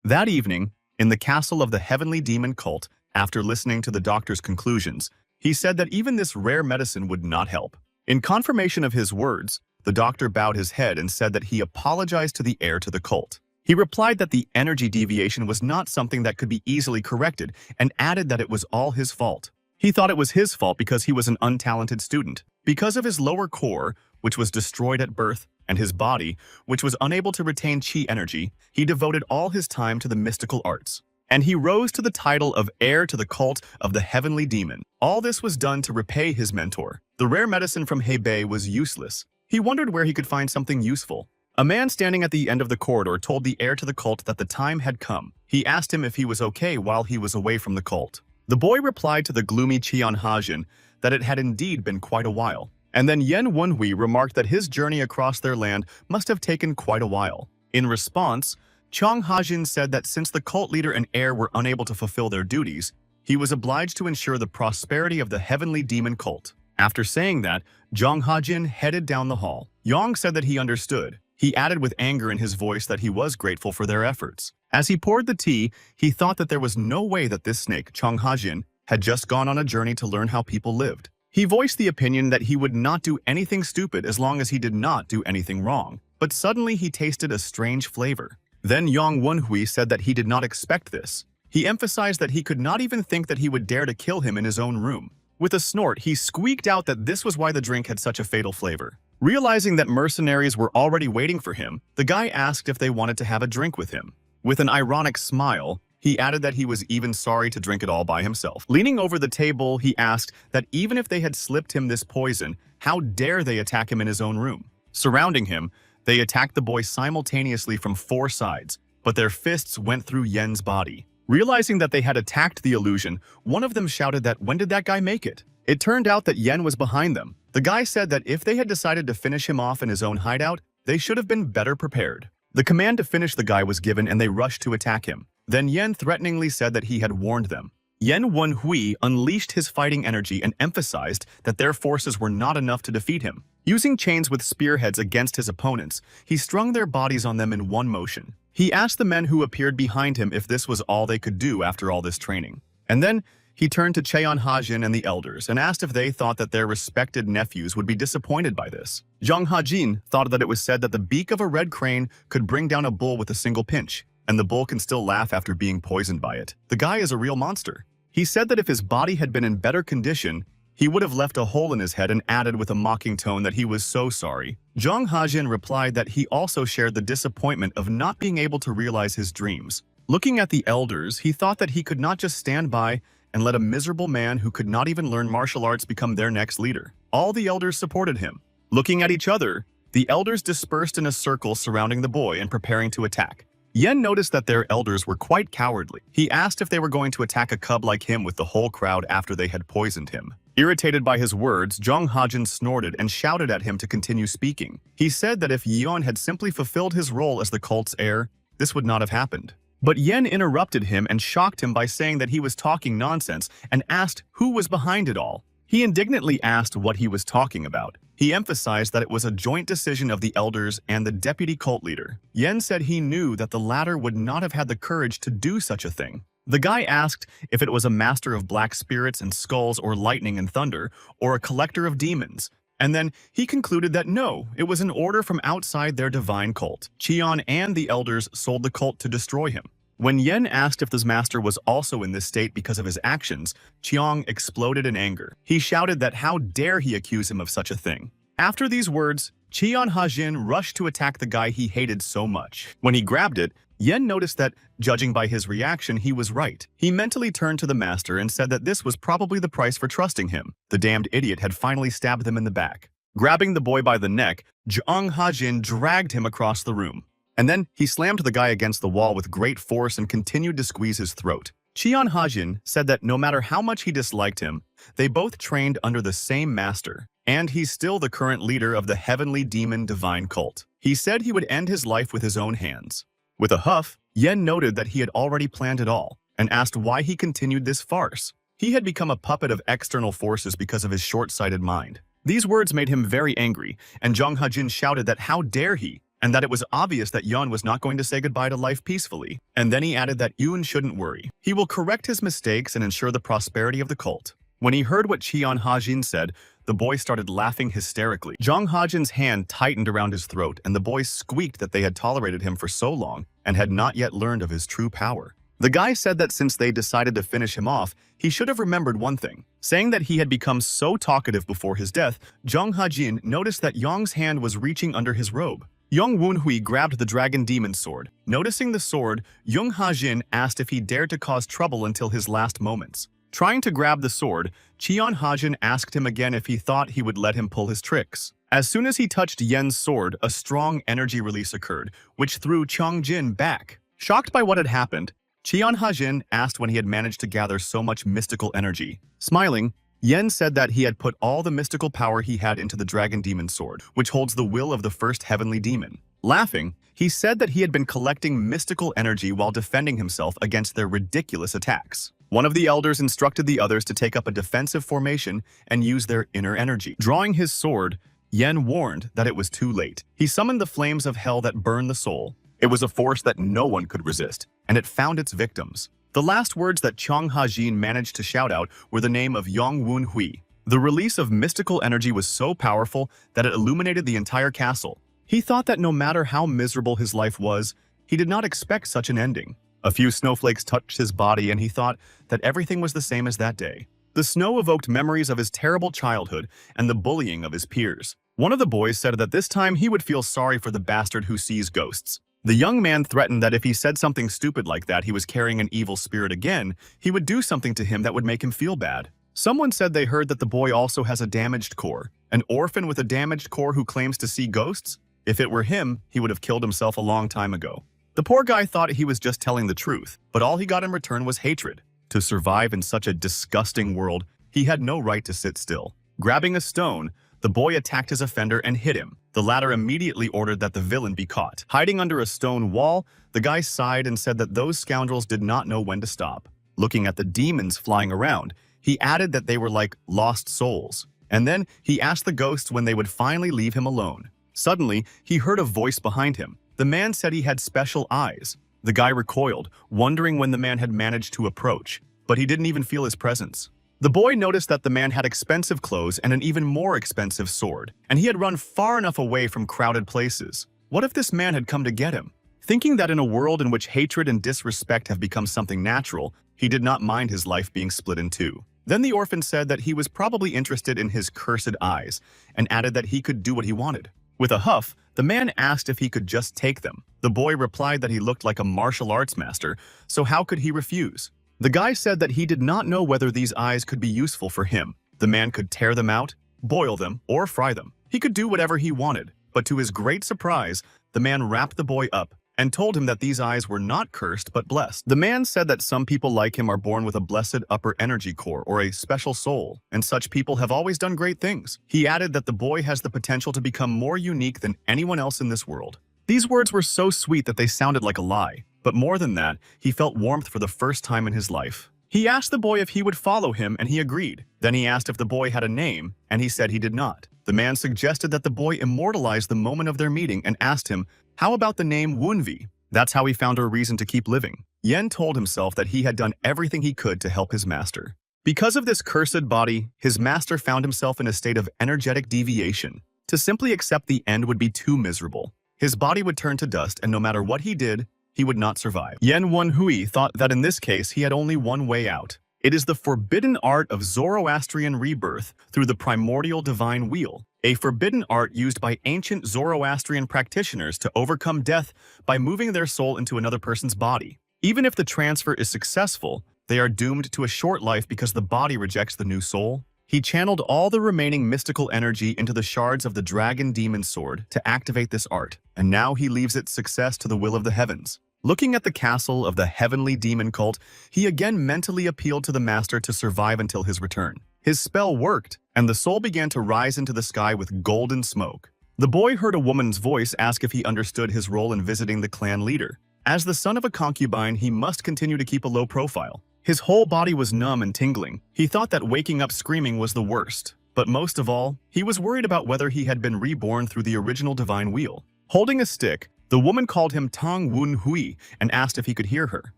That evening, in the castle of the heavenly demon cult, after listening to the doctor's conclusions, he said that even this rare medicine would not help. In confirmation of his words, the doctor bowed his head and said that he apologized to the heir to the cult. He replied that the energy deviation was not something that could be easily corrected and added that it was all his fault. He thought it was his fault because he was an untalented student. Because of his lower core, which was destroyed at birth, and his body, which was unable to retain chi energy, he devoted all his time to the mystical arts. And he rose to the title of heir to the cult of the heavenly demon. All this was done to repay his mentor. The rare medicine from Hebei was useless. He wondered where he could find something useful. A man standing at the end of the corridor told the heir to the cult that the time had come. He asked him if he was okay while he was away from the cult. The boy replied to the gloomy Qian Hajin that it had indeed been quite a while. And then Yen Wenhui remarked that his journey across their land must have taken quite a while. In response, Chang Hajin said that since the cult leader and heir were unable to fulfill their duties, he was obliged to ensure the prosperity of the heavenly demon cult. After saying that, Zhang Hajin headed down the hall. Yang said that he understood. He added with anger in his voice that he was grateful for their efforts. As he poured the tea, he thought that there was no way that this snake, Chang Hajin, had just gone on a journey to learn how people lived. He voiced the opinion that he would not do anything stupid as long as he did not do anything wrong. But suddenly he tasted a strange flavor. Then Yang Wenhui said that he did not expect this. He emphasized that he could not even think that he would dare to kill him in his own room. With a snort, he squeaked out that this was why the drink had such a fatal flavor. Realizing that mercenaries were already waiting for him, the guy asked if they wanted to have a drink with him. With an ironic smile, he added that he was even sorry to drink it all by himself. Leaning over the table, he asked that even if they had slipped him this poison, how dare they attack him in his own room? Surrounding him, they attacked the boy simultaneously from 4 sides, but their fists went through Yen's body. Realizing that they had attacked the illusion, one of them shouted that when did that guy make it? It turned out that Yen was behind them. The guy said that if they had decided to finish him off in his own hideout, they should have been better prepared. The command to finish the guy was given and they rushed to attack him. Then Yen threateningly said that he had warned them. Yen Wenhui unleashed his fighting energy and emphasized that their forces were not enough to defeat him. Using chains with spearheads against his opponents, he strung their bodies on them in one motion. He asked the men who appeared behind him if this was all they could do after all this training. And then he turned to Cheon Hajin and the elders and asked if they thought that their respected nephews would be disappointed by this. Zhang Hajin thought that it was said that the beak of a red crane could bring down a bull with a single pinch, and the bull can still laugh after being poisoned by it. The guy is a real monster. He said that if his body had been in better condition, he would have left a hole in his head and added with a mocking tone that he was so sorry. Zhang Hajin replied that he also shared the disappointment of not being able to realize his dreams. Looking at the elders, he thought that he could not just stand by and let a miserable man who could not even learn martial arts become their next leader. All the elders supported him. Looking at each other, the elders dispersed in a circle surrounding the boy and preparing to attack. Yen noticed that their elders were quite cowardly. He asked if they were going to attack a cub like him with the whole crowd after they had poisoned him. Irritated by his words, Zhang Hajin snorted and shouted at him to continue speaking. He said that if Yeon had simply fulfilled his role as the cult's heir, this would not have happened. But Yen interrupted him and shocked him by saying that he was talking nonsense and asked who was behind it all. He indignantly asked what he was talking about. He emphasized that it was a joint decision of the elders and the deputy cult leader. Yen said he knew that the latter would not have had the courage to do such a thing. The guy asked if it was a master of black spirits and skulls or lightning and thunder, or a collector of demons. And then he concluded that no, it was an order from outside their divine cult. Cheon and the elders sold the cult to destroy him. When Yen asked if this master was also in this state because of his actions, Cheong exploded in anger. He shouted that how dare he accuse him of such a thing. After these words, Cheon Hajin rushed to attack the guy he hated so much. When he grabbed it, Yen noticed that, judging by his reaction, he was right. He mentally turned to the master and said that this was probably the price for trusting him. The damned idiot had finally stabbed them in the back. Grabbing the boy by the neck, Zhang Hajin dragged him across the room. And then he slammed the guy against the wall with great force and continued to squeeze his throat. Cheon Hajin said that no matter how much he disliked him, they both trained under the same master, and he's still the current leader of the heavenly demon divine cult. He said he would end his life with his own hands. With a huff, Yen noted that he had already planned it all, and asked why he continued this farce. He had become a puppet of external forces because of his short-sighted mind. These words made him very angry, and Zhang Hajin shouted that how dare he, and that it was obvious that Yun was not going to say goodbye to life peacefully. And then he added that Yun shouldn't worry. He will correct his mistakes and ensure the prosperity of the cult. When he heard what Cheon Hajin said, the boy started laughing hysterically. Jong Hajin's hand tightened around his throat, and the boy squeaked that they had tolerated him for so long and had not yet learned of his true power. The guy said that since they decided to finish him off, he should have remembered one thing. Saying that he had become so talkative before his death, Jong Hajin noticed that Yong's hand was reaching under his robe. Yong Wunhui grabbed the dragon demon sword. Noticing the sword, Jong Hajin asked if he dared to cause trouble until his last moments. Trying to grab the sword, Cheon Hajin asked him again if he thought he would let him pull his tricks. As soon as he touched Yen's sword, a strong energy release occurred, which threw Chong Jin back. Shocked by what had happened, Cheon Hajin asked when he had managed to gather so much mystical energy. Smiling, Yen said that he had put all the mystical power he had into the dragon demon sword, which holds the will of the first heavenly demon. Laughing, he said that he had been collecting mystical energy while defending himself against their ridiculous attacks. One of the elders instructed the others to take up a defensive formation and use their inner energy. Drawing his sword, Yen warned that it was too late. He summoned the flames of hell that burn the soul. It was a force that no one could resist, and it found its victims. The last words that Chong Hajin managed to shout out were the name of Yong Wun Hui. The release of mystical energy was so powerful that it illuminated the entire castle. He thought that no matter how miserable his life was, he did not expect such an ending. A few snowflakes touched his body, and he thought that everything was the same as that day. The snow evoked memories of his terrible childhood and the bullying of his peers. One of the boys said that this time he would feel sorry for the bastard who sees ghosts. The young man threatened that if he said something stupid like that he was carrying an evil spirit again, he would do something to him that would make him feel bad. Someone said they heard that the boy also has a damaged core. An orphan with a damaged core who claims to see ghosts? If it were him, he would have killed himself a long time ago. The poor guy thought he was just telling the truth, but all he got in return was hatred. To survive in such a disgusting world, he had no right to sit still. Grabbing a stone, the boy attacked his offender and hit him. The latter immediately ordered that the villain be caught. Hiding under a stone wall, the guy sighed and said that those scoundrels did not know when to stop. Looking at the demons flying around, he added that they were like lost souls. And then he asked the ghosts when they would finally leave him alone. Suddenly, he heard a voice behind him. The man said he had special eyes. The guy recoiled, wondering when the man had managed to approach, but he didn't even feel his presence. The boy noticed that the man had expensive clothes and an even more expensive sword, and he had run far enough away from crowded places. What if this man had come to get him? Thinking that in a world in which hatred and disrespect have become something natural, he did not mind his life being split in two. Then the orphan said that he was probably interested in his cursed eyes, and added that he could do what he wanted. With a huff, the man asked if he could just take them. The boy replied that he looked like a martial arts master, so how could he refuse? The guy said that he did not know whether these eyes could be useful for him. The man could tear them out, boil them, or fry them. He could do whatever he wanted, but to his great surprise, the man wrapped the boy up and told him that these eyes were not cursed but blessed. The man said that some people like him are born with a blessed upper energy core or a special soul, and such people have always done great things. He added that the boy has the potential to become more unique than anyone else in this world. These words were so sweet that they sounded like a lie, but more than that, he felt warmth for the first time in his life. He asked the boy if he would follow him, and he agreed. Then he asked if the boy had a name, and he said he did not. The man suggested that the boy immortalize the moment of their meeting and asked him, how about the name Wunvi? That's how he found a reason to keep living. Yen told himself that he had done everything he could to help his master. Because of this cursed body, his master found himself in a state of energetic deviation. To simply accept the end would be too miserable. His body would turn to dust, and no matter what he did, he would not survive. Yen Wunhui thought that in this case he had only one way out. It is the forbidden art of Zoroastrian rebirth through the primordial divine wheel, a forbidden art used by ancient Zoroastrian practitioners to overcome death by moving their soul into another person's body. Even if the transfer is successful, they are doomed to a short life because the body rejects the new soul. He channeled all the remaining mystical energy into the shards of the dragon demon sword to activate this art, and now he leaves its success to the will of the heavens. Looking at the castle of the heavenly demon cult, he again mentally appealed to the master to survive until his return. His spell worked, and the soul began to rise into the sky with golden smoke. The boy heard a woman's voice ask if he understood his role in visiting the clan leader. As the son of a concubine, he must continue to keep a low profile. His whole body was numb and tingling. He thought that waking up screaming was the worst. But most of all, he was worried about whether he had been reborn through the original divine wheel. Holding a stick, the woman called him Tang Wun Hui and asked if he could hear her.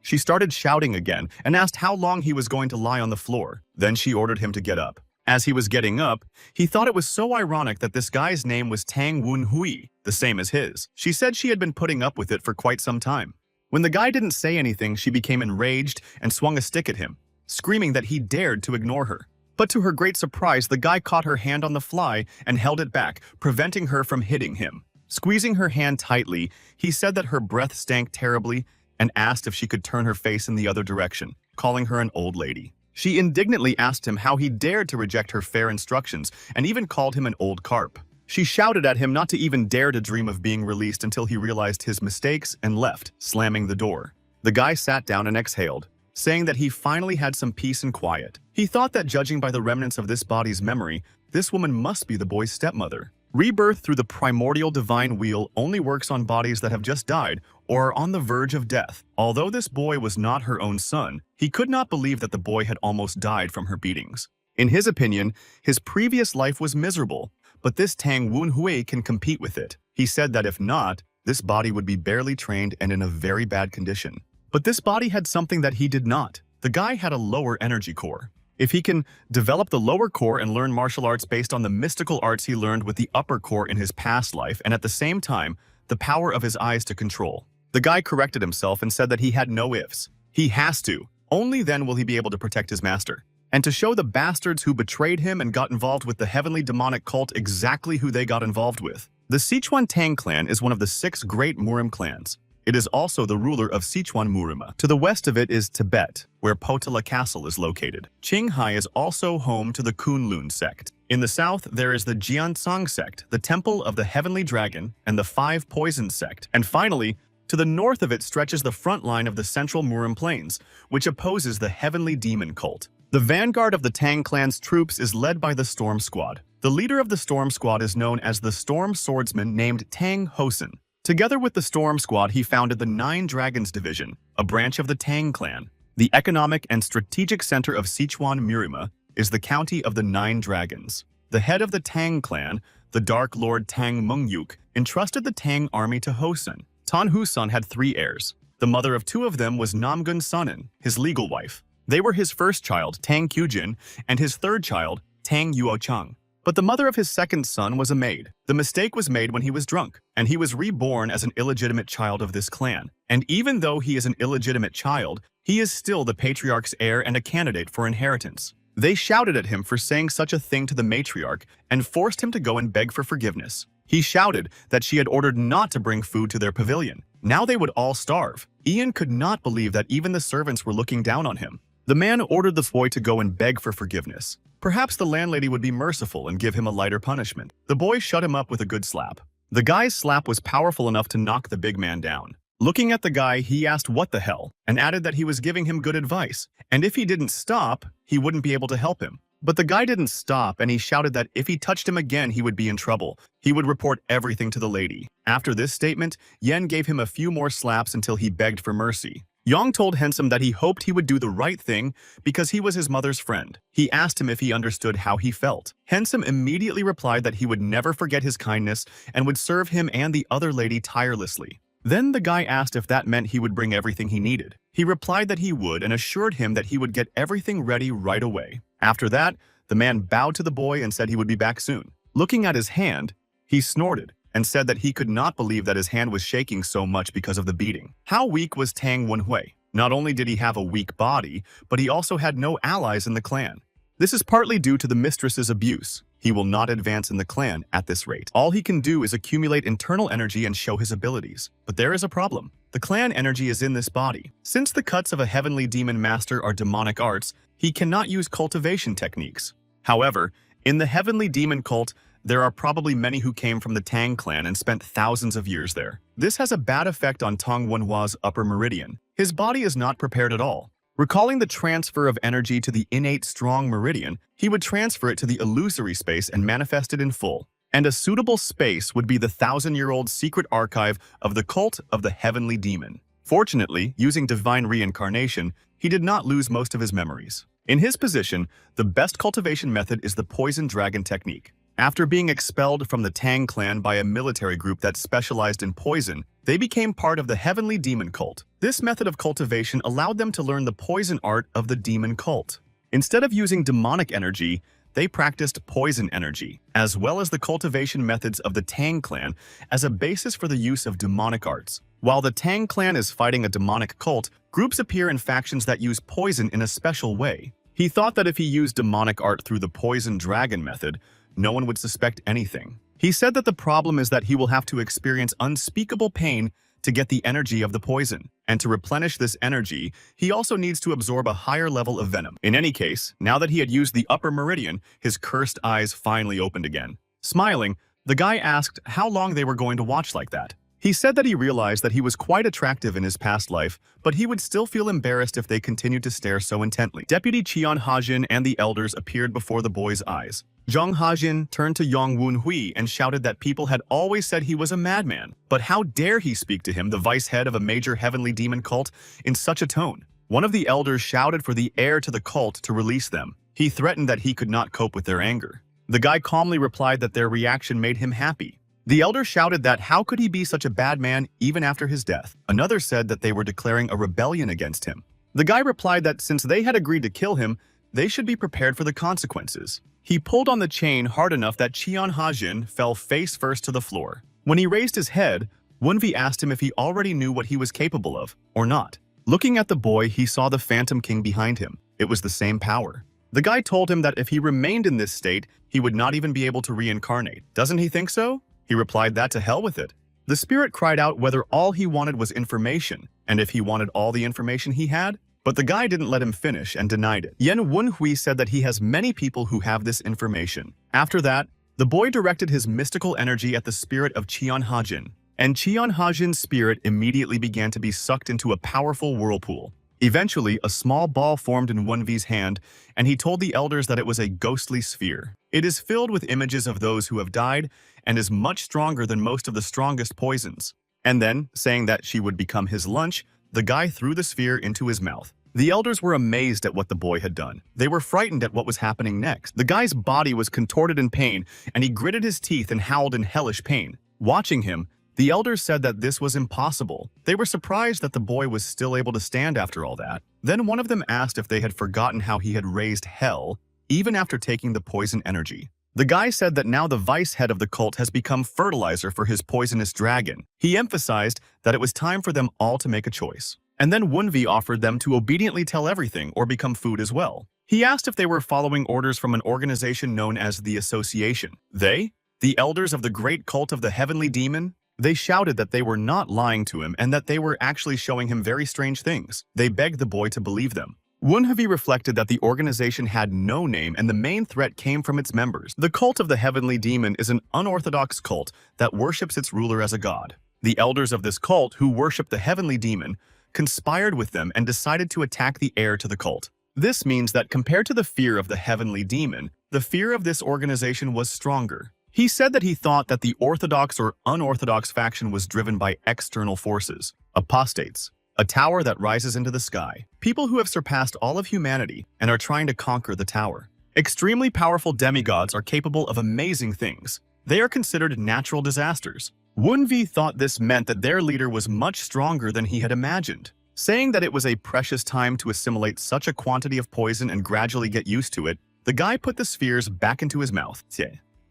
She started shouting again and asked how long he was going to lie on the floor. Then she ordered him to get up. As he was getting up, he thought it was so ironic that this guy's name was Tang Wun Hui, the same as his. She said she had been putting up with it for quite some time. When the guy didn't say anything, she became enraged and swung a stick at him, screaming that he dared to ignore her. But to her great surprise, the guy caught her hand on the fly and held it back, preventing her from hitting him. Squeezing her hand tightly, he said that her breath stank terribly and asked if she could turn her face in the other direction, calling her an old lady. She indignantly asked him how he dared to reject her fair instructions and even called him an old carp. She shouted at him not to even dare to dream of being released until he realized his mistakes and left, slamming the door. The guy sat down and exhaled, saying that he finally had some peace and quiet. He thought that judging by the remnants of this body's memory, this woman must be the boy's stepmother. Rebirth through the primordial divine wheel only works on bodies that have just died or are on the verge of death. Although this boy was not her own son, he could not believe that the boy had almost died from her beatings. In his opinion, his previous life was miserable, but this Tang Wun Hui can compete with it. He said that if not, this body would be barely trained and in a very bad condition. But this body had something that he did not. The guy had a lower energy core. If he can develop the lower core and learn martial arts based on the mystical arts he learned with the upper core in his past life, and at the same time, the power of his eyes to control. The guy corrected himself and said that he had no ifs. He has to. Only then will he be able to protect his master. And to show the bastards who betrayed him and got involved with the heavenly demonic cult exactly who they got involved with. The Sichuan Tang clan is one of the 6 great Murim clans. It is also the ruler of Sichuan Murima. To the west of it is Tibet, where Potala Castle is located. Qinghai is also home to the Kunlun sect. In the south, there is the Jiansang sect, the Temple of the Heavenly Dragon, and the 5 Poisons sect. And finally, to the north of it stretches the front line of the central Murim Plains, which opposes the heavenly demon cult. The vanguard of the Tang clan's troops is led by the Storm Squad. The leader of the Storm Squad is known as the Storm Swordsman named Tang Hosen. Together with the Storm Squad, he founded the 9 Dragons Division, a branch of the Tang clan. The economic and strategic center of Sichuan Murima is the county of the 9 Dragons. The head of the Tang clan, the Dark Lord Tang Mungyuk, entrusted the Tang army to Hosen. Tan Husan had 3 heirs. The mother of 2 of them was Namgun Sunan, his legal wife. They were his first child, Tang Kyujin, and his third child, Tang Yuochang. But the mother of his second son was a maid. The mistake was made when he was drunk, and he was reborn as an illegitimate child of this clan. And even though he is an illegitimate child, he is still the patriarch's heir and a candidate for inheritance. They shouted at him for saying such a thing to the matriarch and forced him to go and beg for forgiveness. He shouted that she had ordered not to bring food to their pavilion. Now they would all starve. Ian could not believe that even the servants were looking down on him. The man ordered the boy to go and beg for forgiveness. Perhaps the landlady would be merciful and give him a lighter punishment. The boy shut him up with a good slap. The guy's slap was powerful enough to knock the big man down. Looking at the guy, he asked what the hell, and added that he was giving him good advice, and if he didn't stop, he wouldn't be able to help him. But the guy didn't stop, and he shouted that if he touched him again, he would be in trouble. He would report everything to the lady. After this statement, Yen gave him a few more slaps until he begged for mercy. Yang told Handsome that he hoped he would do the right thing because he was his mother's friend. He asked him if he understood how he felt. Handsome immediately replied that he would never forget his kindness and would serve him and the other lady tirelessly. Then the guy asked if that meant he would bring everything he needed. He replied that he would and assured him that he would get everything ready right away. After that, the man bowed to the boy and said he would be back soon. Looking at his hand, he snorted and said that he could not believe that his hand was shaking so much because of the beating. How weak was Tang Wenhui? Not only did he have a weak body, but he also had no allies in the clan. This is partly due to the mistress's abuse. He will not advance in the clan at this rate. All he can do is accumulate internal energy and show his abilities. But there is a problem. The clan energy is in this body. Since the cuts of a heavenly demon master are demonic arts, he cannot use cultivation techniques. However, in the heavenly demon cult, there are probably many who came from the Tang clan and spent thousands of years there. This has a bad effect on Tang Wenhua's upper meridian. His body is not prepared at all. Recalling the transfer of energy to the innate strong meridian, he would transfer it to the illusory space and manifest it in full. And a suitable space would be the 1,000-year-old secret archive of the cult of the heavenly demon. Fortunately, using divine reincarnation, he did not lose most of his memories. In his position, the best cultivation method is the poison dragon technique. After being expelled from the Tang clan by a military group that specialized in poison, they became part of the Heavenly Demon Cult. This method of cultivation allowed them to learn the poison art of the demon cult. Instead of using demonic energy, they practiced poison energy, as well as the cultivation methods of the Tang clan as a basis for the use of demonic arts. While the Tang clan is fighting a demonic cult, groups appear in factions that use poison in a special way. He thought that if he used demonic art through the poison dragon method, no one would suspect anything. He said that the problem is that he will have to experience unspeakable pain to get the energy of the poison, and to replenish this energy, he also needs to absorb a higher level of venom. In any case, now that he had used the upper meridian, his cursed eyes finally opened again. Smiling, the guy asked how long they were going to watch like that. He said that he realized that he was quite attractive in his past life, but he would still feel embarrassed if they continued to stare so intently. Deputy Cheon Hajin and the elders appeared before the boy's eyes. Zhang Hajin turned to Yang Wunhui and shouted that people had always said he was a madman. But how dare he speak to him, the vice head of a major heavenly demon cult, in such a tone? One of the elders shouted for the heir to the cult to release them. He threatened that he could not cope with their anger. The guy calmly replied that their reaction made him happy. The elder shouted that how could he be such a bad man even after his death? Another said that they were declaring a rebellion against him. The guy replied that since they had agreed to kill him, they should be prepared for the consequences. He pulled on the chain hard enough that Cheon Hajin fell face first to the floor. When he raised his head, Wunvi asked him if he already knew what he was capable of, or not. Looking at the boy, he saw the Phantom King behind him. It was the same power. The guy told him that if he remained in this state, he would not even be able to reincarnate. Doesn't he think so? He replied that to hell with it. The spirit cried out whether all he wanted was information, and if he wanted all the information he had. But the guy didn't let him finish and denied it. Yen Wunhui said that he has many people who have this information. After that, the boy directed his mystical energy at the spirit of Cheon Hajin, and Cheon Hajin's spirit immediately began to be sucked into a powerful whirlpool. Eventually, a small ball formed in Wunvi's hand, and he told the elders that it was a ghostly sphere. It is filled with images of those who have died and is much stronger than most of the strongest poisons. And then, saying that she would become his lunch, the guy threw the sphere into his mouth. The elders were amazed at what the boy had done. They were frightened at what was happening next. The guy's body was contorted in pain, and he gritted his teeth and howled in hellish pain. Watching him, the elders said that this was impossible. They were surprised that the boy was still able to stand after all that. Then one of them asked if they had forgotten how he had raised hell, even after taking the poison energy. The guy said that now the vice head of the cult has become fertilizer for his poisonous dragon. He emphasized that it was time for them all to make a choice. And then Wunvi offered them to obediently tell everything or become food as well. He asked if they were following orders from an organization known as the Association. They, the elders of the great cult of the Heavenly Demon, they shouted that they were not lying to him and that they were actually showing him very strange things. They begged the boy to believe them. Wunvi reflected that the organization had no name and the main threat came from its members. The cult of the Heavenly Demon is an unorthodox cult that worships its ruler as a god. The elders of this cult, who worship the Heavenly Demon, conspired with them and decided to attack the heir to the cult. This means that compared to the fear of the Heavenly Demon, the fear of this organization was stronger. He said that he thought that the orthodox or unorthodox faction was driven by external forces, apostates, a tower that rises into the sky, people who have surpassed all of humanity and are trying to conquer the tower. Extremely powerful demigods are capable of amazing things. They are considered natural disasters. Wunvi thought this meant that their leader was much stronger than he had imagined. Saying that it was a precious time to assimilate such a quantity of poison and gradually get used to it, the guy put the spheres back into his mouth.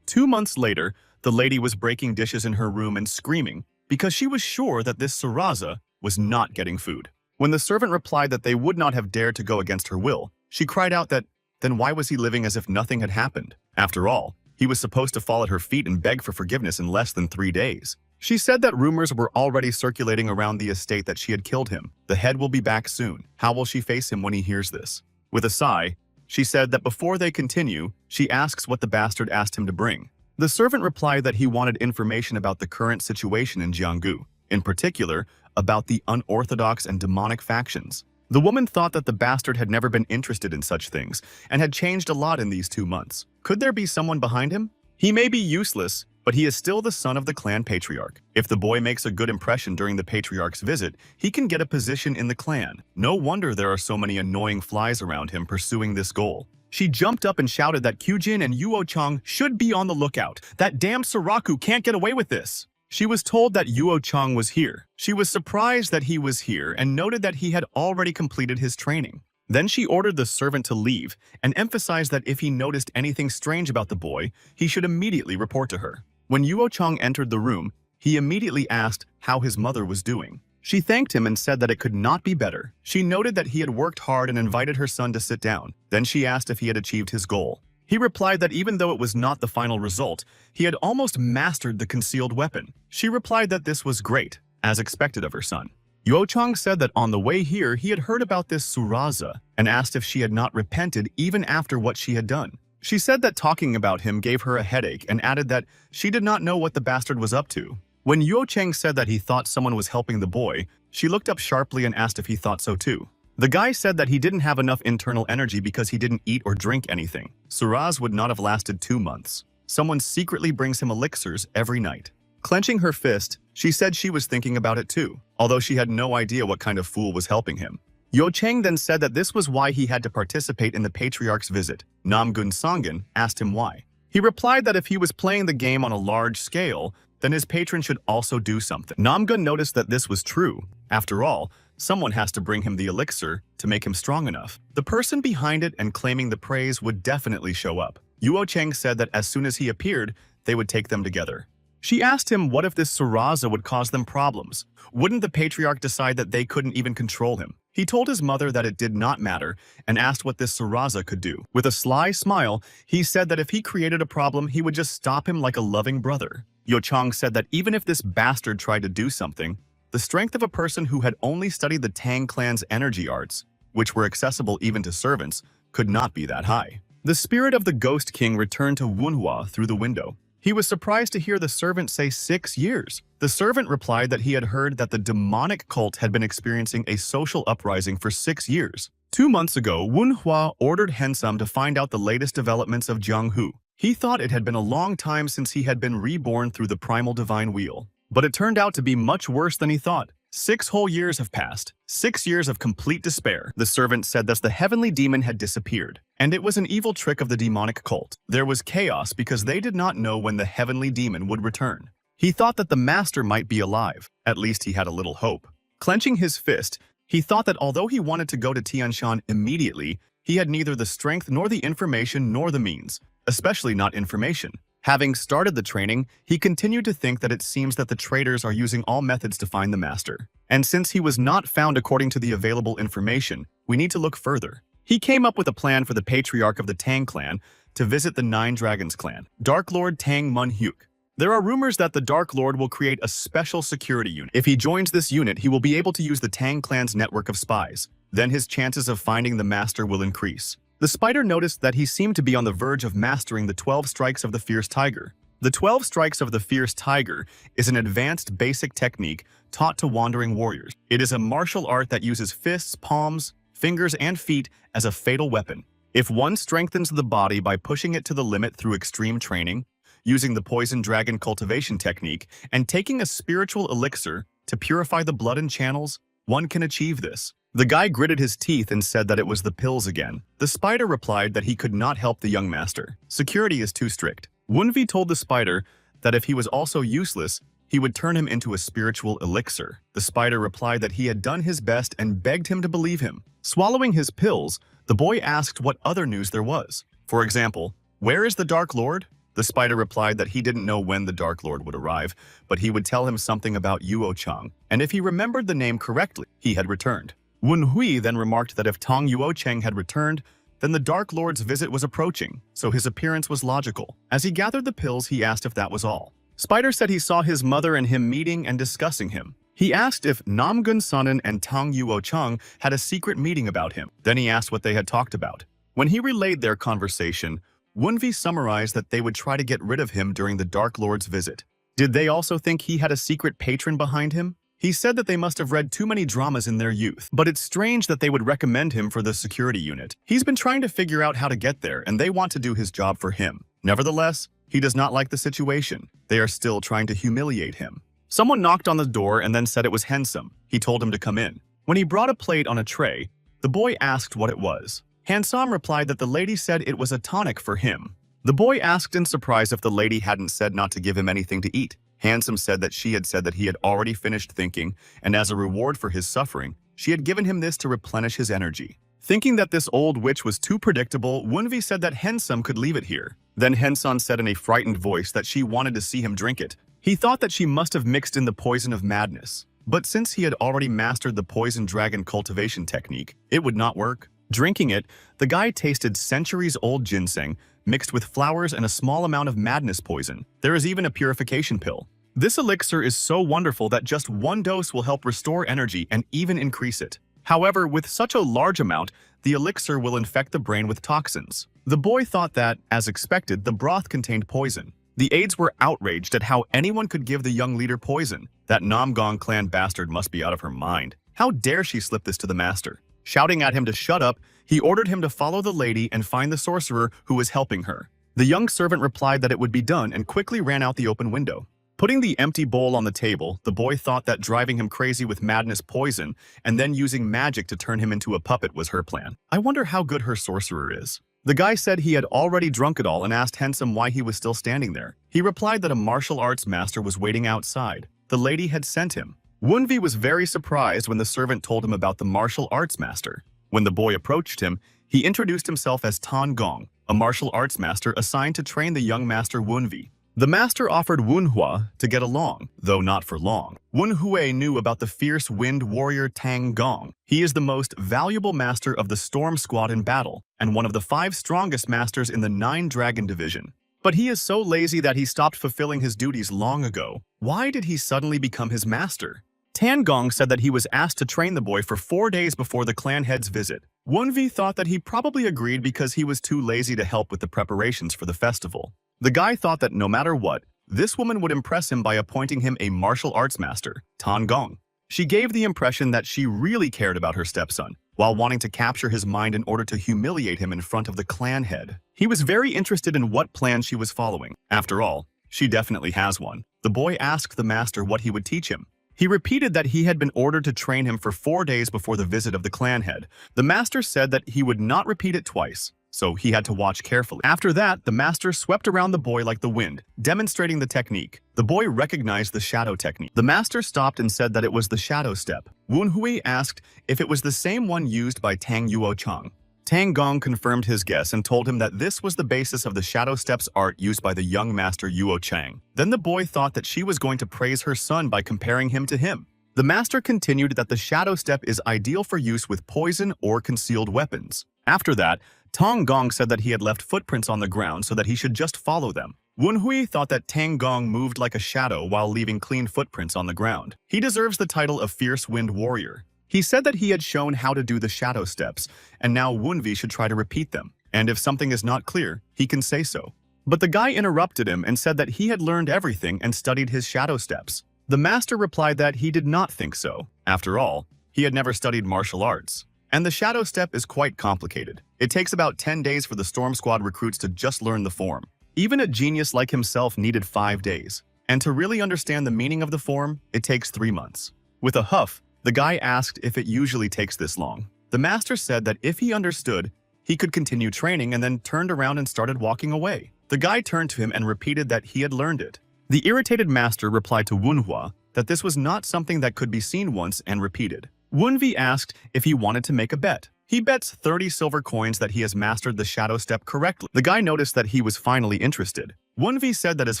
2 months later, the lady was breaking dishes in her room and screaming because she was sure that this Saraza was not getting food. When the servant replied that they would not have dared to go against her will, she cried out that, then why was he living as if nothing had happened? After all, he was supposed to fall at her feet and beg for forgiveness in less than 3 days. She said that rumors were already circulating around the estate that she had killed him. The head will be back soon. How will she face him when he hears this? With a sigh, she said that before they continue, she asks what the bastard asked him to bring. The servant replied that he wanted information about the current situation in Jianggu, in particular, about the unorthodox and demonic factions. The woman thought that the bastard had never been interested in such things and had changed a lot in these 2 months. Could there be someone behind him? He may be useless, but he is still the son of the clan patriarch. If the boy makes a good impression during the patriarch's visit, he can get a position in the clan. No wonder there are so many annoying flies around him pursuing this goal. She jumped up and shouted that Kyujin and Yuo-chang should be on the lookout. That damn Saraku can't get away with this. She was told that Yuo-chang was here. She was surprised that he was here and noted that he had already completed his training. Then she ordered the servant to leave and emphasized that if he noticed anything strange about the boy, he should immediately report to her. When Yuo-chang entered the room, he immediately asked how his mother was doing. She thanked him and said that it could not be better. She noted that he had worked hard and invited her son to sit down. Then she asked if he had achieved his goal. He replied that even though it was not the final result, he had almost mastered the concealed weapon. She replied that this was great, as expected of her son. Yuo-chang said that on the way here he had heard about this Suraza and asked if she had not repented even after what she had done. She said that talking about him gave her a headache and added that she did not know what the bastard was up to. When Yuo-chang said that he thought someone was helping the boy, she looked up sharply and asked if he thought so too. The guy said that he didn't have enough internal energy because he didn't eat or drink anything. Suraz would not have lasted 2 months. Someone secretly brings him elixirs every night. Clenching her fist, she said she was thinking about it too, although she had no idea what kind of fool was helping him. Yuo-chang then said that this was why he had to participate in the patriarch's visit. Namgun Sangin asked him why. He replied that if he was playing the game on a large scale, then his patron should also do something. Namgun noticed that this was true. After all, someone has to bring him the elixir to make him strong enough. The person behind it and claiming the praise would definitely show up. Yuo-chang said that as soon as he appeared, they would take them together. She asked him what if this Suraza would cause them problems. Wouldn't the patriarch decide that they couldn't even control him? He told his mother that it did not matter and asked what this Suraza could do. With a sly smile, he said that if he created a problem, he would just stop him like a loving brother. Yuo-chang said that even if this bastard tried to do something, the strength of a person who had only studied the Tang clan's energy arts, which were accessible even to servants, could not be that high. The spirit of the Ghost King returned to Manhwa through the window. He was surprised to hear the servant say 6 years. The servant replied that he had heard that the demonic cult had been experiencing a social uprising for 6 years. 2 months ago, Manhwa ordered Hensum to find out the latest developments of Jianghu. He thought it had been a long time since he had been reborn through the primal divine wheel. But it turned out to be much worse than he thought. 6 whole years have passed. 6 years of complete despair. The servant said that the heavenly demon had disappeared, and it was an evil trick of the demonic cult. There was chaos because they did not know when the heavenly demon would return. He thought that the master might be alive. At least he had a little hope. Clenching his fist, he thought that although he wanted to go to Tianshan immediately, he had neither the strength nor the information nor the means, especially not information. Having started the training, he continued to think that it seems that the traitors are using all methods to find the master. And since he was not found according to the available information, we need to look further. He came up with a plan for the patriarch of the Tang clan to visit the Nine Dragons clan, Dark Lord Tang Mun-hyuk. There are rumors that the Dark Lord will create a special security unit. If he joins this unit, he will be able to use the Tang clan's network of spies. Then his chances of finding the master will increase. The spider noticed that he seemed to be on the verge of mastering the 12 strikes of the Fierce Tiger. The 12 strikes of the Fierce Tiger is an advanced basic technique taught to wandering warriors. It is a martial art that uses fists, palms, fingers, and feet as a fatal weapon. If one strengthens the body by pushing it to the limit through extreme training, using the poison dragon cultivation technique, and taking a spiritual elixir to purify the blood and channels, one can achieve this. The guy gritted his teeth and said that it was the pills again. The spider replied that he could not help the young master. Security is too strict. Wunvi told the spider that if he was also useless, he would turn him into a spiritual elixir. The spider replied that he had done his best and begged him to believe him. Swallowing his pills, the boy asked what other news there was. For example, where is the Dark Lord? The spider replied that he didn't know when the Dark Lord would arrive, but he would tell him something about Yuo-chang, and if he remembered the name correctly, he had returned. Wunhui then remarked that if Tong Yuo-chang had returned, then the Dark Lord's visit was approaching, so his appearance was logical. As he gathered the pills, he asked if that was all. Spider said he saw his mother and him meeting and discussing him. He asked if Namgun Sonnen and Tong Yuo-chang had a secret meeting about him. Then he asked what they had talked about. When he relayed their conversation, Wunvi summarized that they would try to get rid of him during the Dark Lord's visit. Did they also think he had a secret patron behind him? He said that they must have read too many dramas in their youth, but it's strange that they would recommend him for the security unit. He's been trying to figure out how to get there, and they want to do his job for him. Nevertheless, he does not like the situation. They are still trying to humiliate him. Someone knocked on the door and then said it was Hensum. He told him to come in. When he brought a plate on a tray, the boy asked what it was. Handsome replied that the lady said it was a tonic for him. The boy asked in surprise if the lady hadn't said not to give him anything to eat. Handsome said that she had said that he had already finished thinking, and as a reward for his suffering, she had given him this to replenish his energy. Thinking that this old witch was too predictable, Wunvi said that Handsome could leave it here. Then Hanson said in a frightened voice that she wanted to see him drink it. He thought that she must have mixed in the poison of madness. But since he had already mastered the poison dragon cultivation technique, it would not work. Drinking it, the guy tasted centuries-old ginseng, mixed with flowers and a small amount of madness poison. There is even a purification pill. This elixir is so wonderful that just one dose will help restore energy and even increase it. However, with such a large amount, the elixir will infect the brain with toxins. The boy thought that, as expected, the broth contained poison. The aides were outraged at how anyone could give the young leader poison. That Namgong clan bastard must be out of her mind. How dare she slip this to the master? Shouting at him to shut up, he ordered him to follow the lady and find the sorcerer who was helping her. The young servant replied that it would be done and quickly ran out the open window. Putting the empty bowl on the table, the boy thought that driving him crazy with madness poison and then using magic to turn him into a puppet was her plan. I wonder how good her sorcerer is. The guy said he had already drunk it all and asked Handsome why he was still standing there. He replied that a martial arts master was waiting outside. The lady had sent him. Wunvi was very surprised when the servant told him about the martial arts master. When the boy approached him, he introduced himself as Tan Gong, a martial arts master assigned to train the young master Wunvi. The master offered Wunhua to get along, though not for long. Wunhui knew about the fierce wind warrior Tang Gong. He is the most valuable master of the Storm Squad in battle, and one of the 5 strongest masters in the 9 Dragon Division. But he is so lazy that he stopped fulfilling his duties long ago. Why did he suddenly become his master? Tan Gong said that he was asked to train the boy for 4 days before the clan head's visit. Wunvi thought that he probably agreed because he was too lazy to help with the preparations for the festival. The guy thought that no matter what, this woman would impress him by appointing him a martial arts master, Tan Gong. She gave the impression that she really cared about her stepson, while wanting to capture his mind in order to humiliate him in front of the clan head. He was very interested in what plan she was following. After all, she definitely has one. The boy asked the master what he would teach him. He repeated that he had been ordered to train him for 4 days before the visit of the clan head. The master said that he would not repeat it twice, so he had to watch carefully. After that, the master swept around the boy like the wind, demonstrating the technique. The boy recognized the shadow technique. The master stopped and said that it was the shadow step. Wunhui asked if it was the same one used by Tang Yuochang. Tang Gong confirmed his guess and told him that this was the basis of the shadow steps art used by the young master Yuo Chang. Then the boy thought that she was going to praise her son by comparing him to him. The master continued that the shadow step is ideal for use with poison or concealed weapons. After that, Tang Gong said that he had left footprints on the ground so that he should just follow them. Wunhui thought that Tang Gong moved like a shadow while leaving clean footprints on the ground. He deserves the title of Fierce Wind Warrior. He said that he had shown how to do the shadow steps, and now Wunvi should try to repeat them. And if something is not clear, he can say so. But the guy interrupted him and said that he had learned everything and studied his shadow steps. The master replied that he did not think so. After all, he had never studied martial arts. And the shadow step is quite complicated. It takes about 10 days for the Storm Squad recruits to just learn the form. Even a genius like himself needed 5 days. And to really understand the meaning of the form, it takes 3 months. With a huff, the guy asked if it usually takes this long. The master said that if he understood, he could continue training and then turned around and started walking away. The guy turned to him and repeated that he had learned it. The irritated master replied to Wunhua that this was not something that could be seen once and repeated. Wunvi asked if he wanted to make a bet. He bets 30 silver coins that he has mastered the shadow step correctly. The guy noticed that he was finally interested. Wunvi said that as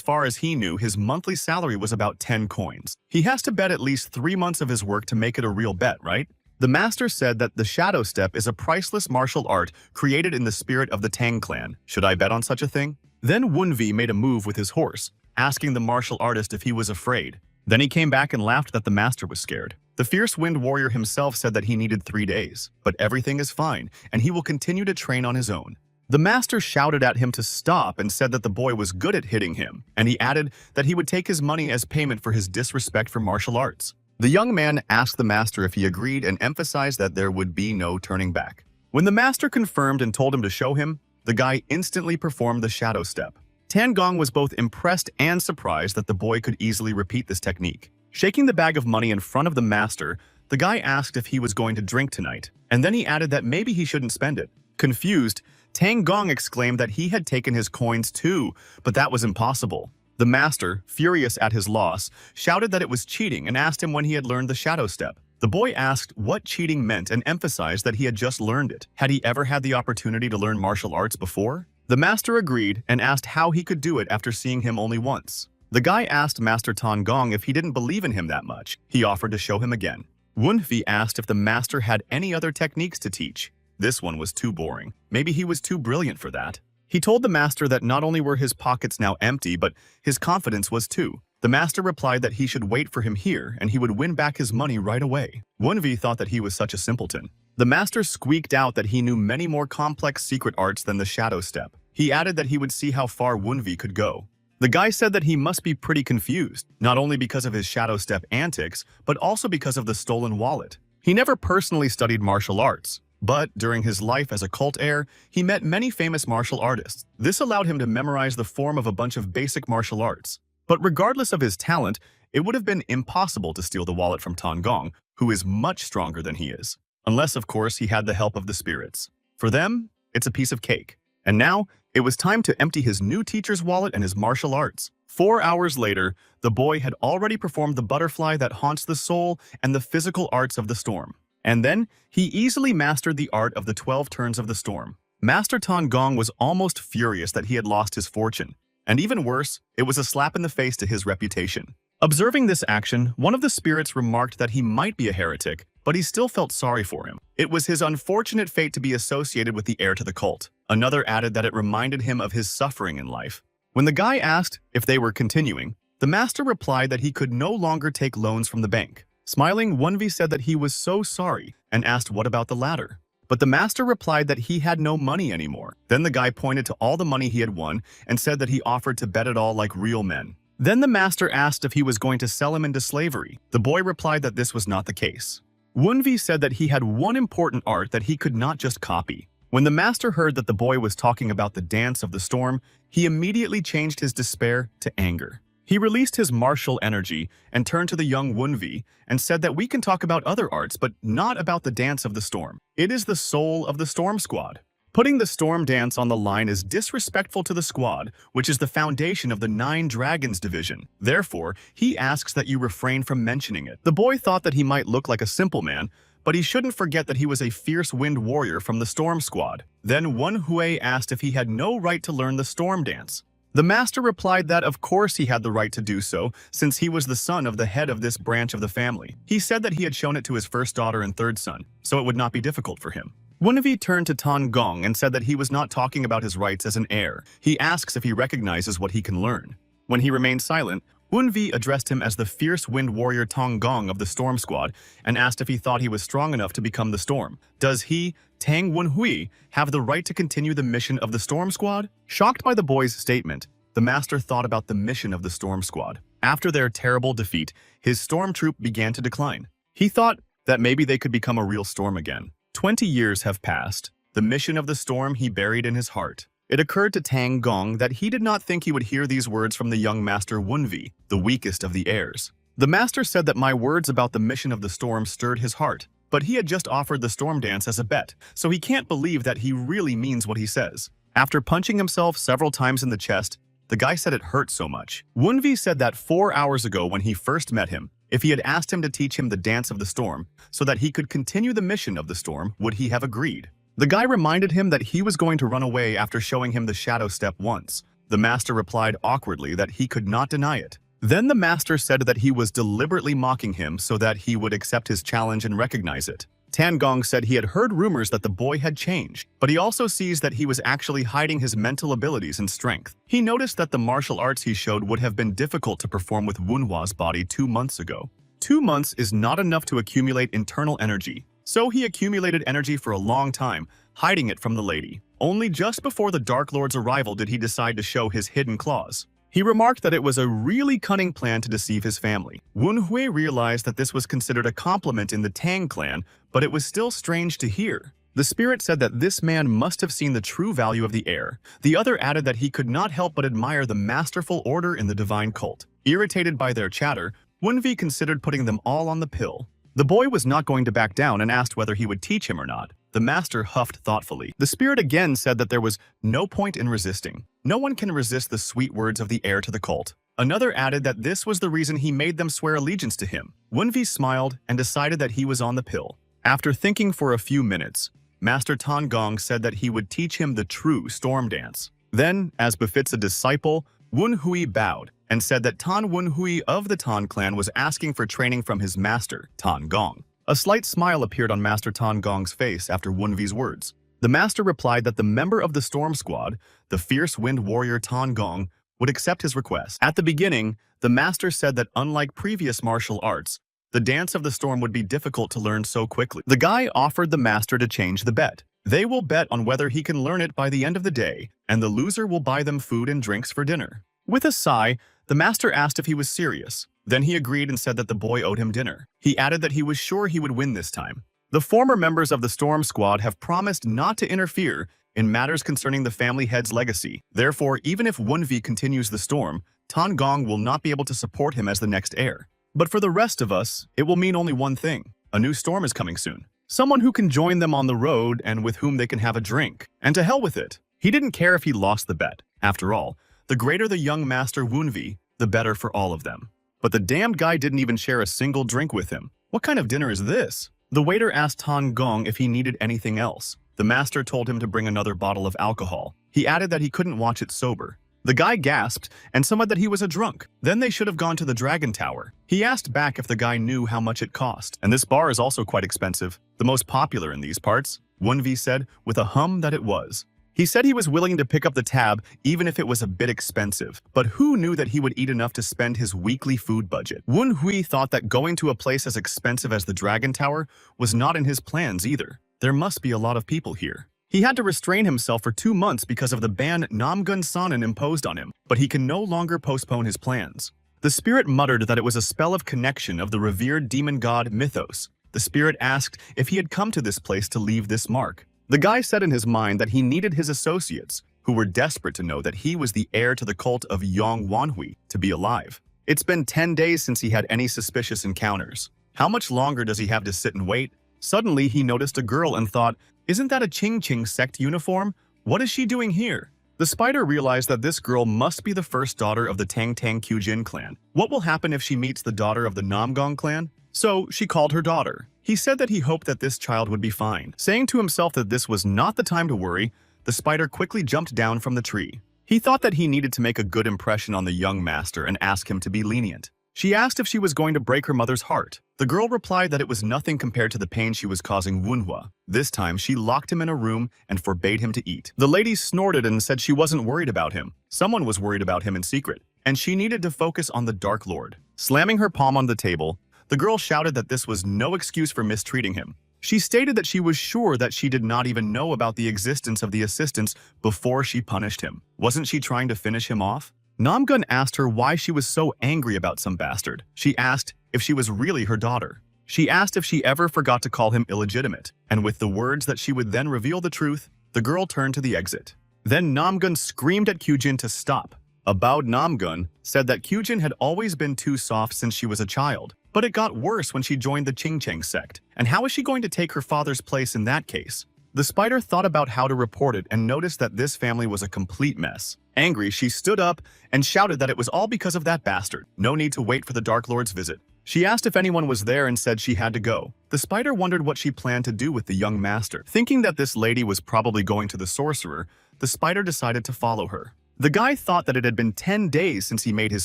far as he knew, his monthly salary was about 10 coins. He has to bet at least 3 months of his work to make it a real bet, right? The master said that the shadow step is a priceless martial art created in the spirit of the Tang clan. Should I bet on such a thing? Then Wunvi made a move with his horse, asking the martial artist if he was afraid. Then he came back and laughed that the master was scared. The fierce wind warrior himself said that he needed 3 days, but everything is fine, and he will continue to train on his own. The master shouted at him to stop and said that the boy was good at hitting him, and he added that he would take his money as payment for his disrespect for martial arts. The young man asked the master if he agreed and emphasized that there would be no turning back. When the master confirmed and told him to show him, the guy instantly performed the shadow step. Tan Gong was both impressed and surprised that the boy could easily repeat this technique. Shaking the bag of money in front of the master, the guy asked if he was going to drink tonight, and then he added that maybe he shouldn't spend it. Confused, Tang Gong exclaimed that he had taken his coins too, but that was impossible. The master, furious at his loss, shouted that it was cheating and asked him when he had learned the shadow step. The boy asked what cheating meant and emphasized that he had just learned it. Had he ever had the opportunity to learn martial arts before? The master agreed and asked how he could do it after seeing him only once. The guy asked Master Tang Gong if he didn't believe in him that much. He offered to show him again. Wunfi asked if the master had any other techniques to teach. This one was too boring. Maybe he was too brilliant for that. He told the master that not only were his pockets now empty, but his confidence was too. The master replied that he should wait for him here and he would win back his money right away. Wunvi thought that he was such a simpleton. The master squeaked out that he knew many more complex secret arts than the shadow step. He added that he would see how far Wunvi could go. The guy said that he must be pretty confused, not only because of his shadow step antics, but also because of the stolen wallet. He never personally studied martial arts, but during his life as a cult heir, he met many famous martial artists. This allowed him to memorize the form of a bunch of basic martial arts. But regardless of his talent, it would have been impossible to steal the wallet from Tang Gong, who is much stronger than he is. Unless, of course, he had the help of the spirits. For them, it's a piece of cake. And now, it was time to empty his new teacher's wallet and his martial arts. 4 hours later, the boy had already performed the butterfly that haunts the soul and the physical arts of the storm. And then, he easily mastered the art of the 12 turns of the storm. Master Tang Gong was almost furious that he had lost his fortune. And even worse, it was a slap in the face to his reputation. Observing this action, one of the spirits remarked that he might be a heretic, but he still felt sorry for him. It was his unfortunate fate to be associated with the heir to the cult. Another added that it reminded him of his suffering in life. When the guy asked if they were continuing, the master replied that he could no longer take loans from the bank. Smiling, Wunvi said that he was so sorry and asked what about the latter. But the master replied that he had no money anymore. Then the guy pointed to all the money he had won and said that he offered to bet it all like real men. Then the master asked if he was going to sell him into slavery. The boy replied that this was not the case. Wunvi said that he had one important art that he could not just copy. When the master heard that the boy was talking about the dance of the storm, he immediately changed his despair to anger. He released his martial energy and turned to the young Wunvi and said that we can talk about other arts, but not about the dance of the storm. It is the soul of the storm squad. Putting the storm dance on the line is disrespectful to the squad, which is the foundation of the 9 Dragons division. Therefore, he asks that you refrain from mentioning it. The boy thought that he might look like a simple man, but he shouldn't forget that he was a fierce wind warrior from the storm squad. Then Wen Hui asked if he had no right to learn the storm dance. The master replied that of course he had the right to do so, since he was the son of the head of this branch of the family. He said that he had shown it to his first daughter and third son, so it would not be difficult for him. Wunvi turned to Tang Gong and said that he was not talking about his rights as an heir. He asks if he recognizes what he can learn. When he remained silent, Wunvi addressed him as the fierce wind warrior Tang Gong of the Storm Squad and asked if he thought he was strong enough to become the Storm. Does he, Tang Wenhui, have the right to continue the mission of the Storm Squad? Shocked by the boy's statement, the master thought about the mission of the Storm Squad. After their terrible defeat, his storm troop began to decline. He thought that maybe they could become a real storm again. 20 years have passed. The mission of the storm he buried in his heart. It occurred to Tang Gong that he did not think he would hear these words from the young master Wunvi, the weakest of the heirs. The master said that my words about the mission of the storm stirred his heart, but he had just offered the storm dance as a bet, so he can't believe that he really means what he says. After punching himself several times in the chest, the guy said it hurt so much. Wunvi said that 4 hours ago when he first met him, if he had asked him to teach him the dance of the storm so that he could continue the mission of the storm, would he have agreed? The guy reminded him that he was going to run away after showing him the shadow step once. The master replied awkwardly that he could not deny it. Then the master said that he was deliberately mocking him so that he would accept his challenge and recognize it. Tang Gong said he had heard rumors that the boy had changed, but he also sees that he was actually hiding his mental abilities and strength. He noticed that the martial arts he showed would have been difficult to perform with Wunhua's body 2 months ago. 2 months is not enough to accumulate internal energy, so he accumulated energy for a long time, hiding it from the lady. Only just before the Dark Lord's arrival did he decide to show his hidden claws. He remarked that it was a really cunning plan to deceive his family. Wen Hui realized that this was considered a compliment in the Tang clan, but it was still strange to hear. The spirit said that this man must have seen the true value of the heir. The other added that he could not help but admire the masterful order in the divine cult. Irritated by their chatter, Wunvi considered putting them all on the pill. The boy was not going to back down and asked whether he would teach him or not. The master huffed thoughtfully. The spirit again said that there was no point in resisting. No one can resist the sweet words of the heir to the cult. Another added that this was the reason he made them swear allegiance to him. Wunvi smiled and decided that he was on the pill. After thinking for a few minutes, Master Tan Gong said that he would teach him the true storm dance. Then, as befits a disciple, Wun Hui bowed and said that Tan Wun Hui of the Tan clan was asking for training from his master, Tan Gong. A slight smile appeared on Master Tan Gong's face after Wunvi's words. The master replied that the member of the storm squad, the fierce wind warrior Tan Gong, would accept his request. At the beginning, the master said that unlike previous martial arts, the dance of the storm would be difficult to learn so quickly. The guy offered the master to change the bet. They will bet on whether he can learn it by the end of the day, and the loser will buy them food and drinks for dinner. With a sigh, the master asked if he was serious. Then he agreed and said that the boy owed him dinner. He added that he was sure he would win this time. The former members of the Storm Squad have promised not to interfere in matters concerning the family head's legacy. Therefore, even if Wunvi continues the storm, Tan Gong will not be able to support him as the next heir. But for the rest of us, it will mean only one thing. A new storm is coming soon. Someone who can join them on the road and with whom they can have a drink. And to hell with it. He didn't care if he lost the bet. After all, the greater the young master Wunvi, the better for all of them. But the damned guy didn't even share a single drink with him. What kind of dinner is this? The waiter asked Tan Gong if he needed anything else. The master told him to bring another bottle of alcohol. He added that he couldn't watch it sober. The guy gasped and said that he was a drunk. Then they should have gone to the Dragon Tower. He asked back if the guy knew how much it cost. And this bar is also quite expensive. The most popular in these parts, Wunvi said with a hum that it was. He said he was willing to pick up the tab even if it was a bit expensive, but who knew that he would eat enough to spend his weekly food budget? Wun Hui thought that going to a place as expensive as the Dragon Tower was not in his plans either. There must be a lot of people here. He had to restrain himself for 2 months because of the ban Namgun Sanin imposed on him, but he can no longer postpone his plans. The spirit muttered that it was a spell of connection of the revered demon god Mythos. The spirit asked if he had come to this place to leave this mark. The guy said in his mind that he needed his associates, who were desperate to know that he was the heir to the cult of Yong Wanhui, to be alive. It's been 10 days since he had any suspicious encounters. How much longer does he have to sit and wait? Suddenly, he noticed a girl and thought, isn't that a Ching Ching sect uniform? What is she doing here? The spider realized that this girl must be the first daughter of the Tang Tang Kyujin clan. What will happen if she meets the daughter of the Namgong clan? So she called her daughter. He said that he hoped that this child would be fine. Saying to himself that this was not the time to worry, the spider quickly jumped down from the tree. He thought that he needed to make a good impression on the young master and ask him to be lenient. She asked if she was going to break her mother's heart. The girl replied that it was nothing compared to the pain she was causing Wunhua. This time, she locked him in a room and forbade him to eat. The lady snorted and said she wasn't worried about him. Someone was worried about him in secret, and she needed to focus on the Dark Lord. Slamming her palm on the table, the girl shouted that this was no excuse for mistreating him. She stated that she was sure that she did not even know about the existence of the assistants before she punished him. Wasn't she trying to finish him off? Namgun asked her why she was so angry about some bastard. She asked if she was really her daughter. She asked if she ever forgot to call him illegitimate, and with the words that she would then reveal the truth, the girl turned to the exit. Then Namgun screamed at Kyujin to stop. Abowed Namgun said that Kyujin had always been too soft since she was a child, but it got worse when she joined the Ching Cheng sect. And how is she going to take her father's place in that case? The spider thought about how to report it and noticed that this family was a complete mess. Angry, she stood up and shouted that it was all because of that bastard. No need to wait for the Dark Lord's visit. She asked if anyone was there and said she had to go. The spider wondered what she planned to do with the young master. Thinking that this lady was probably going to the sorcerer, the spider decided to follow her. The guy thought that it had been 10 days since he made his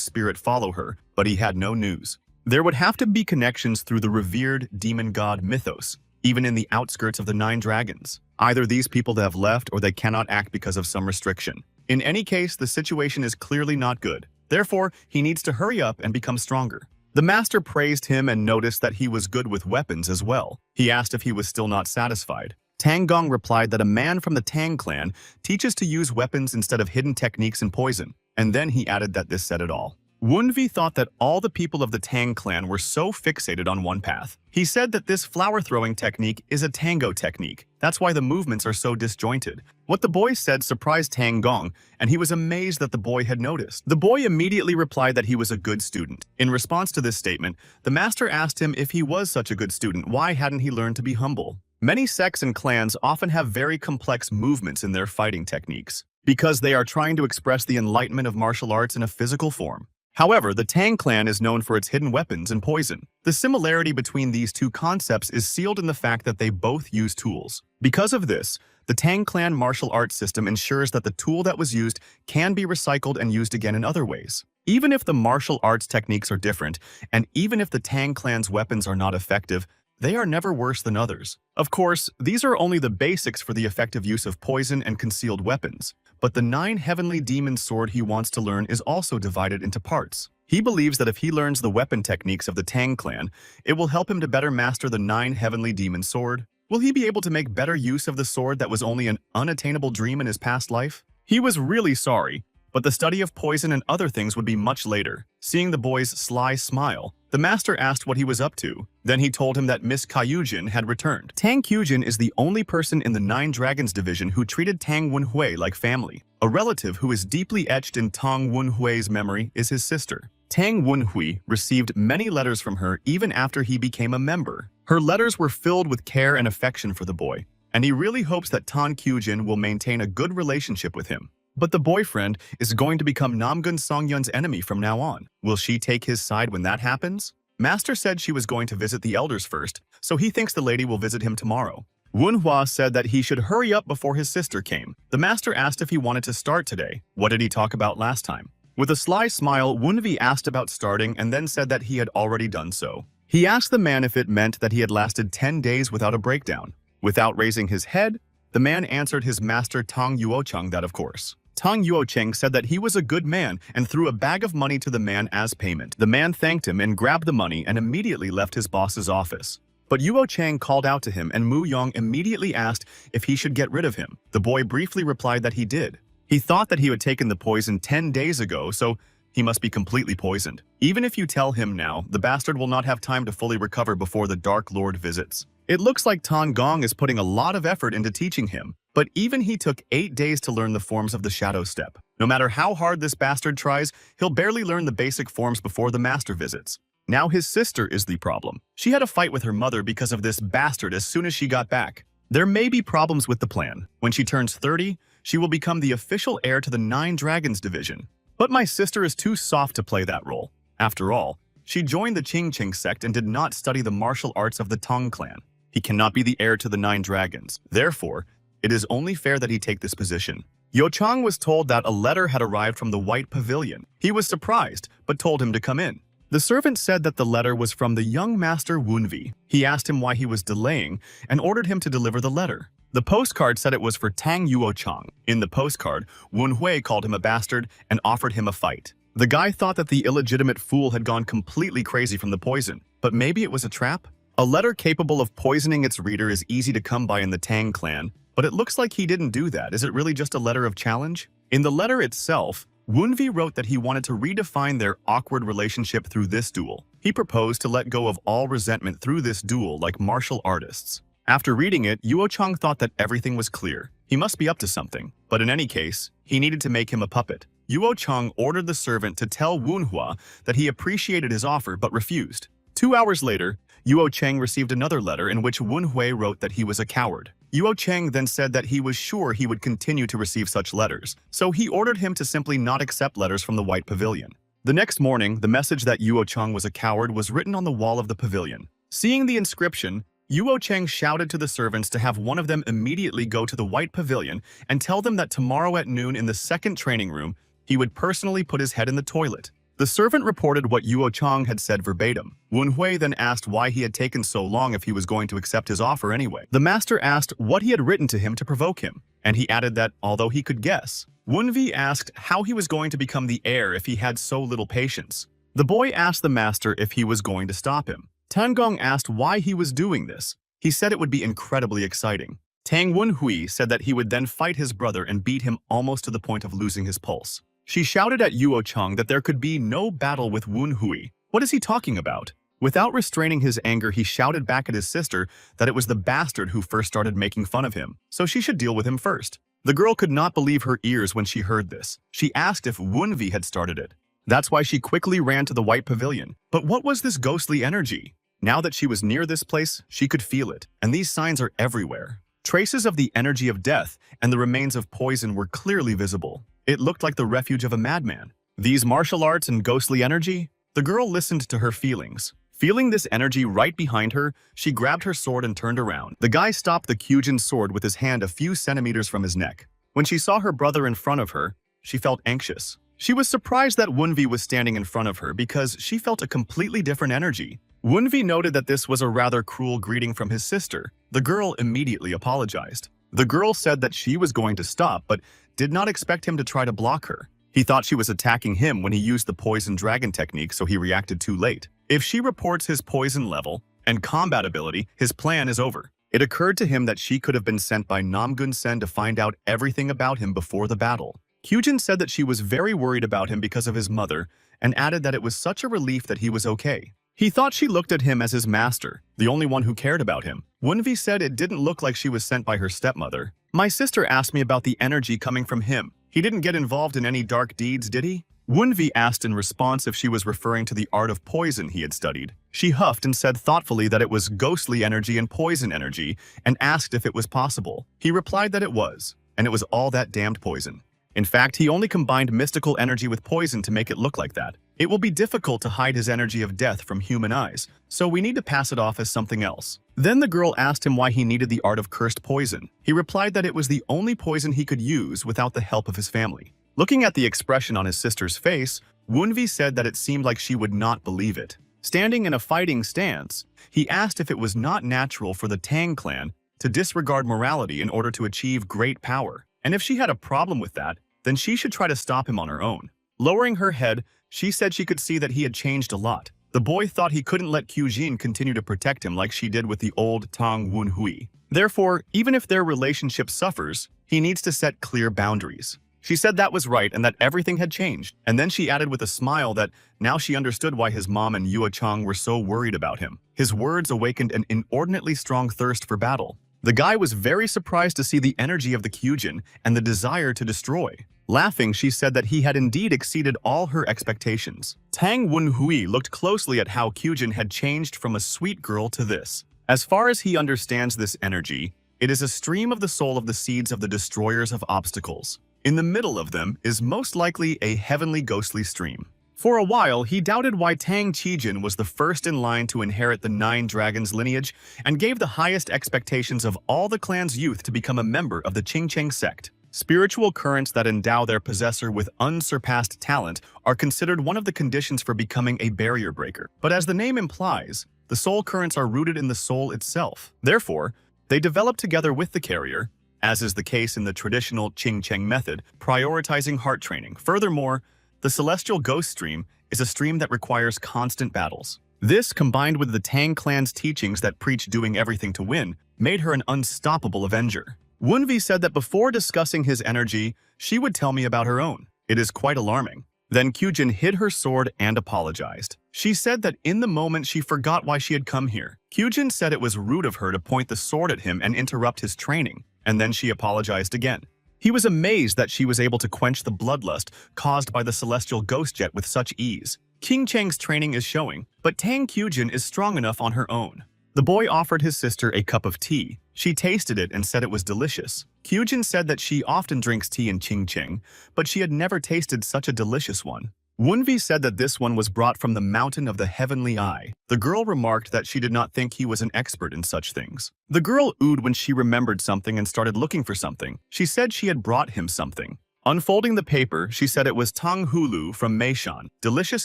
spirit follow her, but he had no news. There would have to be connections through the revered demon god Mythos, even in the outskirts of the 9 dragons. Either these people have left or they cannot act because of some restriction. In any case, the situation is clearly not good. Therefore, he needs to hurry up and become stronger. The master praised him and noticed that he was good with weapons as well. He asked if he was still not satisfied. Tang Gong replied that a man from the Tang clan teaches to use weapons instead of hidden techniques and poison, and then he added that this said it all. Wunvi thought that all the people of the Tang clan were so fixated on one path. He said that this flower-throwing technique is a tango technique. That's why the movements are so disjointed. What the boy said surprised Tang Gong, and he was amazed that the boy had noticed. The boy immediately replied that he was a good student. In response to this statement, the master asked him if he was such a good student, why hadn't he learned to be humble? Many sects and clans often have very complex movements in their fighting techniques, because they are trying to express the enlightenment of martial arts in a physical form. However, the Tang clan is known for its hidden weapons and poison. The similarity between these two concepts is sealed in the fact that they both use tools. Because of this, the Tang clan martial arts system ensures that the tool that was used can be recycled and used again in other ways. Even if the martial arts techniques are different, and even if the Tang clan's weapons are not effective, they are never worse than others. Of course, these are only the basics for the effective use of poison and concealed weapons, but the 9 heavenly demon sword he wants to learn is also divided into parts. He believes that if he learns the weapon techniques of the Tang clan, it will help him to better master the 9 heavenly demon sword. Will he be able to make better use of the sword that was only an unattainable dream in his past life? He was really sorry, but the study of poison and other things would be much later. Seeing the boy's sly smile, the master asked what he was up to. Then he told him that Miss Kyujin had returned. Tang Kyujin is the only person in the 9 Dragons division who treated Tang Wenhui like family. A relative who is deeply etched in Tang Wenhui's memory is his sister. Tang Wenhui received many letters from her even after he became a member. Her letters were filled with care and affection for the boy, and he really hopes that Tang Kyujin will maintain a good relationship with him. But the boyfriend is going to become Namgun Songyun's enemy from now on. Will she take his side when that happens? Master said she was going to visit the elders first, so he thinks the lady will visit him tomorrow. Wunhua said that he should hurry up before his sister came. The master asked if he wanted to start today. What did he talk about last time? With a sly smile, Wunvi asked about starting and then said that he had already done so. He asked the man if it meant that he had lasted 10 days without a breakdown. Without raising his head, the man answered his master Tang Yuocheng that of course. Tang Yuocheng said that he was a good man and threw a bag of money to the man as payment. The man thanked him and grabbed the money and immediately left his boss's office. But Yuocheng called out to him and Mu Yong immediately asked if he should get rid of him. The boy briefly replied that he did. He thought that he had taken the poison 10 days ago, so he must be completely poisoned. Even if you tell him now, the bastard will not have time to fully recover before the Dark Lord visits. It looks like Tan Gong is putting a lot of effort into teaching him, but even he took 8 days to learn the forms of the Shadow Step. No matter how hard this bastard tries, he'll barely learn the basic forms before the master visits. Now his sister is the problem. She had a fight with her mother because of this bastard as soon as she got back. There may be problems with the plan. When she turns 30, she will become the official heir to the 9 Dragons division. But my sister is too soft to play that role. After all, she joined the Qing Qing sect and did not study the martial arts of the Tang clan. He cannot be the heir to the 9 Dragons. Therefore, it is only fair that he take this position. Yo Chang was told that a letter had arrived from the White Pavilion. He was surprised, but told him to come in. The servant said that the letter was from the young master Wunvi. He asked him why he was delaying and ordered him to deliver the letter. The postcard said it was for Tang Yuochang. In the postcard, Wunhui called him a bastard and offered him a fight. The guy thought that the illegitimate fool had gone completely crazy from the poison, but maybe it was a trap? A letter capable of poisoning its reader is easy to come by in the Tang clan, but it looks like he didn't do that. Is it really just a letter of challenge? In the letter itself, Wunvi wrote that he wanted to redefine their awkward relationship through this duel. He proposed to let go of all resentment through this duel like martial artists. After reading it, Yuochang thought that everything was clear. He must be up to something. But in any case, he needed to make him a puppet. Yuochang ordered the servant to tell Wunhua that he appreciated his offer but refused. 2 hours later, Yuocheng received another letter in which Wunhui wrote that he was a coward. Yuocheng then said that he was sure he would continue to receive such letters, so he ordered him to simply not accept letters from the White Pavilion. The next morning, the message that Yuocheng was a coward was written on the wall of the pavilion. Seeing the inscription, Yuocheng shouted to the servants to have one of them immediately go to the White Pavilion and tell them that tomorrow at noon in the second training room, he would personally put his head in the toilet. The servant reported what Yuochang had said verbatim. Wunhui then asked why he had taken so long if he was going to accept his offer anyway. The master asked what he had written to him to provoke him, and he added that, although he could guess, Wunvi asked how he was going to become the heir if he had so little patience. The boy asked the master if he was going to stop him. Tangong asked why he was doing this. He said it would be incredibly exciting. Tang Wunhui said that he would then fight his brother and beat him almost to the point of losing his pulse. She shouted at Yuochang that there could be no battle with Wunhui. What is he talking about? Without restraining his anger, he shouted back at his sister that it was the bastard who first started making fun of him, so she should deal with him first. The girl could not believe her ears when she heard this. She asked if Wunvi had started it. That's why she quickly ran to the White Pavilion. But what was this ghostly energy? Now that she was near this place, she could feel it, and these signs are everywhere. Traces of the energy of death and the remains of poison were clearly visible. It looked like the refuge of a madman. These martial arts and ghostly energy? The girl listened to her feelings. Feeling this energy right behind her, she grabbed her sword and turned around. The guy stopped the Kyujin's sword with his hand a few centimeters from his neck. When she saw her brother in front of her, she felt anxious. She was surprised that Wunvi was standing in front of her because she felt a completely different energy. Wunvi noted that this was a rather cruel greeting from his sister. The girl immediately apologized. The girl said that she was going to stop, but did not expect him to try to block her. He thought she was attacking him when he used the poison dragon technique, so he reacted too late. If she reports his poison level and combat ability, his plan is over. It occurred to him that she could have been sent by Namgun-sen to find out everything about him before the battle. Kyujin said that she was very worried about him because of his mother, and added that it was such a relief that he was okay. He thought she looked at him as his master, the only one who cared about him. Wunvi said it didn't look like she was sent by her stepmother. My sister asked me about the energy coming from him. He didn't get involved in any dark deeds, did he? Wunvi asked in response if she was referring to the art of poison he had studied. She huffed and said thoughtfully that it was ghostly energy and poison energy, and asked if it was possible. He replied that it was, and it was all that damned poison. In fact, he only combined mystical energy with poison to make it look like that. It will be difficult to hide his energy of death from human eyes, so we need to pass it off as something else. Then the girl asked him why he needed the art of cursed poison. He replied that it was the only poison he could use without the help of his family. Looking at the expression on his sister's face, Wunvi said that it seemed like she would not believe it. Standing in a fighting stance, he asked if it was not natural for the Tang clan to disregard morality in order to achieve great power. And if she had a problem with that, then she should try to stop him on her own. Lowering her head, she said she could see that he had changed a lot. The boy thought he couldn't let Kyujin continue to protect him like she did with the old Tang Wunhui. Therefore, even if their relationship suffers, he needs to set clear boundaries. She said that was right and that everything had changed. And then she added with a smile that now she understood why his mom and Yuo Chang were so worried about him. His words awakened an inordinately strong thirst for battle. The guy was very surprised to see the energy of the Kyujin and the desire to destroy. Laughing, she said that he had indeed exceeded all her expectations. Tang Wunhui looked closely at how Kyujin had changed from a sweet girl to this. As far as he understands this energy, it is a stream of the soul of the seeds of the destroyers of obstacles. In the middle of them is most likely a heavenly ghostly stream. For a while, he doubted why Tang Qijin was the first in line to inherit the Nine Dragons lineage and gave the highest expectations of all the clan's youth to become a member of the Qingcheng sect. Spiritual currents that endow their possessor with unsurpassed talent are considered one of the conditions for becoming a barrier breaker. But as the name implies, the soul currents are rooted in the soul itself. Therefore, they develop together with the carrier, as is the case in the traditional Qingcheng method, prioritizing heart training. Furthermore, the celestial ghost stream is a stream that requires constant battles. This, combined with the Tang clan's teachings that preach doing everything to win, made her an unstoppable avenger. Wunvi said that before discussing his energy, she would tell me about her own. It is quite alarming. Then Kyujin hid her sword and apologized. She said that in the moment she forgot why she had come here. Kyujin said it was rude of her to point the sword at him and interrupt his training, and then she apologized again. He was amazed that she was able to quench the bloodlust caused by the celestial ghost jet with such ease. Qingcheng's training is showing, but Tang Kyujin is strong enough on her own. The boy offered his sister a cup of tea. She tasted it and said it was delicious. Kyujin said that she often drinks tea in Qingcheng, but she had never tasted such a delicious one. Wunvi said that this one was brought from the mountain of the heavenly eye. The girl remarked that she did not think he was an expert in such things. The girl oohed when she remembered something and started looking for something. She said she had brought him something. Unfolding the paper, she said it was Tang Hulu from Meishan, delicious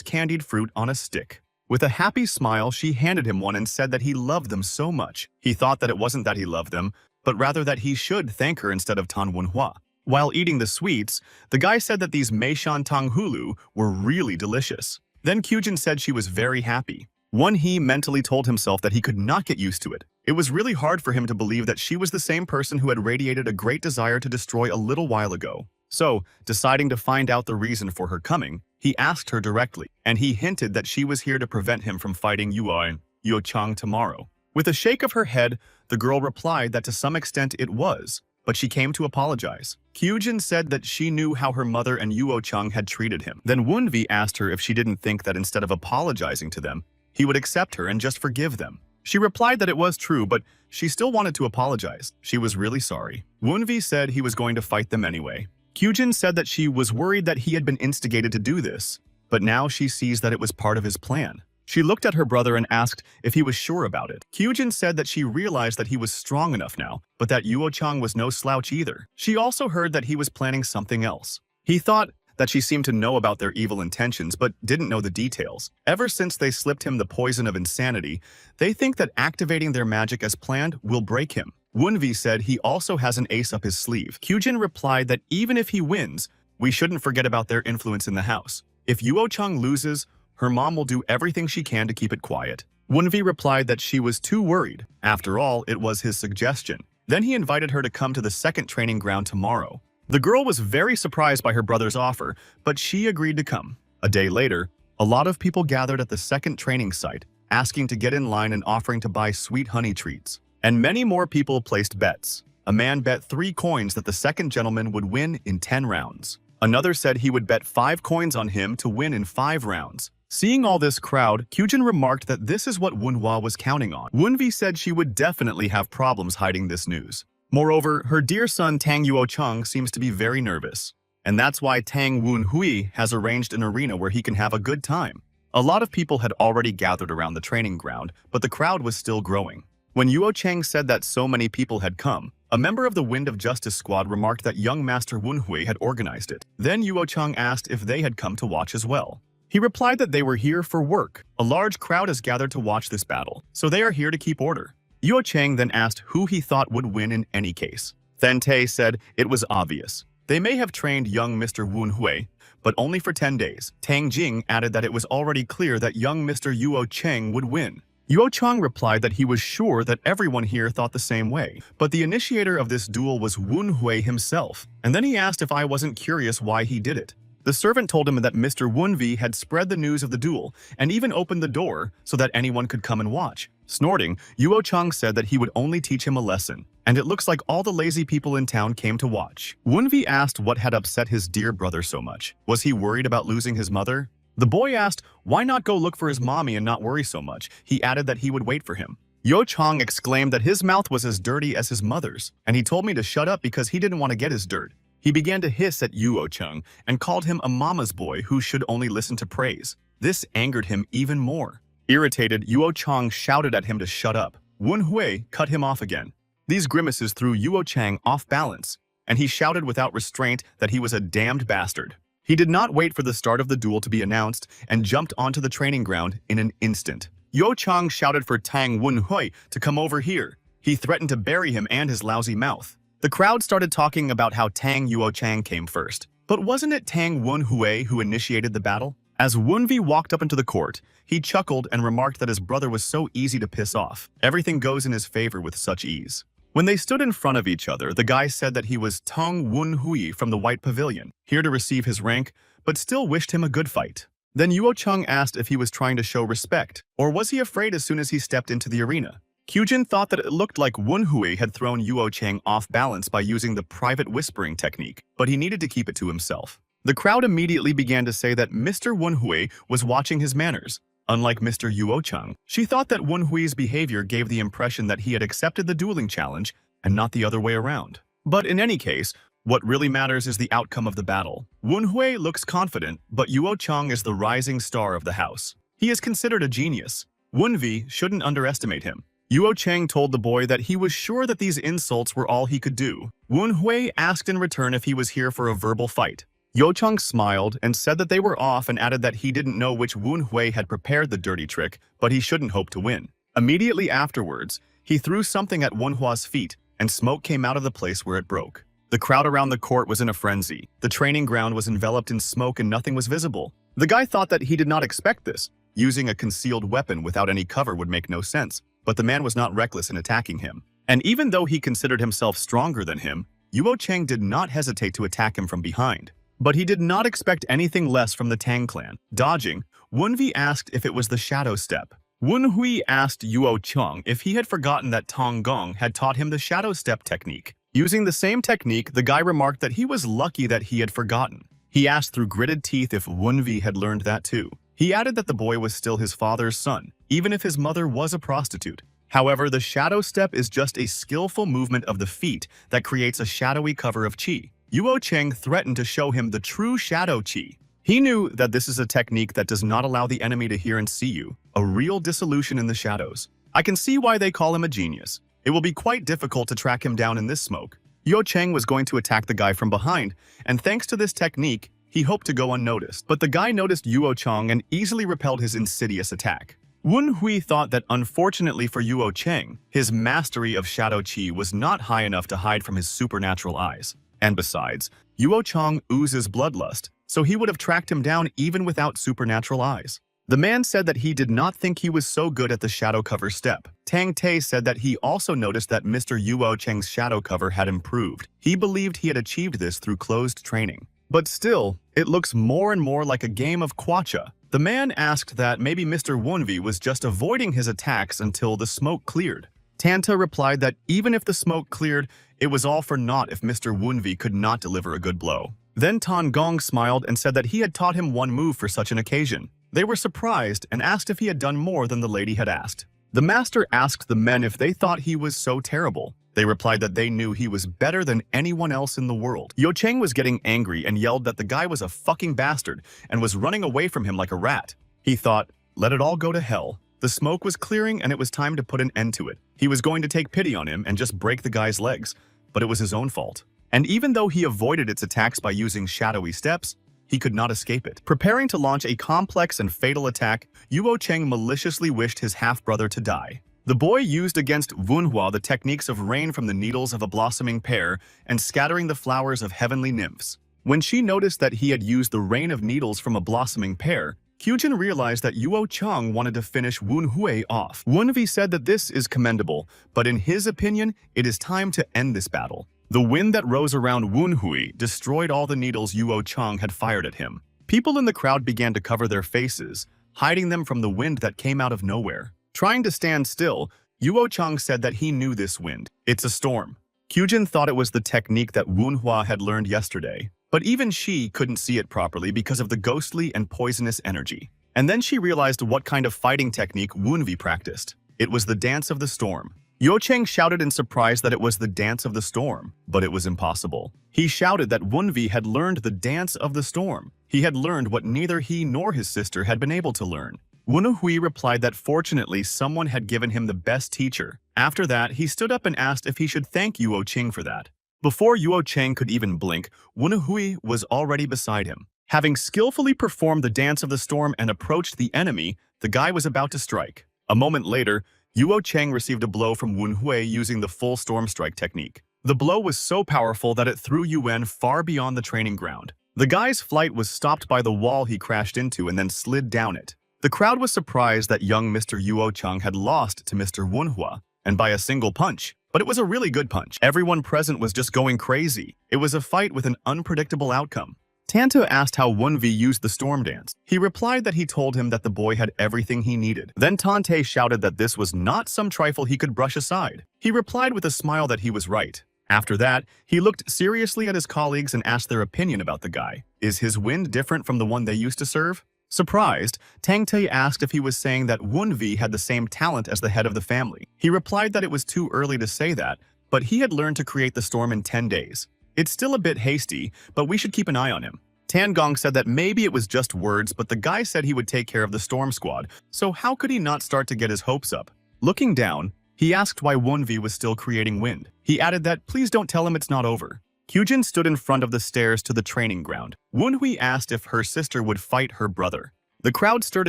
candied fruit on a stick. With a happy smile, she handed him one and said that he loved them so much. He thought that it wasn't that he loved them, but rather that he should thank her instead of Tan Wenhua. While eating the sweets, the guy said that these Meishan Tang Hulu were really delicious. Then Kyujin said she was very happy. He mentally told himself that he could not get used to it. It was really hard for him to believe that she was the same person who had radiated a great desire to destroy a little while ago. So, deciding to find out the reason for her coming, he asked her directly, and he hinted that she was here to prevent him from fighting Yuo and Yuo Chang tomorrow. With a shake of her head, the girl replied that to some extent it was, but she came to apologize. Kyujin said that she knew how her mother and Yuo Chang had treated him. Then Wunvi asked her if she didn't think that instead of apologizing to them, he would accept her and just forgive them. She replied that it was true, but she still wanted to apologize. She was really sorry. Wunvi said he was going to fight them anyway. Kyujin said that she was worried that he had been instigated to do this, but now she sees that it was part of his plan. She looked at her brother and asked if he was sure about it. Kyujin said that she realized that he was strong enough now, but that Yuo-chang was no slouch either. She also heard that he was planning something else. He thought that she seemed to know about their evil intentions but didn't know the details. Ever since they slipped him the poison of insanity, they think that activating their magic as planned will break him. Wunvi said he also has an ace up his sleeve. Kyujin replied that even if he wins, we shouldn't forget about their influence in the house. If Yuo-chang loses, her mom will do everything she can to keep it quiet. Wunvi replied that she was too worried. After all, it was his suggestion. Then he invited her to come to the second training ground tomorrow. The girl was very surprised by her brother's offer, but she agreed to come. A day later, a lot of people gathered at the second training site, asking to get in line and offering to buy sweet honey treats. And many more people placed bets. A man bet 3 coins that the second gentleman would win in 10 rounds. Another said he would bet 5 coins on him to win in 5 rounds. Seeing all this crowd, Kyujin remarked that this is what Wunhwa was counting on. Wunvi said she would definitely have problems hiding this news. Moreover, her dear son Tang Yuo-chang seems to be very nervous. And that's why Tang Wunhui has arranged an arena where he can have a good time. A lot of people had already gathered around the training ground, but the crowd was still growing. When Yuo-chang said that so many people had come, a member of the Wind of Justice squad remarked that young Master Wunhui had organized it. Then Yuo-chang asked if they had come to watch as well. He replied that they were here for work. A large crowd has gathered to watch this battle, so they are here to keep order. Yuo-chang then asked who he thought would win in any case. Then Tae said it was obvious. They may have trained young Mr. Wunhui, but only for 10 days. Tang Jing added that it was already clear that young Mr. Yuo-chang would win. Yuo-chang replied that he was sure that everyone here thought the same way, but the initiator of this duel was Wunhui himself, and then he asked if I wasn't curious why he did it. The servant told him that Mr. Wunvi had spread the news of the duel and even opened the door so that anyone could come and watch. Snorting, Yuo-chang said that he would only teach him a lesson, and it looks like all the lazy people in town came to watch. Wunvi asked what had upset his dear brother so much. Was he worried about losing his mother? The boy asked, why not go look for his mommy and not worry so much? He added that he would wait for him. Yuo-chang exclaimed that his mouth was as dirty as his mother's, and he told me to shut up because he didn't want to get his dirt. He began to hiss at Yuo-chang and called him a mama's boy who should only listen to praise. This angered him even more. Irritated, Yuo-chang shouted at him to shut up. Wunhui cut him off again. These grimaces threw Yuo-chang off balance, and he shouted without restraint that he was a damned bastard. He did not wait for the start of the duel to be announced and jumped onto the training ground in an instant. Yuo-chang shouted for Tang Wunhui to come over here. He threatened to bury him and his lousy mouth. The crowd started talking about how Tang Yuo-chang came first. But wasn't it Tang Wunhui who initiated the battle? As Wunvi walked up into the court, he chuckled and remarked that his brother was so easy to piss off. Everything goes in his favor with such ease. When they stood in front of each other, the guy said that he was Tang Wunhui from the White Pavilion, here to receive his rank, but still wished him a good fight. Then Yuo-chang asked if he was trying to show respect, or was he afraid as soon as he stepped into the arena? Kyujin thought that it looked like Wunhui had thrown Yuo-chang off balance by using the private whispering technique, but he needed to keep it to himself. The crowd immediately began to say that Mr. Wunhui was watching his manners. Unlike Mr. Yuo-chang, she thought that Wunhui's behavior gave the impression that he had accepted the dueling challenge and not the other way around. But in any case, what really matters is the outcome of the battle. Wunhui looks confident, but Yuo-chang is the rising star of the house. He is considered a genius. Wunvi shouldn't underestimate him. Yuo-chang told the boy that he was sure that these insults were all he could do. Wunhui asked in return if he was here for a verbal fight. Yuo-chang smiled and said that they were off and added that he didn't know which Wunhui had prepared the dirty trick, but he shouldn't hope to win. Immediately afterwards, he threw something at Wunhua's feet, and smoke came out of the place where it broke. The crowd around the court was in a frenzy. The training ground was enveloped in smoke and nothing was visible. The guy thought that he did not expect this. Using a concealed weapon without any cover would make no sense, but the man was not reckless in attacking him. And even though he considered himself stronger than him, Yuo-chang did not hesitate to attack him from behind. But he did not expect anything less from the Tang clan. Dodging, Wunvi asked if it was the shadow step. Wunhui asked Yuo-chang if he had forgotten that Tong Gong had taught him the shadow step technique. Using the same technique, the guy remarked that he was lucky that he had forgotten. He asked through gritted teeth if Wunvi had learned that too. He added that the boy was still his father's son, even if his mother was a prostitute. However, the shadow step is just a skillful movement of the feet that creates a shadowy cover of qi. Yuo Cheng threatened to show him the true shadow qi. He knew that this is a technique that does not allow the enemy to hear and see you, a real dissolution in the shadows. I can see why they call him a genius. It will be quite difficult to track him down in this smoke. Yuo Cheng was going to attack the guy from behind, and thanks to this technique, he hoped to go unnoticed. But the guy noticed Yuo Cheng and easily repelled his insidious attack. Wen Hui thought that unfortunately for Yuo Cheng, his mastery of shadow qi was not high enough to hide from his supernatural eyes. And besides, Yuo Cheng oozes bloodlust, so he would have tracked him down even without supernatural eyes. The man said that he did not think he was so good at the shadow cover step. Tang Te said that he also noticed that Mr. Yuo Cheng's shadow cover had improved. He believed he had achieved this through closed training. But still, it looks more and more like a game of kwacha. The man asked that maybe Mr. Wunvi was just avoiding his attacks until the smoke cleared. Tanta replied that even if the smoke cleared, it was all for naught if Mr. Wunvi could not deliver a good blow. Then Tan Gong smiled and said that he had taught him one move for such an occasion. They were surprised and asked if he had done more than the lady had asked. The master asked the men if they thought he was so terrible. They replied that they knew he was better than anyone else in the world. Yuo Cheng was getting angry and yelled that the guy was a fucking bastard and was running away from him like a rat. He thought, let it all go to hell. The smoke was clearing and it was time to put an end to it. He was going to take pity on him and just break the guy's legs, but it was his own fault. And even though he avoided its attacks by using shadowy steps, he could not escape it. Preparing to launch a complex and fatal attack, Yuo Cheng maliciously wished his half-brother to die. The boy used against Wunhua the techniques of rain from the needles of a blossoming pear and scattering the flowers of heavenly nymphs. When she noticed that he had used the rain of needles from a blossoming pear, Kyujin realized that Yuo Cheng wanted to finish Wunhui off. Wunvi said that this is commendable, but in his opinion, it is time to end this battle. The wind that rose around Wunhui destroyed all the needles Yuo Cheng had fired at him. People in the crowd began to cover their faces, hiding them from the wind that came out of nowhere. Trying to stand still, Yuo Cheng said that he knew this wind. It's a storm. Kyujin thought it was the technique that Wunhua had learned yesterday, but even she couldn't see it properly because of the ghostly and poisonous energy. And then she realized what kind of fighting technique Wunvi practiced. It was the dance of the storm. Yuo Cheng shouted in surprise that it was the dance of the storm, but it was impossible. He shouted that Wunvi had learned the dance of the storm. He had learned what neither he nor his sister had been able to learn. Wunhui replied that fortunately someone had given him the best teacher. After that, he stood up and asked if he should thank Yuo Cheng for that. Before Yuo Cheng could even blink, Wunhui was already beside him. Having skillfully performed the dance of the storm and approached the enemy, the guy was about to strike. A moment later, Yuo Cheng received a blow from Wunhui using the full storm strike technique. The blow was so powerful that it threw Yuan far beyond the training ground. The guy's flight was stopped by the wall he crashed into and then slid down it. The crowd was surprised that young Mr. Yuo Cheng had lost to Mr. Wunhua, and by a single punch. But it was a really good punch. Everyone present was just going crazy. It was a fight with an unpredictable outcome. Tanto asked how Wunvi used the storm dance. He replied that he told him that the boy had everything he needed. Then Tante shouted that this was not some trifle he could brush aside. He replied with a smile that he was right. After that, he looked seriously at his colleagues and asked their opinion about the guy. Is his wind different from the one they used to serve? Surprised, Tang Te asked if he was saying that Wunvi had the same talent as the head of the family. He replied that it was too early to say that, but he had learned to create the storm in 10 days. It's still a bit hasty, but we should keep an eye on him. Tan Gong said that maybe it was just words, but the guy said he would take care of the storm squad, so how could he not start to get his hopes up? Looking down, he asked why Wunvi was still creating wind. He added that please don't tell him it's not over. Kyujin stood in front of the stairs to the training ground. Wunhui asked if her sister would fight her brother. The crowd stirred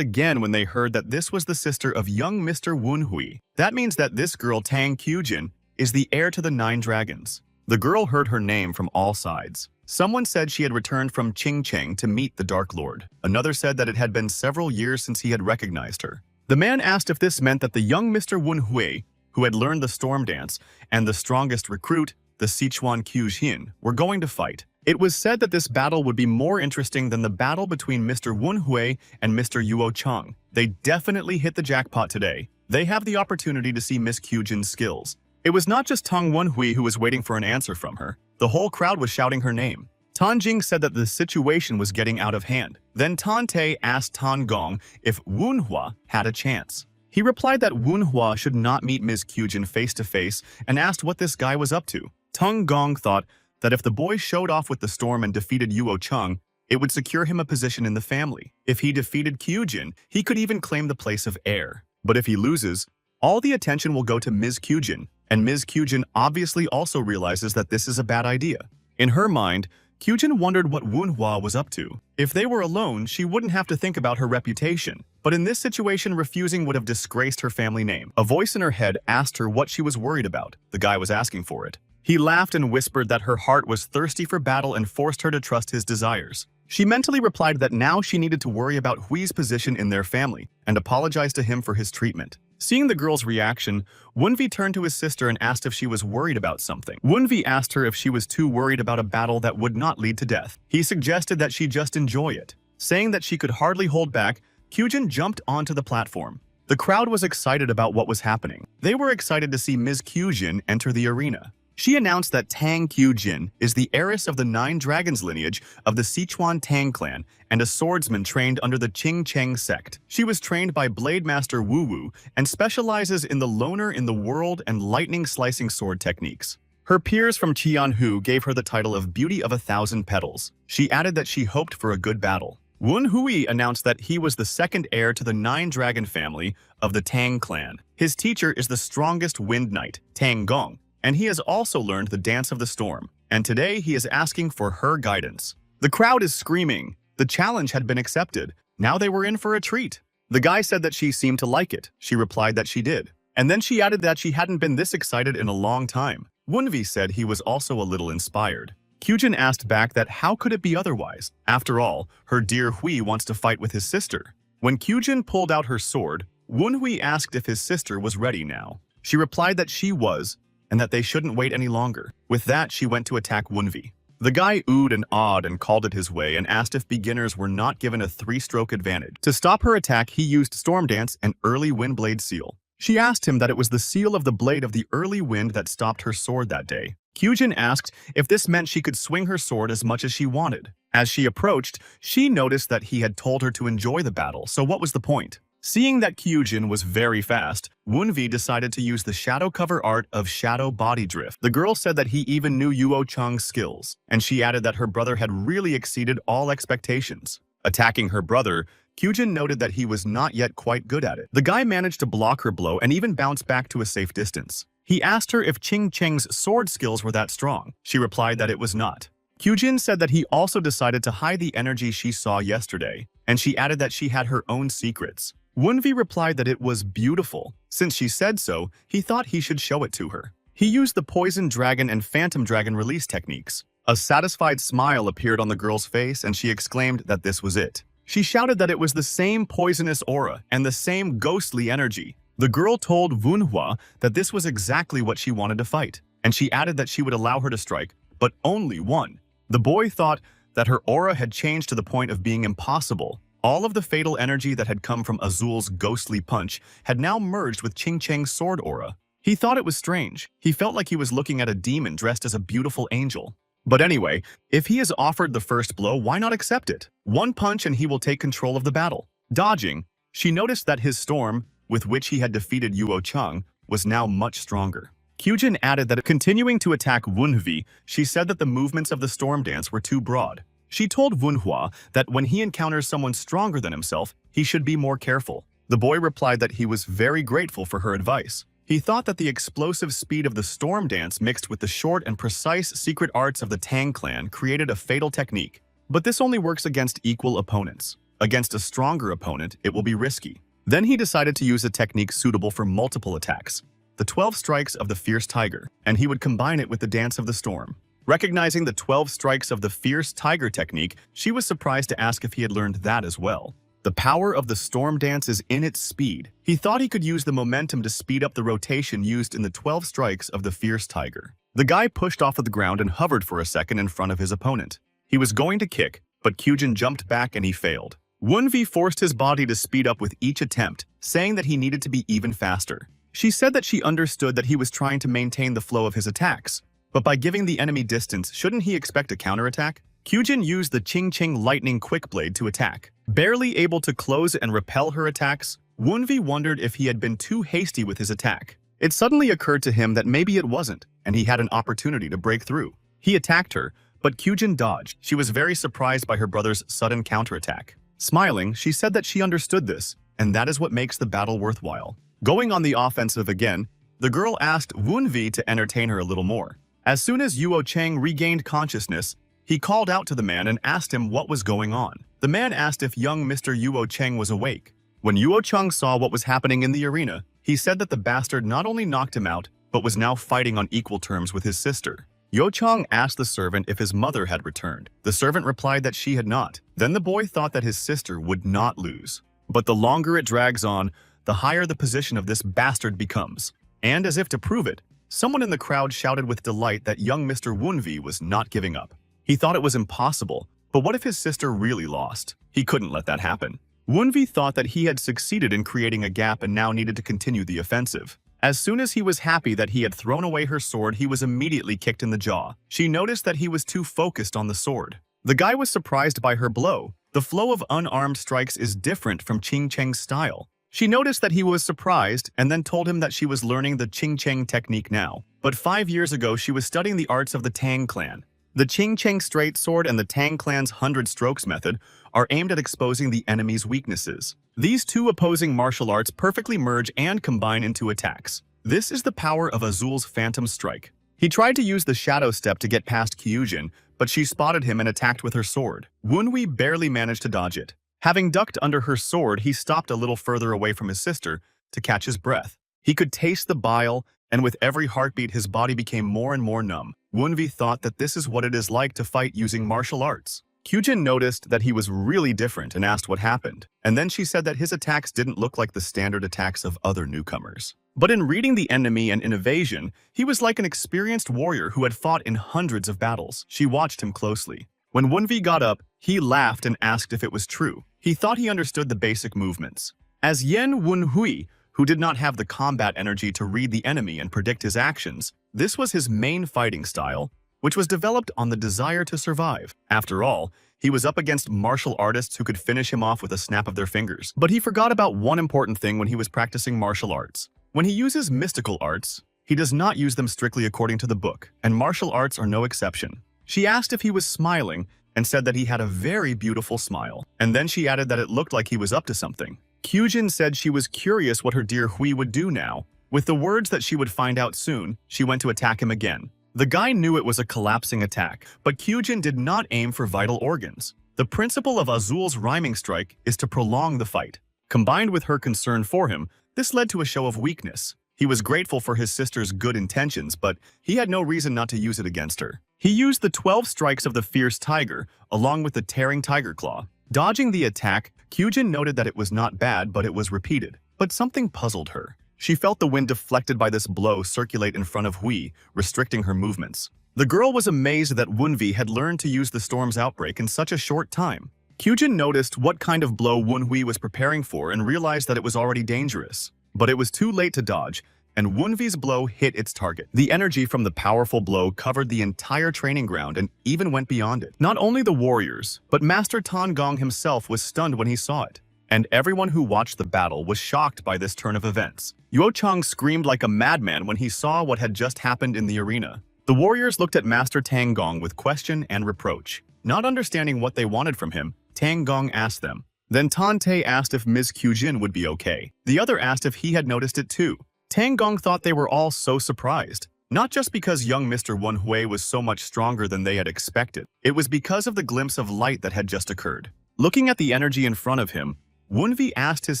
again when they heard that this was the sister of young Mr. Wunhui. That means that this girl, Tang Kyujin, is the heir to the 9 dragons. The girl heard her name from all sides. Someone said she had returned from Qingcheng to meet the Dark Lord. Another said that it had been several years since he had recognized her. The man asked if this meant that the young Mr. Wunhui, who had learned the storm dance, and the strongest recruit, the Sichuan Kyujin, were going to fight. It was said that this battle would be more interesting than the battle between Mr. Wunhui and Mr. Yuo Cheng. They definitely hit the jackpot today. They have the opportunity to see Miss Kyujin's skills. It was not just Tang Wunhui who was waiting for an answer from her. The whole crowd was shouting her name. Tan Jing said that the situation was getting out of hand. Then Tan Te asked Tan Gong if Wunhua had a chance. He replied that Wunhua should not meet Ms. Kyujin face-to-face and asked what this guy was up to. Tung Gong thought that if the boy showed off with the storm and defeated Yuo Chung, it would secure him a position in the family. If he defeated Kyujin, he could even claim the place of heir. But if he loses, all the attention will go to Ms. Kyujin, and Ms. Kyujin obviously also realizes that this is a bad idea. In her mind, Kyujin wondered what Wunhua was up to. If they were alone, she wouldn't have to think about her reputation. But in this situation, refusing would have disgraced her family name. A voice in her head asked her what she was worried about. The guy was asking for it. He laughed and whispered that her heart was thirsty for battle and forced her to trust his desires. She mentally replied that now she needed to worry about Hui's position in their family and apologized to him for his treatment. Seeing the girl's reaction, Wunvi turned to his sister and asked if she was worried about something. Wunvi asked her if she was too worried about a battle that would not lead to death. He suggested that she just enjoy it. Saying that she could hardly hold back, Kyujin jumped onto the platform. The crowd was excited about what was happening. They were excited to see Ms. Kyujin enter the arena. She announced that Tang Kyujin is the heiress of the 9 dragons lineage of the Sichuan Tang clan and a swordsman trained under the Qing Cheng sect. She was trained by Blade Master Wu Wu and specializes in the loner in the world and lightning slicing sword techniques. Her peers from Qianhu gave her the title of Beauty of 1,000 Petals. She added that she hoped for a good battle. Wen Hui announced that he was the second heir to the 9 dragon family of the Tang clan. His teacher is the strongest wind knight, Tang Gong, and he has also learned the dance of the storm, and today he is asking for her guidance. The crowd is screaming. The challenge had been accepted. Now they were in for a treat. The guy said that she seemed to like it. She replied that she did. And then she added that she hadn't been this excited in a long time. Wunvi said he was also a little inspired. Kyujin asked back that how could it be otherwise? After all, her dear Hui wants to fight with his sister. When Kyujin pulled out her sword, Wunhui asked if his sister was ready now. She replied that she was, and that they shouldn't wait any longer. With that, she went to attack Wunvi. The guy oohed and awed and called it his way and asked if beginners were not given a 3-stroke advantage. To stop her attack, he used Storm Dance and Early Windblade Seal. She asked him that it was the seal of the blade of the early wind that stopped her sword that day. Kyujin asked if this meant she could swing her sword as much as she wanted. As she approached, she noticed that he had told her to enjoy the battle, so what was the point? Seeing that Kyujin was very fast, Wunvi decided to use the shadow cover art of Shadow Body Drift. The girl said that he even knew Yuo Chung's skills, and she added that her brother had really exceeded all expectations. Attacking her brother, Kyujin noted that he was not yet quite good at it. The guy managed to block her blow and even bounce back to a safe distance. He asked her if Qing Cheng's sword skills were that strong. She replied that it was not. Kyujin said that he also decided to hide the energy she saw yesterday, and she added that she had her own secrets. Wunvi replied that it was beautiful. Since she said so, he thought he should show it to her. He used the Poison Dragon and Phantom Dragon release techniques. A satisfied smile appeared on the girl's face and she exclaimed that this was it. She shouted that it was the same poisonous aura and the same ghostly energy. The girl told Wunhua that this was exactly what she wanted to fight, and she added that she would allow her to strike, but only one. The boy thought that her aura had changed to the point of being impossible. All of the fatal energy that had come from Azul's ghostly punch had now merged with Qing Cheng's sword aura. He thought it was strange. He felt like he was looking at a demon dressed as a beautiful angel. But anyway, if he is offered the first blow, why not accept it? One punch and he will take control of the battle. Dodging, she noticed that his storm, with which he had defeated Yuo Chung, was now much stronger. Kyujin added that continuing to attack Wunvi, she said that the movements of the storm dance were too broad. She told Wunhua that when he encounters someone stronger than himself, he should be more careful. The boy replied that he was very grateful for her advice. He thought that the explosive speed of the storm dance mixed with the short and precise secret arts of the Tang clan created a fatal technique. But this only works against equal opponents. Against a stronger opponent, it will be risky. Then he decided to use a technique suitable for multiple attacks, the 12 strikes of the Fierce Tiger, and he would combine it with the Dance of the Storm. Recognizing the 12 strikes of the Fierce Tiger technique, she was surprised to ask if he had learned that as well. The power of the storm dance is in its speed. He thought he could use the momentum to speed up the rotation used in the 12 strikes of the Fierce Tiger. The guy pushed off of the ground and hovered for a second in front of his opponent. He was going to kick, but Kyujin jumped back and he failed. Wunvi forced his body to speed up with each attempt, saying that he needed to be even faster. She said that she understood that he was trying to maintain the flow of his attacks, but by giving the enemy distance, shouldn't he expect a counterattack? Kyujin used the Qing Cheng Lightning Quick Blade to attack. Barely able to close and repel her attacks, Wunvi wondered if he had been too hasty with his attack. It suddenly occurred to him that maybe it wasn't, and he had an opportunity to break through. He attacked her, but Kyujin dodged. She was very surprised by her brother's sudden counterattack. Smiling, she said that she understood this, and that is what makes the battle worthwhile. Going on the offensive again, the girl asked Wunvi to entertain her a little more. As soon as Yuo Chang regained consciousness, he called out to the man and asked him what was going on. The man asked if young Mr. Yuo Chang was awake. When Yuo Chang saw what was happening in the arena, he said that the bastard not only knocked him out, but was now fighting on equal terms with his sister. Yuo Chang asked the servant if his mother had returned. The servant replied that she had not. Then the boy thought that his sister would not lose. But the longer it drags on, the higher the position of this bastard becomes. And as if to prove it, someone in the crowd shouted with delight that young Mr. Wunvi was not giving up. He thought it was impossible, but what if his sister really lost? He couldn't let that happen. Wunvi thought that he had succeeded in creating a gap and now needed to continue the offensive. As soon as he was happy that he had thrown away her sword, he was immediately kicked in the jaw. She noticed that he was too focused on the sword. The guy was surprised by her blow. The flow of unarmed strikes is different from Ching Cheng's style. She noticed that he was surprised and then told him that she was learning the Ching Cheng technique now. But 5 years ago, she was studying the arts of the Tang clan. The Ching Cheng straight sword and the Tang clan's 100 strokes method are aimed at exposing the enemy's weaknesses. These two opposing martial arts perfectly merge and combine into attacks. This is the power of Azul's Phantom Strike. He tried to use the Shadow Step to get past Kyujin, but she spotted him and attacked with her sword. Wunwi barely managed to dodge it. Having ducked under her sword, he stopped a little further away from his sister to catch his breath. He could taste the bile, and with every heartbeat his body became more and more numb. Wunvi thought that this is what it is like to fight using martial arts. Kyujin noticed that he was really different and asked what happened, and then she said that his attacks didn't look like the standard attacks of other newcomers. But in reading the enemy and in evasion, he was like an experienced warrior who had fought in hundreds of battles. She watched him closely. When Wunvi got up, he laughed and asked if it was true. He thought he understood the basic movements. As Yen Wunhui, who did not have the combat energy to read the enemy and predict his actions, this was his main fighting style, which was developed on the desire to survive. After all, he was up against martial artists who could finish him off with a snap of their fingers. But he forgot about one important thing when he was practicing martial arts. When he uses mystical arts, he does not use them strictly according to the book, and martial arts are no exception. She asked if he was smiling and said that he had a very beautiful smile. And then she added that it looked like he was up to something. Kyujin said she was curious what her dear Hui would do now. With the words that she would find out soon, she went to attack him again. The guy knew it was a collapsing attack, but Kyujin did not aim for vital organs. The principle of Azul's rhyming strike is to prolong the fight. Combined with her concern for him, this led to a show of weakness. He was grateful for his sister's good intentions, but he had no reason not to use it against her. He used the 12 strikes of the fierce tiger, along with the tearing tiger claw. Dodging the attack, Kyujin noted that it was not bad, but it was repeated. But something puzzled her. She felt the wind deflected by this blow circulate in front of Hui, restricting her movements. The girl was amazed that Wunvi had learned to use the storm's outbreak in such a short time. Kyujin noticed what kind of blow Wunhui was preparing for and realized that it was already dangerous. But it was too late to dodge, and Wunvi's blow hit its target. The energy from the powerful blow covered the entire training ground and even went beyond it. Not only the warriors, but Master Tan Gong himself was stunned when he saw it. And everyone who watched the battle was shocked by this turn of events. Yuo Chang screamed like a madman when he saw what had just happened in the arena. The warriors looked at Master Tang Gong with question and reproach. Not understanding what they wanted from him, Tang Gong asked them. Then Tan Te asked if Ms. Kyujin would be okay. The other asked if he had noticed it too. Tang Gong thought they were all so surprised. Not just because young Mr. Wunhui was so much stronger than they had expected. It was because of the glimpse of light that had just occurred. Looking at the energy in front of him, Wunvi asked his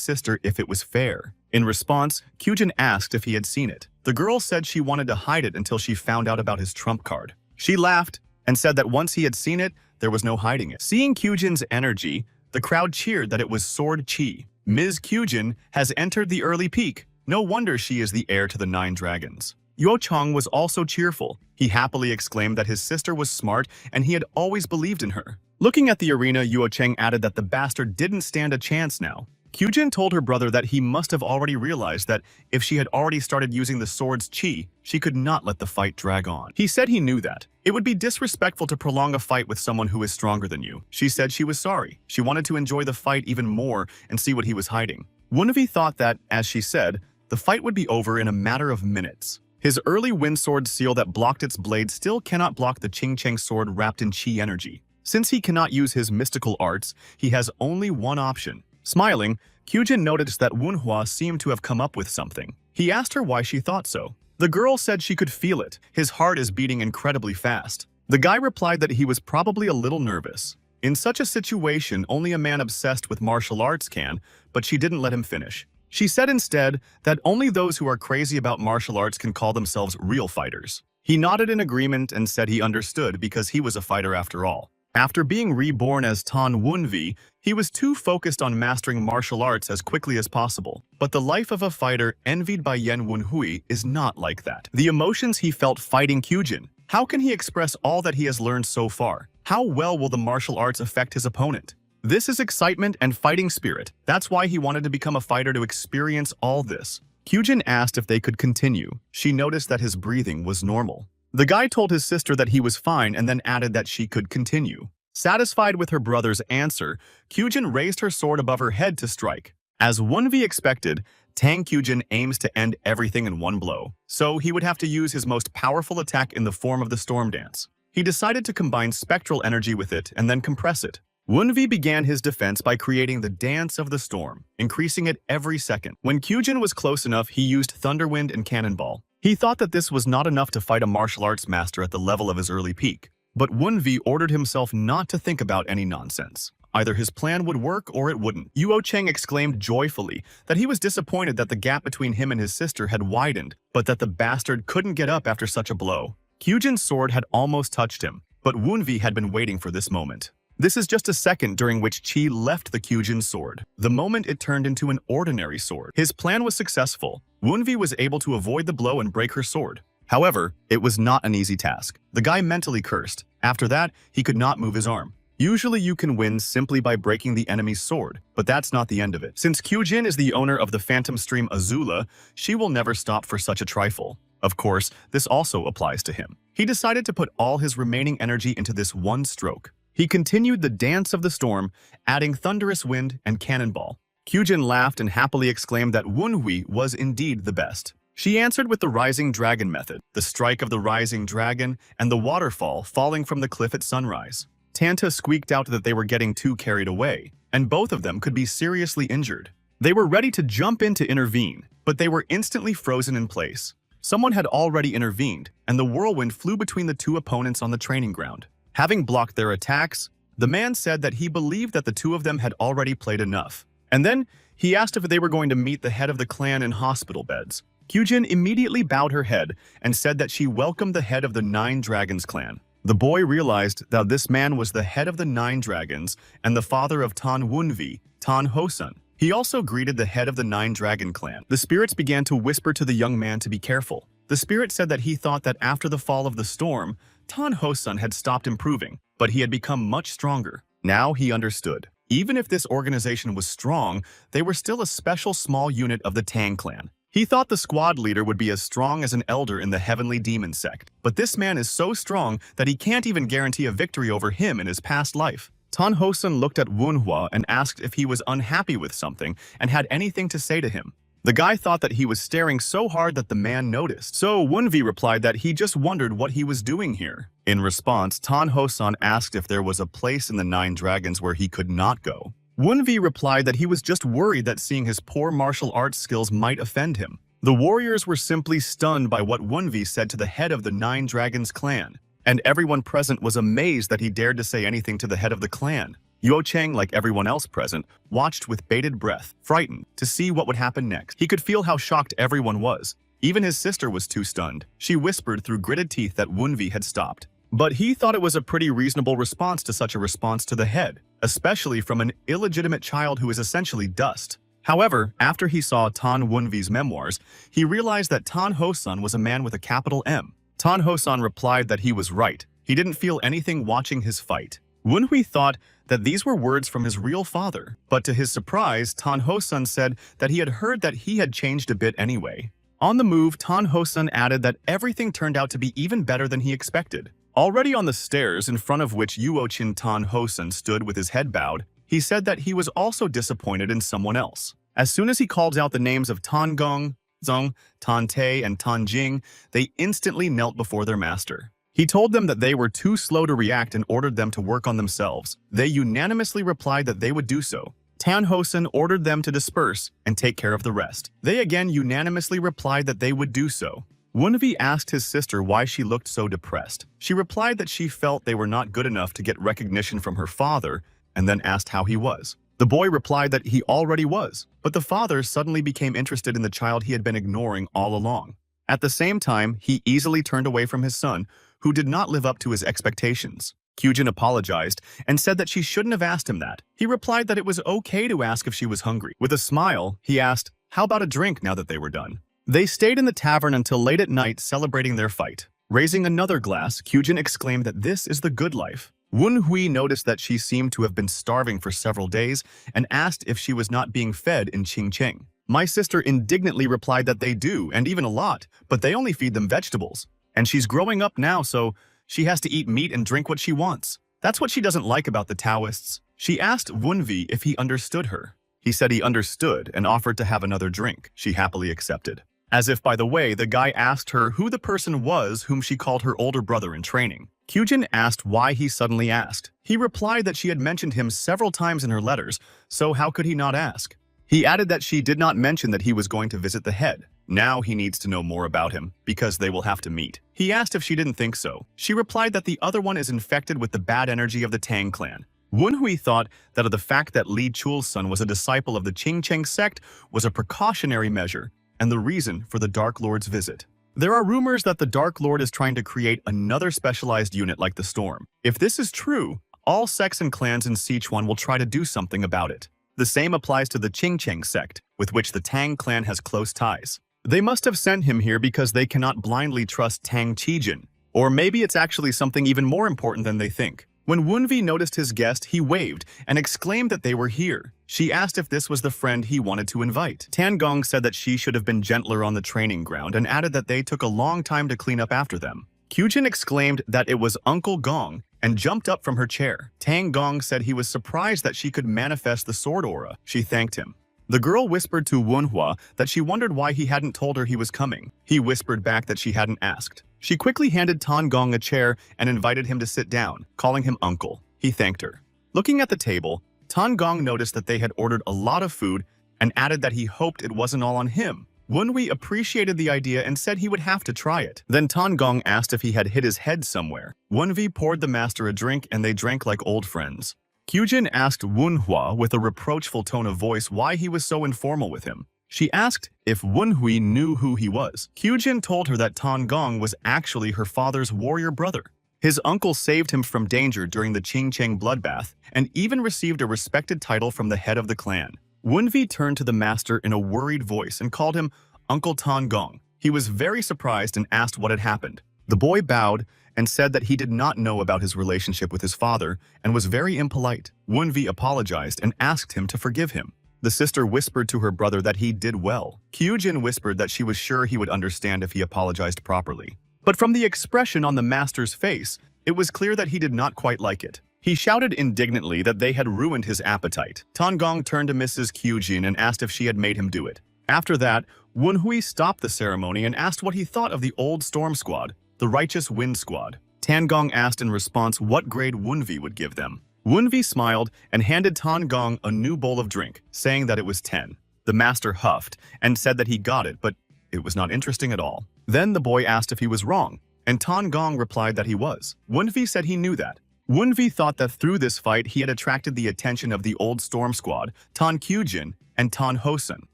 sister if it was fair. In response, Kyujin asked if he had seen it. The girl said she wanted to hide it until she found out about his trump card. She laughed and said that once he had seen it, there was no hiding it. Seeing Kyujin's energy, the crowd cheered that it was Sword Chi. Ms. Kyujin has entered the early peak. No wonder she is the heir to the 9 dragons. Yuo Chang was also cheerful. He happily exclaimed that his sister was smart and he had always believed in her. Looking at the arena, Yuo Chang added that the bastard didn't stand a chance now. Kyujin told her brother that he must have already realized that if she had already started using the sword's chi, she could not let the fight drag on. He said he knew that. It would be disrespectful to prolong a fight with someone who is stronger than you. She said she was sorry. She wanted to enjoy the fight even more and see what he was hiding. Wunvi thought that, as she said, the fight would be over in a matter of minutes. His early wind sword seal that blocked its blade still cannot block the Ching Cheng sword wrapped in chi energy. Since he cannot use his mystical arts, he has only one option. Smiling, Kyujin noticed that Wunhua seemed to have come up with something. He asked her why she thought so. The girl said she could feel it. His heart is beating incredibly fast. The guy replied that he was probably a little nervous. In such a situation, only a man obsessed with martial arts can, but she didn't let him finish. She said instead that only those who are crazy about martial arts can call themselves real fighters. He nodded in agreement and said he understood because he was a fighter after all. After being reborn as Tan Wunvi, he was too focused on mastering martial arts as quickly as possible. But the life of a fighter envied by Yen Wunhui is not like that. The emotions he felt fighting Kyujin. How can he express all that he has learned so far? How well will the martial arts affect his opponent? This is excitement and fighting spirit. That's why he wanted to become a fighter, to experience all this. Kyujin asked if they could continue. She noticed that his breathing was normal. The guy told his sister that he was fine and then added that she could continue. Satisfied with her brother's answer, Kyujin raised her sword above her head to strike. As Wunvi expected, Tang Kyujin aims to end everything in one blow, so he would have to use his most powerful attack in the form of the storm dance. He decided to combine spectral energy with it and then compress it. Wunvi began his defense by creating the Dance of the Storm, increasing it every second. When Kyujin was close enough, he used Thunderwind and Cannonball. He thought that this was not enough to fight a martial arts master at the level of his early peak. But Wunvi ordered himself not to think about any nonsense. Either his plan would work or it wouldn't. Yuo Cheng exclaimed joyfully that he was disappointed that the gap between him and his sister had widened, but that the bastard couldn't get up after such a blow. Kyujin's sword had almost touched him, but Wunvi had been waiting for this moment. This is just a second during which Chi left the Kyujin sword, the moment it turned into an ordinary sword. His plan was successful. Wunvi was able to avoid the blow and break her sword. However, it was not an easy task. The guy mentally cursed. After that, he could not move his arm. Usually you can win simply by breaking the enemy's sword, but that's not the end of it. Since Kyujin is the owner of the Phantom Stream Azula, she will never stop for such a trifle. Of course, this also applies to him. He decided to put all his remaining energy into this one stroke. He continued the Dance of the Storm, adding Thunderous Wind and Cannonball. Kyujin laughed and happily exclaimed that Wunhui was indeed the best. She answered with the Rising Dragon method, the strike of the Rising Dragon, and the waterfall falling from the cliff at sunrise. Tanta squeaked out that they were getting too carried away, and both of them could be seriously injured. They were ready to jump in to intervene, but they were instantly frozen in place. Someone had already intervened, and the whirlwind flew between the two opponents on the training ground. Having blocked their attacks, the man said that he believed that the two of them had already played enough. And then, he asked if they were going to meet the head of the clan in hospital beds. Kyujin immediately bowed her head and said that she welcomed the head of the Nine Dragons clan. The boy realized that this man was the head of the Nine Dragons and the father of Tan Wunvi, Tan Hosun. He also greeted the head of the Nine Dragon clan. The spirits began to whisper to the young man to be careful. The spirit said that he thought that after the fall of the storm, Tan Hosun had stopped improving, but he had become much stronger. Now he understood. Even if this organization was strong, they were still a special small unit of the Tang clan. He thought the squad leader would be as strong as an elder in the Heavenly Demon sect, but this man is so strong that he can't even guarantee a victory over him in his past life. Tan Hosun looked at Wunhua and asked if he was unhappy with something and had anything to say to him. The guy thought that he was staring so hard that the man noticed. So Wunvi replied that he just wondered what he was doing here. In response, Tan Hosun asked if there was a place in the Nine Dragons where he could not go. Wunvi replied that he was just worried that seeing his poor martial arts skills might offend him. The warriors were simply stunned by what Wunvi said to the head of the Nine Dragons clan, and everyone present was amazed that he dared to say anything to the head of the clan. Yuo Cheng, like everyone else present, watched with bated breath, frightened, to see what would happen next. He could feel how shocked everyone was. Even his sister was too stunned. She whispered through gritted teeth that Wunvi had stopped. But he thought it was a pretty reasonable response to such a response to the head, especially from an illegitimate child who is essentially dust. However, after he saw Tan Wunvi's memoirs, he realized that Tan Hosun was a man with a capital M. Tan Hosun replied that he was right. He didn't feel anything watching his fight. Wunhui thought that these were words from his real father, but to his surprise, Tan Hosun said that he had heard that he had changed a bit anyway. On the move, Tan Hosun added that everything turned out to be even better than he expected. Already on the stairs in front of which Yuochin Tan Hosun stood with his head bowed, he said that he was also disappointed in someone else. As soon as he called out the names of Tan Gong, Zong, Tan Te, and Tan Jing, they instantly knelt before their master. He told them that they were too slow to react and ordered them to work on themselves. They unanimously replied that they would do so. Tan Hosen ordered them to disperse and take care of the rest. They again unanimously replied that they would do so. Wunvi asked his sister why she looked so depressed. She replied that she felt they were not good enough to get recognition from her father, and then asked how he was. The boy replied that he already was, but the father suddenly became interested in the child he had been ignoring all along. At the same time, he easily turned away from his son, who did not live up to his expectations. Kyujin apologized and said that she shouldn't have asked him that. He replied that it was okay to ask if she was hungry. With a smile, he asked, "How about a drink now that they were done?" They stayed in the tavern until late at night celebrating their fight. Raising another glass, Kyujin exclaimed that this is the good life. Wun Hui noticed that she seemed to have been starving for several days and asked if she was not being fed in Qingcheng. My sister indignantly replied that they do, and even a lot, but they only feed them vegetables. And she's growing up now, so she has to eat meat and drink what she wants. That's what she doesn't like about the Taoists. She asked Wunvi if he understood her. He said he understood and offered to have another drink. She happily accepted. As if, by the way, the guy asked her who the person was whom she called her older brother in training. Kyujin asked why he suddenly asked. He replied that she had mentioned him several times in her letters, so how could he not ask? He added that she did not mention that he was going to visit the head. Now he needs to know more about him, because they will have to meet. He asked if she didn't think so. She replied that the other one is infected with the bad energy of the Tang clan. Wunhui thought that the fact that Li Chul's son was a disciple of the Qingcheng sect was a precautionary measure, and the reason for the Dark Lord's visit. There are rumors that the Dark Lord is trying to create another specialized unit like the Storm. If this is true, all sects and clans in Sichuan will try to do something about it. The same applies to the Qingcheng sect, with which the Tang clan has close ties. They must have sent him here because they cannot blindly trust Tang Qijin. Or maybe it's actually something even more important than they think. When Wunvi noticed his guest, he waved and exclaimed that they were here. She asked if this was the friend he wanted to invite. Tan Gong said that she should have been gentler on the training ground and added that they took a long time to clean up after them. Kyujin exclaimed that it was Uncle Gong and jumped up from her chair. Tang Gong said he was surprised that she could manifest the sword aura. She thanked him. The girl whispered to Wunhua that she wondered why he hadn't told her he was coming. He whispered back that she hadn't asked. She quickly handed Tan Gong a chair and invited him to sit down, calling him uncle. He thanked her. Looking at the table, Tan Gong noticed that they had ordered a lot of food and added that he hoped it wasn't all on him. Wunhui appreciated the idea and said he would have to try it. Then Tan Gong asked if he had hit his head somewhere. Wunhui poured the master a drink and they drank like old friends. Kyujin asked Wunhua with a reproachful tone of voice why he was so informal with him. She asked if Wunhui knew who he was. Kyujin told her that Tan Gong was actually her father's warrior brother. His uncle saved him from danger during the Qingcheng bloodbath and even received a respected title from the head of the clan. Wunvi turned to the master in a worried voice and called him Uncle Tan Gong. He was very surprised and asked what had happened. The boy bowed and said that he did not know about his relationship with his father and was very impolite. Wunvi apologized and asked him to forgive him. The sister whispered to her brother that he did well. Kyujin whispered that she was sure he would understand if he apologized properly. But from the expression on the master's face, it was clear that he did not quite like it. He shouted indignantly that they had ruined his appetite. Tan Gong turned to Mrs. Kyujin and asked if she had made him do it. After that, Wunhui stopped the ceremony and asked what he thought of the old Storm Squad, the Righteous Wind Squad. Tan Gong asked in response what grade Wunvi would give them. Wunvi smiled and handed Tan Gong a new bowl of drink, saying that it was 10. The master huffed and said that he got it, but it was not interesting at all. Then the boy asked if he was wrong, and Tan Gong replied that he was. Wunvi said he knew that. Wunvi thought that through this fight he had attracted the attention of the old Storm Squad, Tan Kyujin, and Tan Hosen.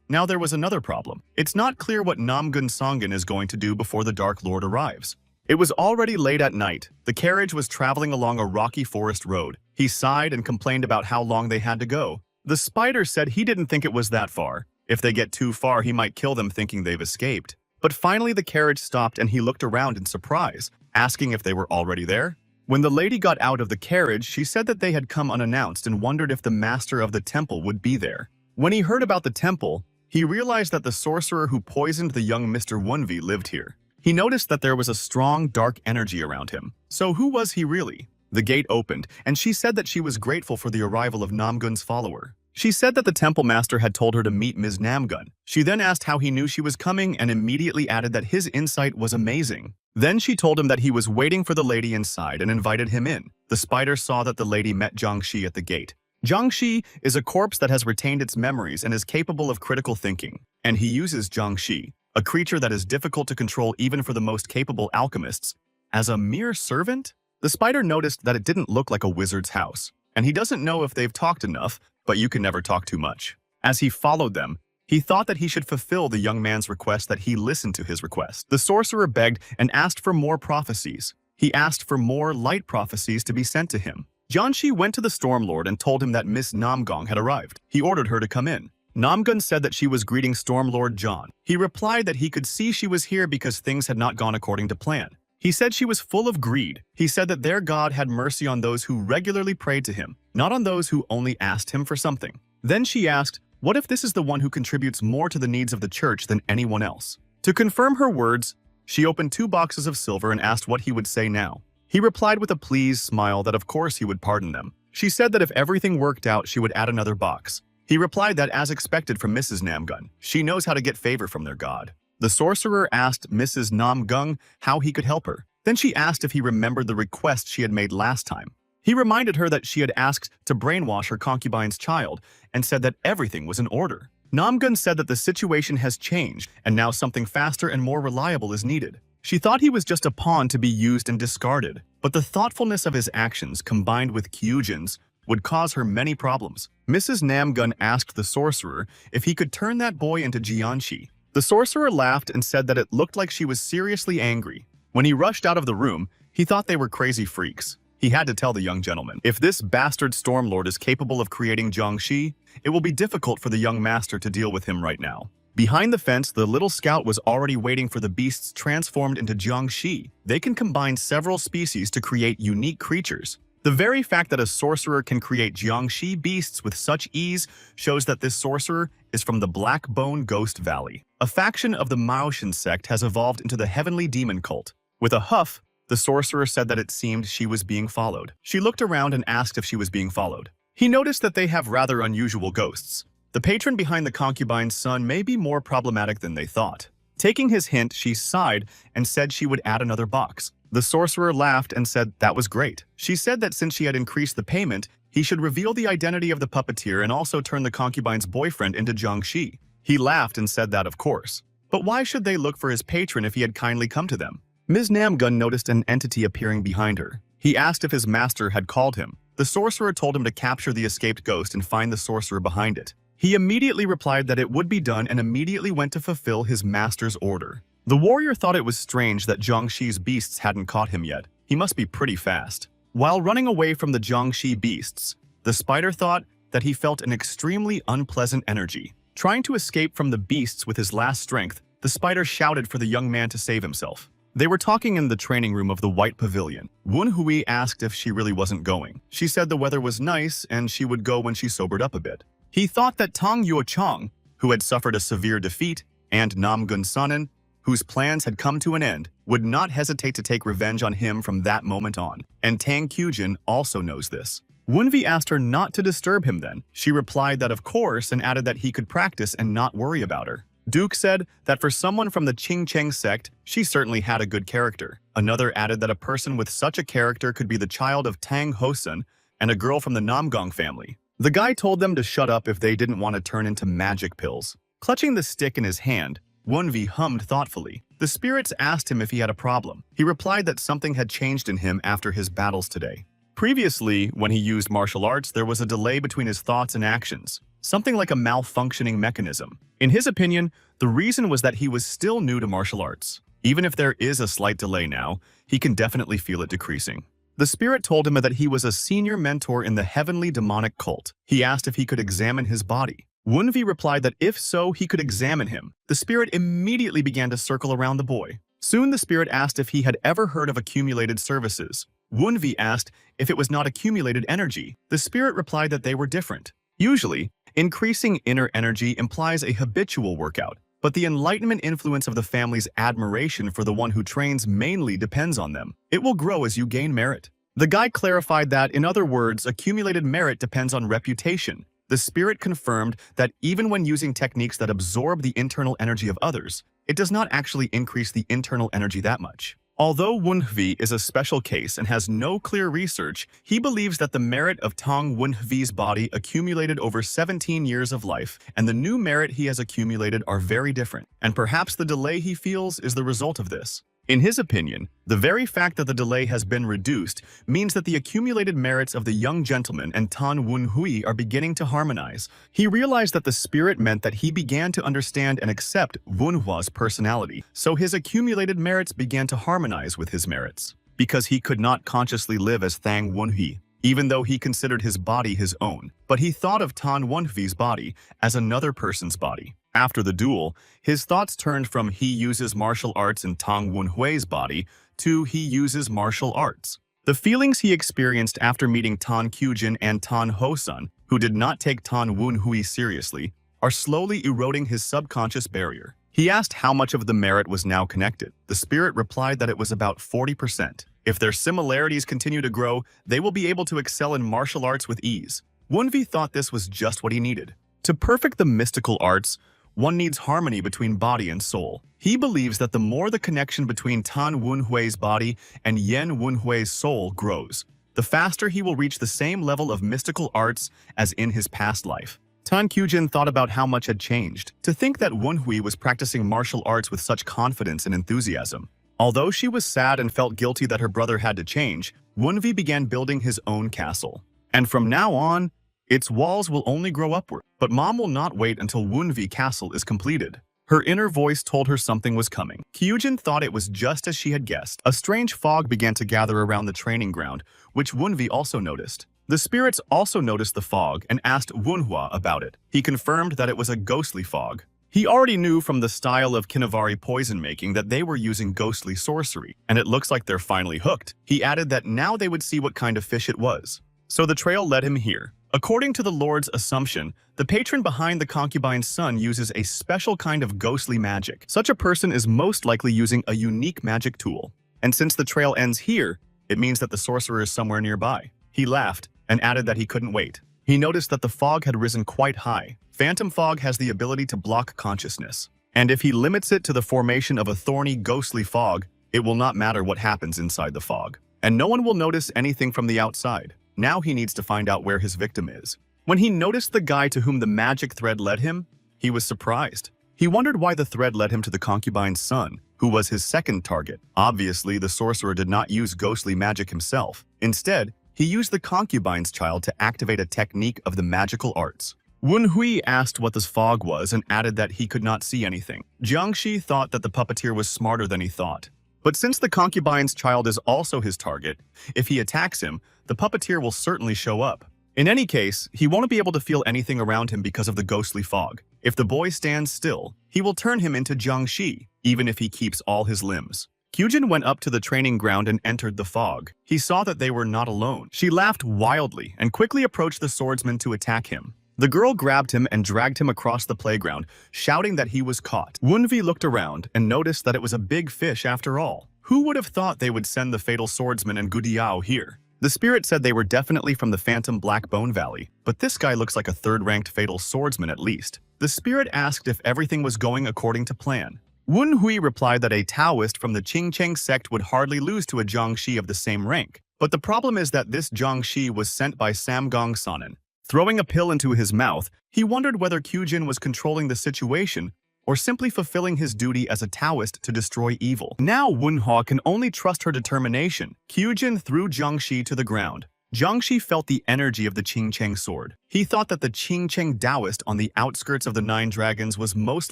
Now there was another problem. It's not clear what Namgun Songin is going to do before the Dark Lord arrives. It was already late at night. The carriage was traveling along a rocky forest road. He sighed and complained about how long they had to go. The spider said he didn't think it was that far. If they get too far, he might kill them thinking they've escaped. But finally the carriage stopped and he looked around in surprise, asking if they were already there. When the lady got out of the carriage, she said that they had come unannounced and wondered if the master of the temple would be there. When he heard about the temple, he realized that the sorcerer who poisoned the young Mr. Wunvi lived here. He noticed that there was a strong, dark energy around him. So who was he really? The gate opened, and she said that she was grateful for the arrival of Namgun's follower. She said that the temple master had told her to meet Ms. Namgun. She then asked how he knew she was coming and immediately added that his insight was amazing. Then she told him that he was waiting for the lady inside and invited him in. The spider saw that the lady met Jiangxi at the gate. Jiangxi is a corpse that has retained its memories and is capable of critical thinking. And he uses Jiangxi, a creature that is difficult to control even for the most capable alchemists, as a mere servant? The spider noticed that it didn't look like a wizard's house. And he doesn't know if they've talked enough, but you can never talk too much. As he followed them, he thought that he should fulfill the young man's request that he listen to his request. The sorcerer begged and asked for more prophecies. He asked for more light prophecies to be sent to him. Jianxi went to the Stormlord and told him that Miss Namgong had arrived. He ordered her to come in. Namgun said that she was greeting Stormlord John. He replied that he could see she was here because things had not gone according to plan. He said she was full of greed. He said that their God had mercy on those who regularly prayed to him, not on those who only asked him for something. Then she asked, what if this is the one who contributes more to the needs of the church than anyone else? To confirm her words, she opened 2 boxes of silver and asked what he would say now. He replied with a pleased smile that of course he would pardon them. She said that if everything worked out, she would add another box. He replied that as expected from Mrs. Namgun, she knows how to get favor from their god. The sorcerer asked Mrs. Namgung how he could help her. Then she asked if he remembered the request she had made last time. He reminded her that she had asked to brainwash her concubine's child and said that everything was in order. Namgun said that the situation has changed and now something faster and more reliable is needed. She thought he was just a pawn to be used and discarded, but the thoughtfulness of his actions combined with Kyujin's would cause her many problems. Mrs. Namgun asked the sorcerer if he could turn that boy into Jianxi. The sorcerer laughed and said that it looked like she was seriously angry. When he rushed out of the room, he thought they were crazy freaks. He had to tell the young gentleman, if this bastard Stormlord is capable of creating Jiangxi, it will be difficult for the young master to deal with him right now. Behind the fence, the little scout was already waiting for the beasts transformed into Jiangxi. They can combine several species to create unique creatures. The very fact that a sorcerer can create Jiangxi beasts with such ease shows that this sorcerer is from the Black Bone Ghost Valley. A faction of the Maoshan sect has evolved into the Heavenly Demon Cult. With a huff, the sorcerer said that it seemed she was being followed. She looked around and asked if she was being followed. He noticed that they have rather unusual ghosts. The patron behind the concubine's son may be more problematic than they thought. Taking his hint, she sighed and said she would add another box. The sorcerer laughed and said that was great. She said that since she had increased the payment, he should reveal the identity of the puppeteer and also turn the concubine's boyfriend into Jiangxi. He laughed and said that of course. But why should they look for his patron if he had kindly come to them? Ms. Namgun noticed an entity appearing behind her. He asked if his master had called him. The sorcerer told him to capture the escaped ghost and find the sorcerer behind it. He immediately replied that it would be done and immediately went to fulfill his master's order. The warrior thought it was strange that Jiangxi's beasts hadn't caught him yet. He must be pretty fast. While running away from the Jiangxi beasts, the spider thought that he felt an extremely unpleasant energy. Trying to escape from the beasts with his last strength, the spider shouted for the young man to save himself. They were talking in the training room of the White Pavilion. Wen Hui asked if she really wasn't going. She said the weather was nice and she would go when she sobered up a bit. He thought that Tang Yuochang, who had suffered a severe defeat, and Namgun Sanan, whose plans had come to an end, would not hesitate to take revenge on him from that moment on. And Tang Kyujin also knows this. Wunvi asked her not to disturb him then. She replied that of course and added that he could practice and not worry about her. Duke said that for someone from the Qingcheng sect, she certainly had a good character. Another added that a person with such a character could be the child of Tang Hosun and a girl from the Namgong family. The guy told them to shut up if they didn't want to turn into magic pills. Clutching the stick in his hand, Wunvi hummed thoughtfully. The spirits asked him if he had a problem. He replied that something had changed in him after his battles today. Previously, when he used martial arts, there was a delay between his thoughts and actions, something like a malfunctioning mechanism. In his opinion, the reason was that he was still new to martial arts. Even if there is a slight delay now, he can definitely feel it decreasing. The spirit told him that he was a senior mentor in the heavenly demonic cult. He asked if he could examine his body. Wunvi replied that if so, he could examine him. The spirit immediately began to circle around the boy. Soon the spirit asked if he had ever heard of accumulated services. Wunvi asked if it was not accumulated energy. The spirit replied that they were different. Usually, increasing inner energy implies a habitual workout, but the enlightenment influence of the family's admiration for the one who trains mainly depends on them. It will grow as you gain merit. The guy clarified that, in other words, accumulated merit depends on reputation. The spirit confirmed that even when using techniques that absorb the internal energy of others, it does not actually increase the internal energy that much. Although Wunhui is a special case and has no clear research, he believes that the merit of Tong Wunhui's body accumulated over 17 years of life, and the new merit he has accumulated are very different, and perhaps the delay he feels is the result of this. In his opinion, the very fact that the delay has been reduced means that the accumulated merits of the young gentleman and Tan Wunhui are beginning to harmonize. He realized that the spirit meant that he began to understand and accept Wunhua's personality, so his accumulated merits began to harmonize with his merits. Because he could not consciously live as Thang Wunhui, even though he considered his body his own, but he thought of Tan Wunhui's body as another person's body. After the duel, his thoughts turned from he uses martial arts in Tang Wunhui's body to he uses martial arts. The feelings he experienced after meeting Tan Kyujin and Tan Hosun, who did not take Tan Wunhui seriously, are slowly eroding his subconscious barrier. He asked how much of the merit was now connected. The spirit replied that it was about 40%. If their similarities continue to grow, they will be able to excel in martial arts with ease. Wunhui thought this was just what he needed. To perfect the mystical arts, one needs harmony between body and soul. He believes that the more the connection between Tan Wunhui's body and Yen Wunhui's soul grows, the faster he will reach the same level of mystical arts as in his past life. Tan Kyujin thought about how much had changed. To think that Wunhui was practicing martial arts with such confidence and enthusiasm. Although she was sad and felt guilty that her brother had to change, Wunhui began building his own castle. And from now on, its walls will only grow upward. But Mom will not wait until Wunhui Castle is completed. Her inner voice told her something was coming. Kyujin thought it was just as she had guessed. A strange fog began to gather around the training ground, which Wunhui also noticed. The spirits also noticed the fog and asked Wunhua about it. He confirmed that it was a ghostly fog. He already knew from the style of Kinavari poison making that they were using ghostly sorcery, and it looks like they're finally hooked. He added that now they would see what kind of fish it was. So the trail led him here. According to the Lord's assumption, the patron behind the concubine's son uses a special kind of ghostly magic. Such a person is most likely using a unique magic tool. And since the trail ends here, it means that the sorcerer is somewhere nearby. He laughed and added that he couldn't wait. He noticed that the fog had risen quite high. Phantom fog has the ability to block consciousness. And if he limits it to the formation of a thorny, ghostly fog, it will not matter what happens inside the fog. And no one will notice anything from the outside. Now he needs to find out where his victim is. When he noticed the guy to whom the magic thread led him, he was surprised. He wondered why the thread led him to the concubine's son, who was his second target. Obviously, the sorcerer did not use ghostly magic himself. Instead, he used the concubine's child to activate a technique of the magical arts. Wunhui asked what this fog was and added that he could not see anything. Jiangxi thought that the puppeteer was smarter than he thought. But since the concubine's child is also his target, if he attacks him, the puppeteer will certainly show up. In any case, he won't be able to feel anything around him because of the ghostly fog. If the boy stands still, he will turn him into Jiangxi, even if he keeps all his limbs. Kyujin went up to the training ground and entered the fog. He saw that they were not alone. She laughed wildly and quickly approached the swordsman to attack him. The girl grabbed him and dragged him across the playground, shouting that he was caught. Wunhui looked around and noticed that it was a big fish after all. Who would have thought they would send the fatal swordsman and Gudiao here? The spirit said they were definitely from the Phantom Black Bone Valley, but this guy looks like a third-ranked fatal swordsman at least. The spirit asked if everything was going according to plan. Wunhui replied that a Taoist from the Qingcheng sect would hardly lose to a Jiangxi of the same rank. But the problem is that this Jiangxi was sent by Samgong Sanan. Throwing a pill into his mouth, he wondered whether Kyujin was controlling the situation or simply fulfilling his duty as a Taoist to destroy evil. Now Wunhua can only trust her determination. Kyujin threw Jiangxi to the ground. Jiangxi felt the energy of the Qingcheng sword. He thought that the Qingcheng Taoist on the outskirts of the Nine Dragons was most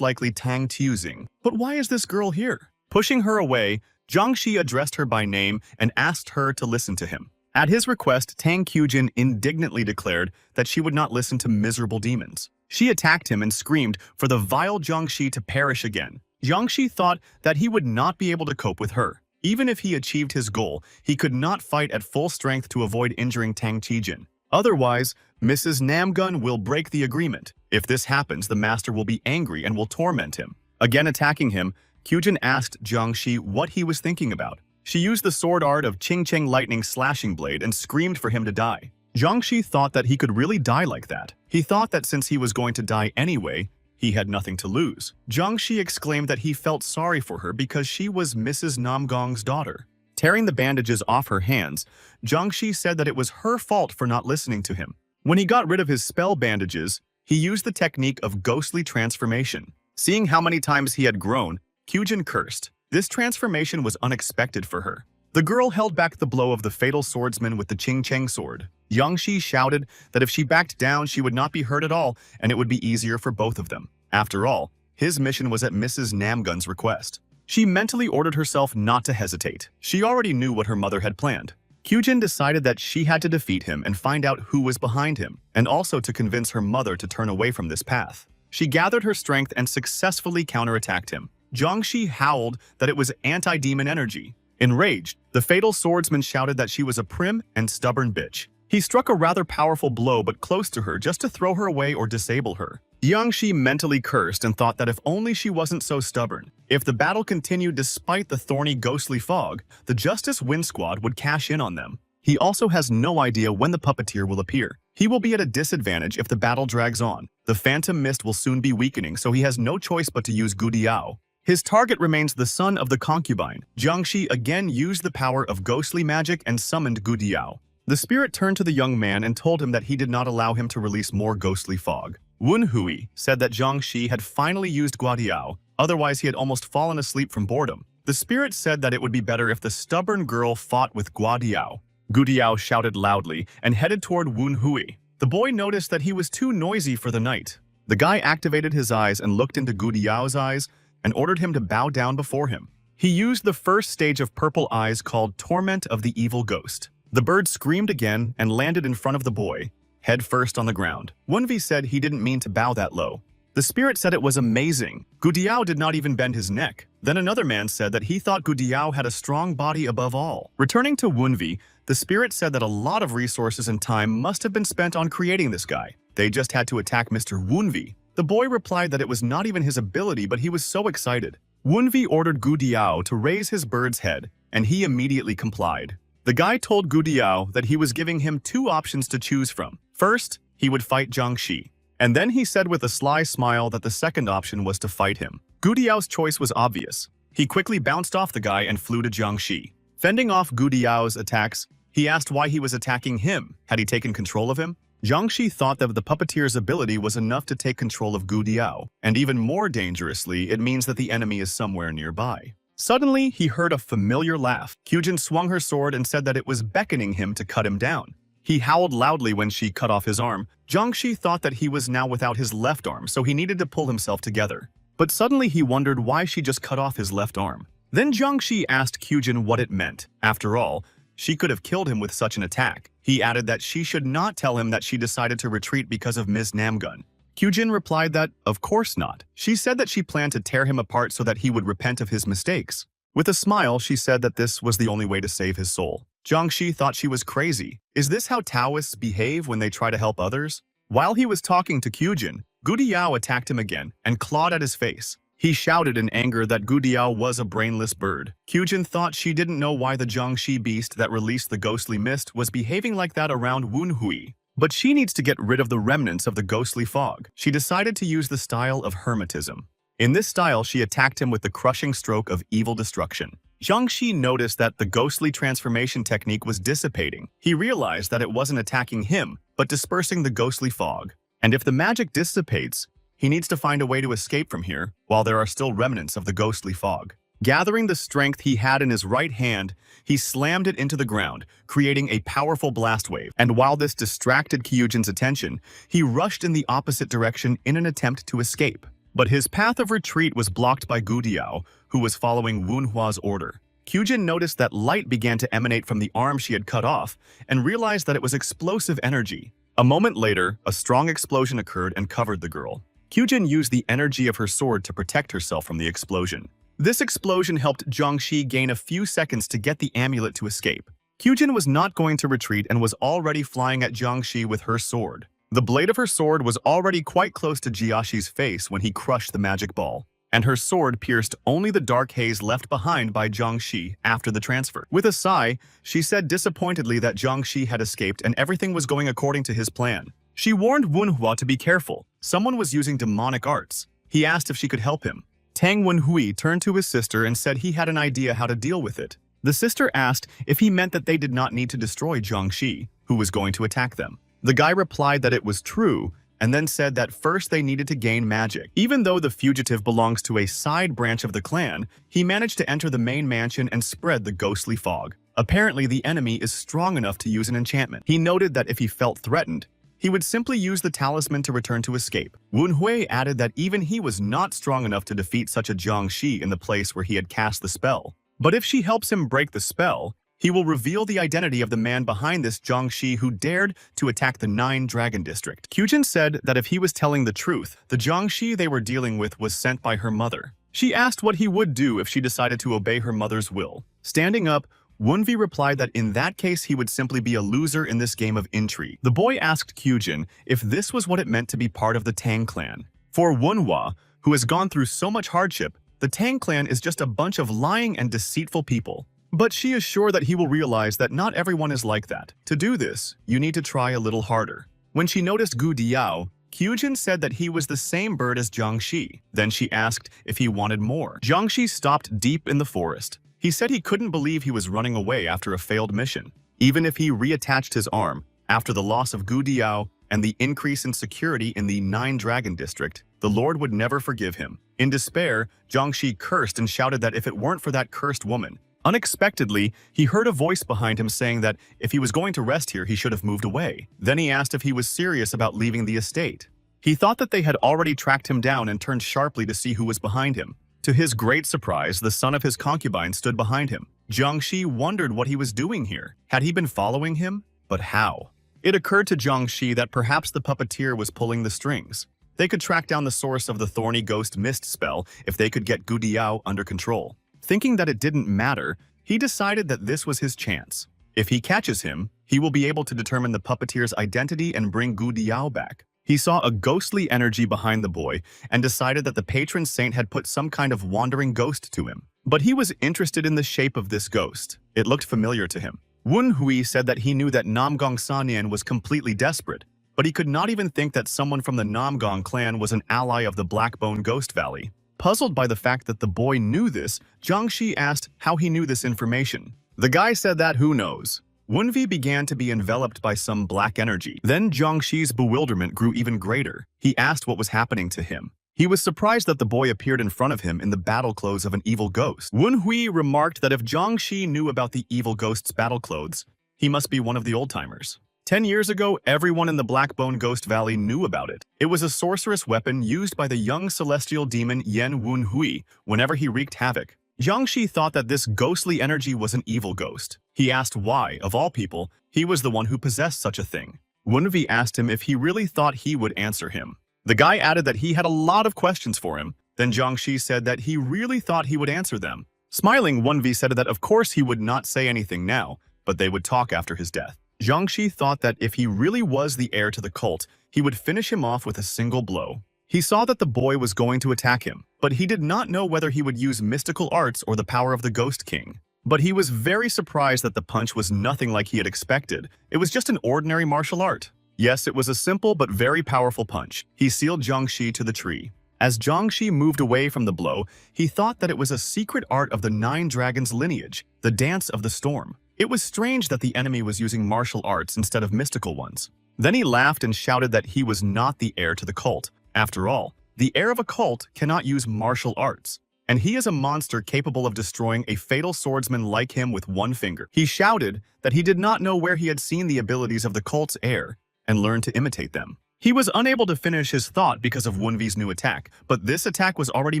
likely Tang Tuzing. But why is this girl here? Pushing her away, Jiangxi addressed her by name and asked her to listen to him. At his request, Tang Kyujin indignantly declared that she would not listen to miserable demons. She attacked him and screamed for the vile Jiangxi to perish again. Jiangxi thought that he would not be able to cope with her. Even if he achieved his goal, he could not fight at full strength to avoid injuring Tang Qijin. Otherwise, Mrs. Namgun will break the agreement. If this happens, the master will be angry and will torment him. Again attacking him, Kyujin asked Jiangxi what he was thinking about. She used the sword art of Qingcheng Lightning Slashing Blade and screamed for him to die. Jiangxi thought that he could really die like that. He thought that since he was going to die anyway, he had nothing to lose. Jiangxi exclaimed that he felt sorry for her because she was Mrs. Namgong's daughter. Tearing the bandages off her hands, Jiangxi said that it was her fault for not listening to him. When he got rid of his spell bandages, he used the technique of ghostly transformation. Seeing how many times he had grown, Kyujin cursed. This transformation was unexpected for her. The girl held back the blow of the fatal swordsman with the Ching Cheng sword. Jiangxi shouted that if she backed down, she would not be hurt at all, and it would be easier for both of them. After all, his mission was at Mrs. Namgun's request. She mentally ordered herself not to hesitate. She already knew what her mother had planned. Kyujin decided that she had to defeat him and find out who was behind him, and also to convince her mother to turn away from this path. She gathered her strength and successfully counterattacked him. Jiangxi howled that it was anti-demon energy. Enraged, the fatal swordsman shouted that she was a prim and stubborn bitch. He struck a rather powerful blow but close to her just to throw her away or disable her. Jiangxi mentally cursed and thought that if only she wasn't so stubborn. If the battle continued despite the thorny ghostly fog, the Justice Wind Squad would cash in on them. He also has no idea when the puppeteer will appear. He will be at a disadvantage if the battle drags on. The Phantom Mist will soon be weakening, so he has no choice but to use Gudiao. His target remains the son of the concubine. Jiangxi again used the power of ghostly magic and summoned Gudiao. The spirit turned to the young man and told him that he did not allow him to release more ghostly fog. Wunhui said that Jiangxi had finally used Guadiao, otherwise he had almost fallen asleep from boredom. The spirit said that it would be better if the stubborn girl fought with Guadiao. Gudiao shouted loudly and headed toward Wunhui. The boy noticed that he was too noisy for the night. The guy activated his eyes and looked into Gudiao's eyes and ordered him to bow down before him. He used the first stage of purple eyes called Torment of the Evil Ghost. The bird screamed again and landed in front of the boy, head first on the ground. Wunvi said he didn't mean to bow that low. The spirit said it was amazing. Gudiao did not even bend his neck. Then another man said that he thought Gudiao had a strong body above all. Returning to Wunvi, the spirit said that a lot of resources and time must have been spent on creating this guy. They just had to attack Mr. Wunvi. The boy replied that it was not even his ability, but he was so excited. Wunvi ordered Gudiao to raise his bird's head, and he immediately complied. The guy told Gudiao that he was giving him two options to choose from. First, he would fight Jiangxi. And then he said with a sly smile that the second option was to fight him. Gudiao's choice was obvious. He quickly bounced off the guy and flew to Jiangxi. Fending off Gudiao's attacks, he asked why he was attacking him. Had he taken control of him? Jiangxi thought that the puppeteer's ability was enough to take control of Gudiao, and even more dangerously, it means that the enemy is somewhere nearby. Suddenly, he heard a familiar laugh. Kyujin swung her sword and said that it was beckoning him to cut him down. He howled loudly when she cut off his arm. Jiangxi thought that he was now without his left arm, so he needed to pull himself together. But suddenly he wondered why she just cut off his left arm. Then Jiangxi asked Kyujin what it meant. After all, she could have killed him with such an attack. He added that she should not tell him that she decided to retreat because of Ms. Namgun. Kyujin replied that, of course not. She said that she planned to tear him apart so that he would repent of his mistakes. With a smile, she said that this was the only way to save his soul. Jiangxi thought she was crazy. Is this how Taoists behave when they try to help others? While he was talking to Kyujin, Gudiao attacked him again and clawed at his face. He shouted in anger that Gudiao was a brainless bird. Kyujin thought she didn't know why the Jiangxi beast that released the ghostly mist was behaving like that around Wunhui. But she needs to get rid of the remnants of the ghostly fog. She decided to use the style of hermetism. In this style, she attacked him with the crushing stroke of evil destruction. Jiangxi noticed that the ghostly transformation technique was dissipating. He realized that it wasn't attacking him, but dispersing the ghostly fog. And if the magic dissipates, he needs to find a way to escape from here while there are still remnants of the ghostly fog. Gathering the strength he had in his right hand, he slammed it into the ground, creating a powerful blast wave. And while this distracted Kyujin's attention, he rushed in the opposite direction in an attempt to escape. But his path of retreat was blocked by Gudiao, who was following Wunhua's order. Kyujin noticed that light began to emanate from the arm she had cut off and realized that it was explosive energy. A moment later, a strong explosion occurred and covered the girl. Kyujin used the energy of her sword to protect herself from the explosion. This explosion helped Jiangxi gain a few seconds to get the amulet to escape. Kyujin was not going to retreat and was already flying at Jiangxi with her sword. The blade of her sword was already quite close to Jiaxi's face when he crushed the magic ball. and her sword pierced only the dark haze left behind by Jiangxi after the transfer. With a sigh, she said disappointedly that Jiangxi had escaped and everything was going according to his plan. She warned Wenhua to be careful. Someone was using demonic arts. He asked if she could help him. Tang Wenhui turned to his sister and said he had an idea how to deal with it. The sister asked if he meant that they did not need to destroy Jiangxi, who was going to attack them. The guy replied that it was true, and then said that first they needed to gain magic. Even though the fugitive belongs to a side branch of the clan, he managed to enter the main mansion and spread the ghostly fog. Apparently, the enemy is strong enough to use an enchantment. He noted that if he felt threatened, he would simply use the talisman to return to escape. Wenhui added that even he was not strong enough to defeat such a Jiangxi in the place where he had cast the spell. But if she helps him break the spell, he will reveal the identity of the man behind this Jiangxi who dared to attack the 9 Dragon District. Kyujin said that if he was telling the truth, the Jiangxi they were dealing with was sent by her mother. She asked what he would do if she decided to obey her mother's will. Standing up, Wenvi replied that in that case he would simply be a loser in this game of intrigue. The boy asked Kyujin if this was what it meant to be part of the Tang clan. For Wenhua, who has gone through so much hardship, the Tang clan is just a bunch of lying and deceitful people. But she is sure that he will realize that not everyone is like that. To do this, you need to try a little harder. When she noticed Gu Diao, Kyujin said that he was the same bird as Jiangxi. Then she asked if he wanted more. Jiangxi stopped deep in the forest. He said he couldn't believe he was running away after a failed mission. Even if he reattached his arm, after the loss of Gu Diao and the increase in security in the 9 Dragon District, the Lord would never forgive him. In despair, Jiangxi cursed and shouted that if it weren't for that cursed woman. Unexpectedly, he heard a voice behind him saying that if he was going to rest here, he should have moved away. Then he asked if he was serious about leaving the estate. He thought that they had already tracked him down and turned sharply to see who was behind him. To his great surprise, the son of his concubine stood behind him. Jiangxi wondered what he was doing here. Had he been following him? But how? It occurred to Jiangxi that perhaps the puppeteer was pulling the strings. They could track down the source of the thorny ghost mist spell if they could get Gu Diao under control. Thinking that it didn't matter, he decided that this was his chance. If he catches him, he will be able to determine the puppeteer's identity and bring Gu Diao back. He saw a ghostly energy behind the boy and decided that the patron saint had put some kind of wandering ghost to him. But he was interested in the shape of this ghost. It looked familiar to him. Wenhui said that he knew that Namgong Sanyan was completely desperate, but he could not even think that someone from the Namgong clan was an ally of the Blackbone Ghost Valley. Puzzled by the fact that the boy knew this, Jiangxi asked how he knew this information. The guy said that who knows. Wenvi began to be enveloped by some black energy. Then Jiangxi's bewilderment grew even greater. He asked what was happening to him. He was surprised that the boy appeared in front of him in the battle clothes of an evil ghost. Wenhui remarked that if Jiangxi knew about the evil ghost's battle clothes, he must be one of the old-timers. 10 years ago, everyone in the Blackbone Ghost Valley knew about it. It was a sorcerous weapon used by the young celestial demon Yan Wenhui whenever he wreaked havoc. Jiangxi thought that this ghostly energy was an evil ghost. He asked why, of all people, he was the one who possessed such a thing. Wenvi asked him if he really thought he would answer him. The guy added that he had a lot of questions for him. Then Jiangxi said that he really thought he would answer them. Smiling, Wenvi said that of course he would not say anything now, but they would talk after his death. Jiangxi thought that if he really was the heir to the cult, he would finish him off with a single blow. He saw that the boy was going to attack him, but he did not know whether he would use mystical arts or the power of the Ghost King. But he was very surprised that the punch was nothing like he had expected. It was just an ordinary martial art. Yes, it was a simple but very powerful punch. He sealed Jiangxi to the tree. As Jiangxi moved away from the blow, he thought that it was a secret art of the 9 Dragons lineage, the Dance of the Storm. It was strange that the enemy was using martial arts instead of mystical ones. Then he laughed and shouted that he was not the heir to the cult. After all, the heir of a cult cannot use martial arts, and he is a monster capable of destroying a fatal swordsman like him with one finger. He shouted that he did not know where he had seen the abilities of the cult's heir and learned to imitate them. He was unable to finish his thought because of Wenvi's new attack, but this attack was already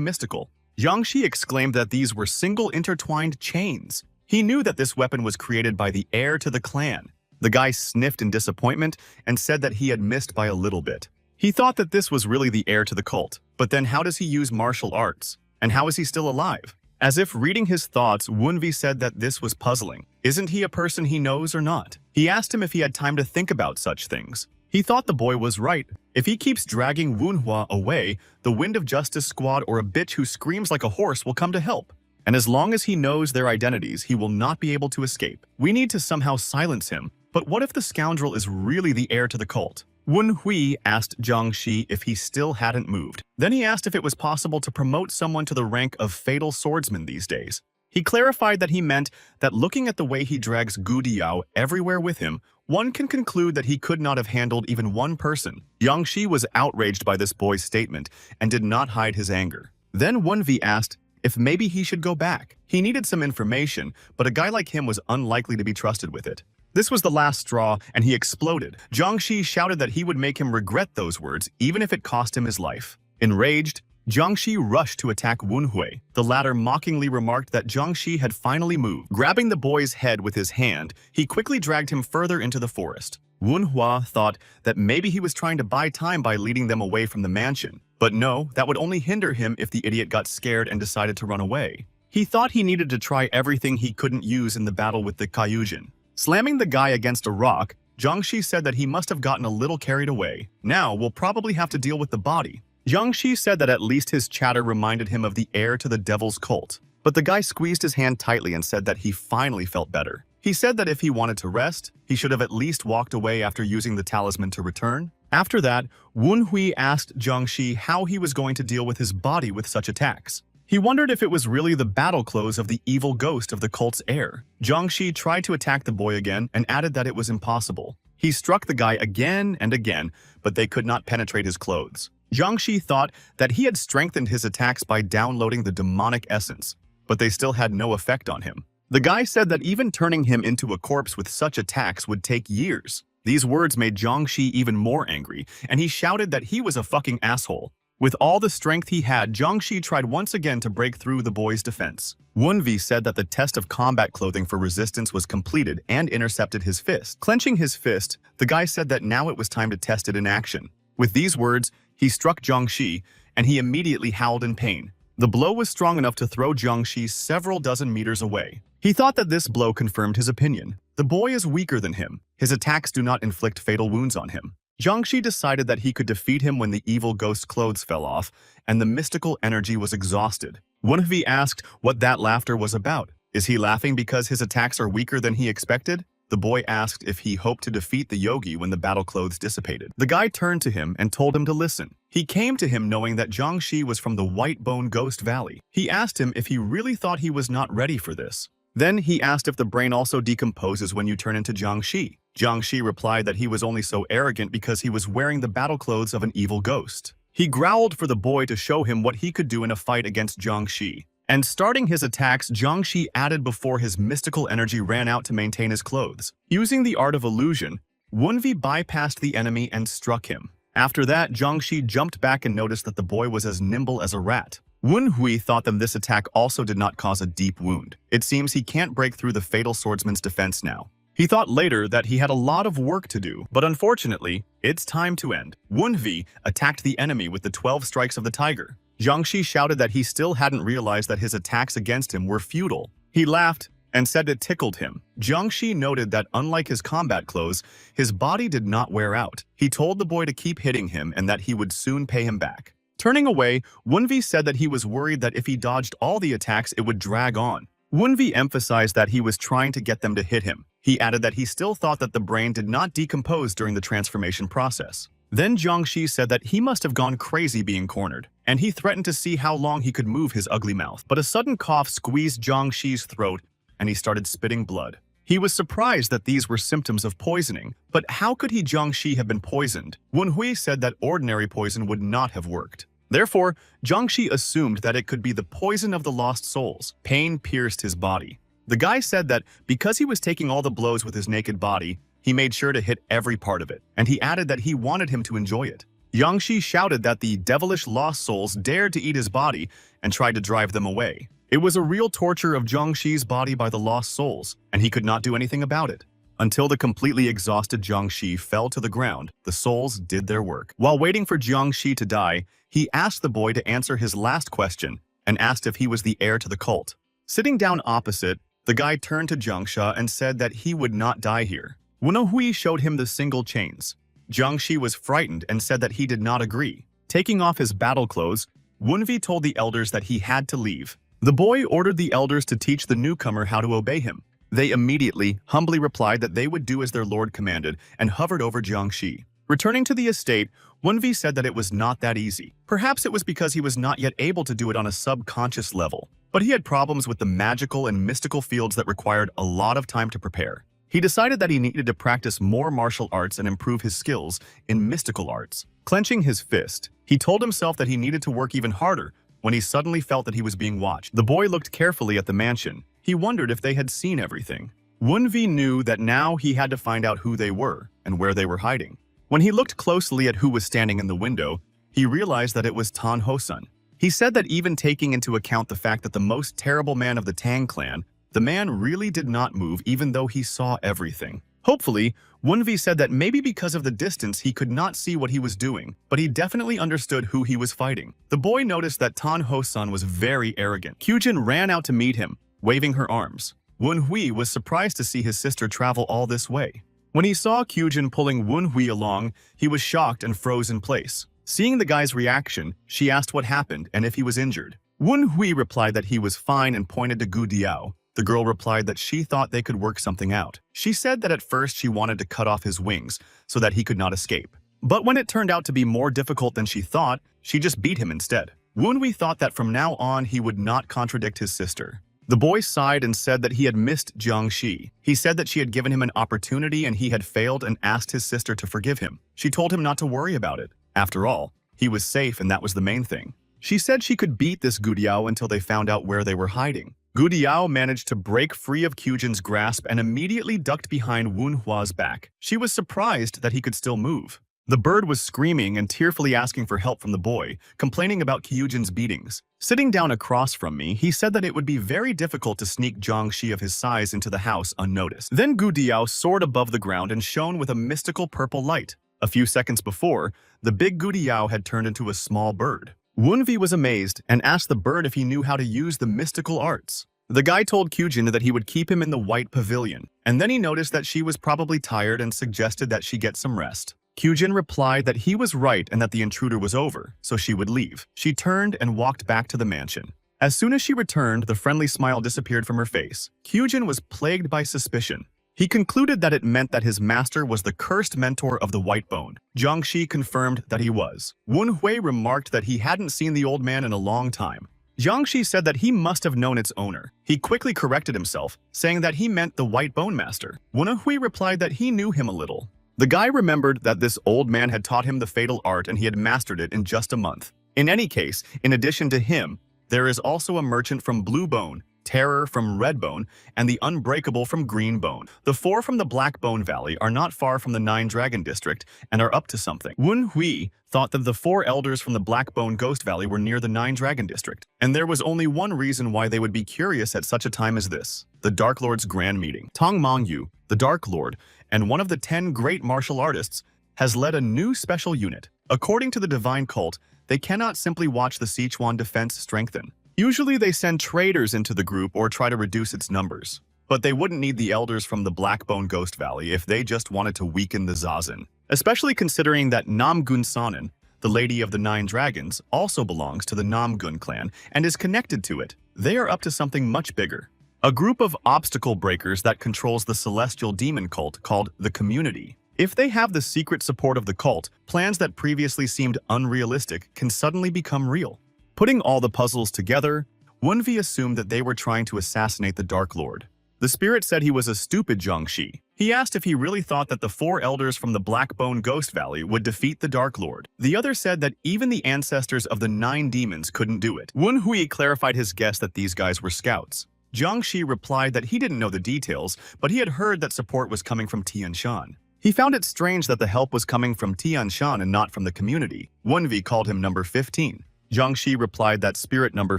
mystical. Jiangxi exclaimed that these were single intertwined chains. He knew that this weapon was created by the heir to the clan. The guy sniffed in disappointment and said that he had missed by a little bit. He thought that this was really the heir to the cult, but then how does he use martial arts? And how is he still alive? As if reading his thoughts, Wenvi said that this was puzzling. Isn't he a person he knows or not? He asked him if he had time to think about such things. He thought the boy was right. If he keeps dragging Wunhua away, the Wind of Justice squad or a bitch who screams like a horse will come to help. And as long as he knows their identities, he will not be able to escape. We need to somehow silence him. But what if the scoundrel is really the heir to the cult? Wen Hui asked Jiang Shi if he still hadn't moved. Then he asked if it was possible to promote someone to the rank of fatal swordsman these days. He clarified that he meant that looking at the way he drags Gu Diao everywhere with him, one can conclude that he could not have handled even one person. Jiang Shi was outraged by this boy's statement and did not hide his anger. Then Wenvi asked if maybe he should go back. He needed some information, but a guy like him was unlikely to be trusted with it. This was the last straw, and he exploded. Jiang Shi shouted that he would make him regret those words, even if it cost him his life. Enraged, Jiang Shi rushed to attack Wen Hui. The latter mockingly remarked that Jiang Shi had finally moved. Grabbing the boy's head with his hand, he quickly dragged him further into the forest. Wen Hua thought that maybe he was trying to buy time by leading them away from the mansion. But no, that would only hinder him if the idiot got scared and decided to run away. He thought he needed to try everything he couldn't use in the battle with the Kaiyujin. Slamming the guy against a rock, Jiang Shi said that he must have gotten a little carried away. Now, we'll probably have to deal with the body. Jiang Shi said that at least his chatter reminded him of the heir to the devil's cult. But the guy squeezed his hand tightly and said that he finally felt better. He said that if he wanted to rest, he should have at least walked away after using the talisman to return. After that, Wen Hui asked Jiang Shi how he was going to deal with his body with such attacks. He wondered if it was really the battle clothes of the evil ghost of the cult's heir. Jiang Shi tried to attack the boy again and added that it was impossible. He struck the guy again and again, but they could not penetrate his clothes. Jiang Shi thought that he had strengthened his attacks by downloading the demonic essence, but they still had no effect on him. The guy said that even turning him into a corpse with such attacks would take years. These words made Jiang Shi even more angry, and he shouted that he was a fucking asshole. With all the strength he had, Jiang Shi tried once again to break through the boy's defense. Wenvi said that the test of combat clothing for resistance was completed and intercepted his fist. Clenching his fist, the guy said that now it was time to test it in action. With these words, he struck Jiang Shi, and he immediately howled in pain. The blow was strong enough to throw Jiang Shi several dozen meters away. He thought that this blow confirmed his opinion. The boy is weaker than him. His attacks do not inflict fatal wounds on him. Jiang Shi decided that he could defeat him when the evil ghost's clothes fell off, and the mystical energy was exhausted. Wenvi asked what that laughter was about. Is he laughing because his attacks are weaker than he expected? The boy asked if he hoped to defeat the yogi when the battle clothes dissipated. The guy turned to him and told him to listen. He came to him knowing that Jiang Shi was from the White Bone Ghost Valley. He asked him if he really thought he was not ready for this. Then he asked if the brain also decomposes when you turn into Jiang Shi. Jiang Shi replied that he was only so arrogant because he was wearing the battle clothes of an evil ghost. He growled for the boy to show him what he could do in a fight against Jiang Shi. And starting his attacks, Jiang Shi added before his mystical energy ran out to maintain his clothes. Using the art of illusion, Wenvi bypassed the enemy and struck him. After that, Jiang Shi jumped back and noticed that the boy was as nimble as a rat. Wen Hui thought that this attack also did not cause a deep wound. It seems he can't break through the fatal swordsman's defense now. He thought later that he had a lot of work to do, but unfortunately, it's time to end. Wenvi attacked the enemy with the 12 strikes of the tiger. Jiang Shi shouted that he still hadn't realized that his attacks against him were futile. He laughed and said it tickled him. Jiang Shi noted that unlike his combat clothes, his body did not wear out. He told the boy to keep hitting him and that he would soon pay him back. Turning away, Wenvi said that he was worried that if he dodged all the attacks, it would drag on. Wenvi emphasized that he was trying to get them to hit him. He added that he still thought that the brain did not decompose during the transformation process. Then Jiang Shi said that he must have gone crazy being cornered, and he threatened to see how long he could move his ugly mouth. But a sudden cough squeezed Jiang Shi's throat, and he started spitting blood. He was surprised that these were symptoms of poisoning, but how could Jiang Shi have been poisoned? Wen Hui said that ordinary poison would not have worked. Therefore, Jiang Shi assumed that it could be the poison of the lost souls. Pain pierced his body. The guy said that because he was taking all the blows with his naked body, he made sure to hit every part of it, and he added that he wanted him to enjoy it. Jiang Shi shouted that the devilish lost souls dared to eat his body and tried to drive them away. It was a real torture of Jiang Shi's body by the lost souls, and he could not do anything about it. Until the completely exhausted Jiang Shi fell to the ground, the souls did their work. While waiting for Jiang Shi to die, he asked the boy to answer his last question and asked if he was the heir to the cult. Sitting down opposite, the guy turned to Jiang Shi and said that he would not die here. Wen Hui showed him the single chains. Jiangxi was frightened and said that he did not agree. Taking off his battle clothes, Wunvi told the elders that he had to leave. The boy ordered the elders to teach the newcomer how to obey him. They immediately, humbly replied that they would do as their lord commanded and hovered over Jiangxi. Returning to the estate, Wunvi said that it was not that easy. Perhaps it was because he was not yet able to do it on a subconscious level, but he had problems with the magical and mystical fields that required a lot of time to prepare. He decided that he needed to practice more martial arts and improve his skills in mystical arts. Clenching his fist, he told himself that he needed to work even harder when he suddenly felt that he was being watched. The boy looked carefully at the mansion. He wondered if they had seen everything. Wunvi knew that now he had to find out who they were and where they were hiding. When he looked closely at who was standing in the window, he realized that it was Tan Hosun. He said that even taking into account the fact that the most terrible man of the Tang clan, the man really did not move even though he saw everything. Hopefully, Wunvi said that maybe because of the distance he could not see what he was doing, but he definitely understood who he was fighting. The boy noticed that Tan Hosun was very arrogant. Kyujin ran out to meet him, waving her arms. Wunhui was surprised to see his sister travel all this way. When he saw Kyujin pulling Wunhui along, he was shocked and froze in place. Seeing the guy's reaction, she asked what happened and if he was injured. Wunhui replied that he was fine and pointed to Gu Diao. The girl replied that she thought they could work something out. She said that at first she wanted to cut off his wings so that he could not escape. But when it turned out to be more difficult than she thought, she just beat him instead. Wunhui thought that from now on he would not contradict his sister. The boy sighed and said that he had missed Jiangxi. He said that she had given him an opportunity and he had failed and asked his sister to forgive him. She told him not to worry about it. After all, he was safe and that was the main thing. She said she could beat this Gu Diao until they found out where they were hiding. Gu Diao managed to break free of Kyujin's grasp and immediately ducked behind Wunhua's back. She was surprised that he could still move. The bird was screaming and tearfully asking for help from the boy, complaining about Kyujin's beatings. Sitting down across from me, he said that it would be very difficult to sneak Jiangxi of his size into the house unnoticed. Then Gu Diao soared above the ground and shone with a mystical purple light. A few seconds before, the big Gu Diao had turned into a small bird. Wunvi was amazed and asked the bird if he knew how to use the mystical arts. The guy told Kyujin that he would keep him in the white pavilion, and then he noticed that she was probably tired and suggested that she get some rest. Kyujin replied that he was right and that the intruder was over, so she would leave. She turned and walked back to the mansion. As soon as she returned, the friendly smile disappeared from her face. Kyujin was plagued by suspicion. He concluded that it meant that his master was the cursed mentor of the White Bone. Jiangxi confirmed that he was. Wunhui remarked that he hadn't seen the old man in a long time. Jiangxi said that he must have known its owner. He quickly corrected himself, saying that he meant the White Bone Master. Wunhui replied that he knew him a little. The guy remembered that this old man had taught him the fatal art and he had mastered it in just a month. In any case, in addition to him, there is also a merchant from Blue Bone, Terror from Red Bone, and the Unbreakable from Green Bone. The four from the Black Bone Valley are not far from the Nine Dragon District and are up to something. Wunhui thought that the four elders from the Black Bone Ghost Valley were near the Nine Dragon District, and there was only one reason why they would be curious at such a time as this: the Dark Lord's Grand Meeting. Tong Mangyu, the Dark Lord, and one of the 10 great martial artists, has led a new special unit. According to the divine cult, they cannot simply watch the Sichuan defense strengthen. Usually they send traders into the group or try to reduce its numbers. But they wouldn't need the elders from the Blackbone Ghost Valley if they just wanted to weaken the Zazen. Especially considering that Namgun Sanin, the Lady of the Nine Dragons, also belongs to the Namgun clan and is connected to it. They are up to something much bigger. A group of obstacle breakers that controls the celestial demon cult called the Community. If they have the secret support of the cult, plans that previously seemed unrealistic can suddenly become real. Putting all the puzzles together, Wunvi assumed that they were trying to assassinate the Dark Lord. The spirit said he was a stupid Jiangxi. He asked if he really thought that the four elders from the Blackbone Ghost Valley would defeat the Dark Lord. The other said that even the ancestors of the 9 demons couldn't do it. Wunhui clarified his guess that these guys were scouts. Jiangxi replied that he didn't know the details, but he had heard that support was coming from Tianshan. He found it strange that the help was coming from Tianshan and not from the Community. Wunvi called him number 15. Jiangxi replied that spirit number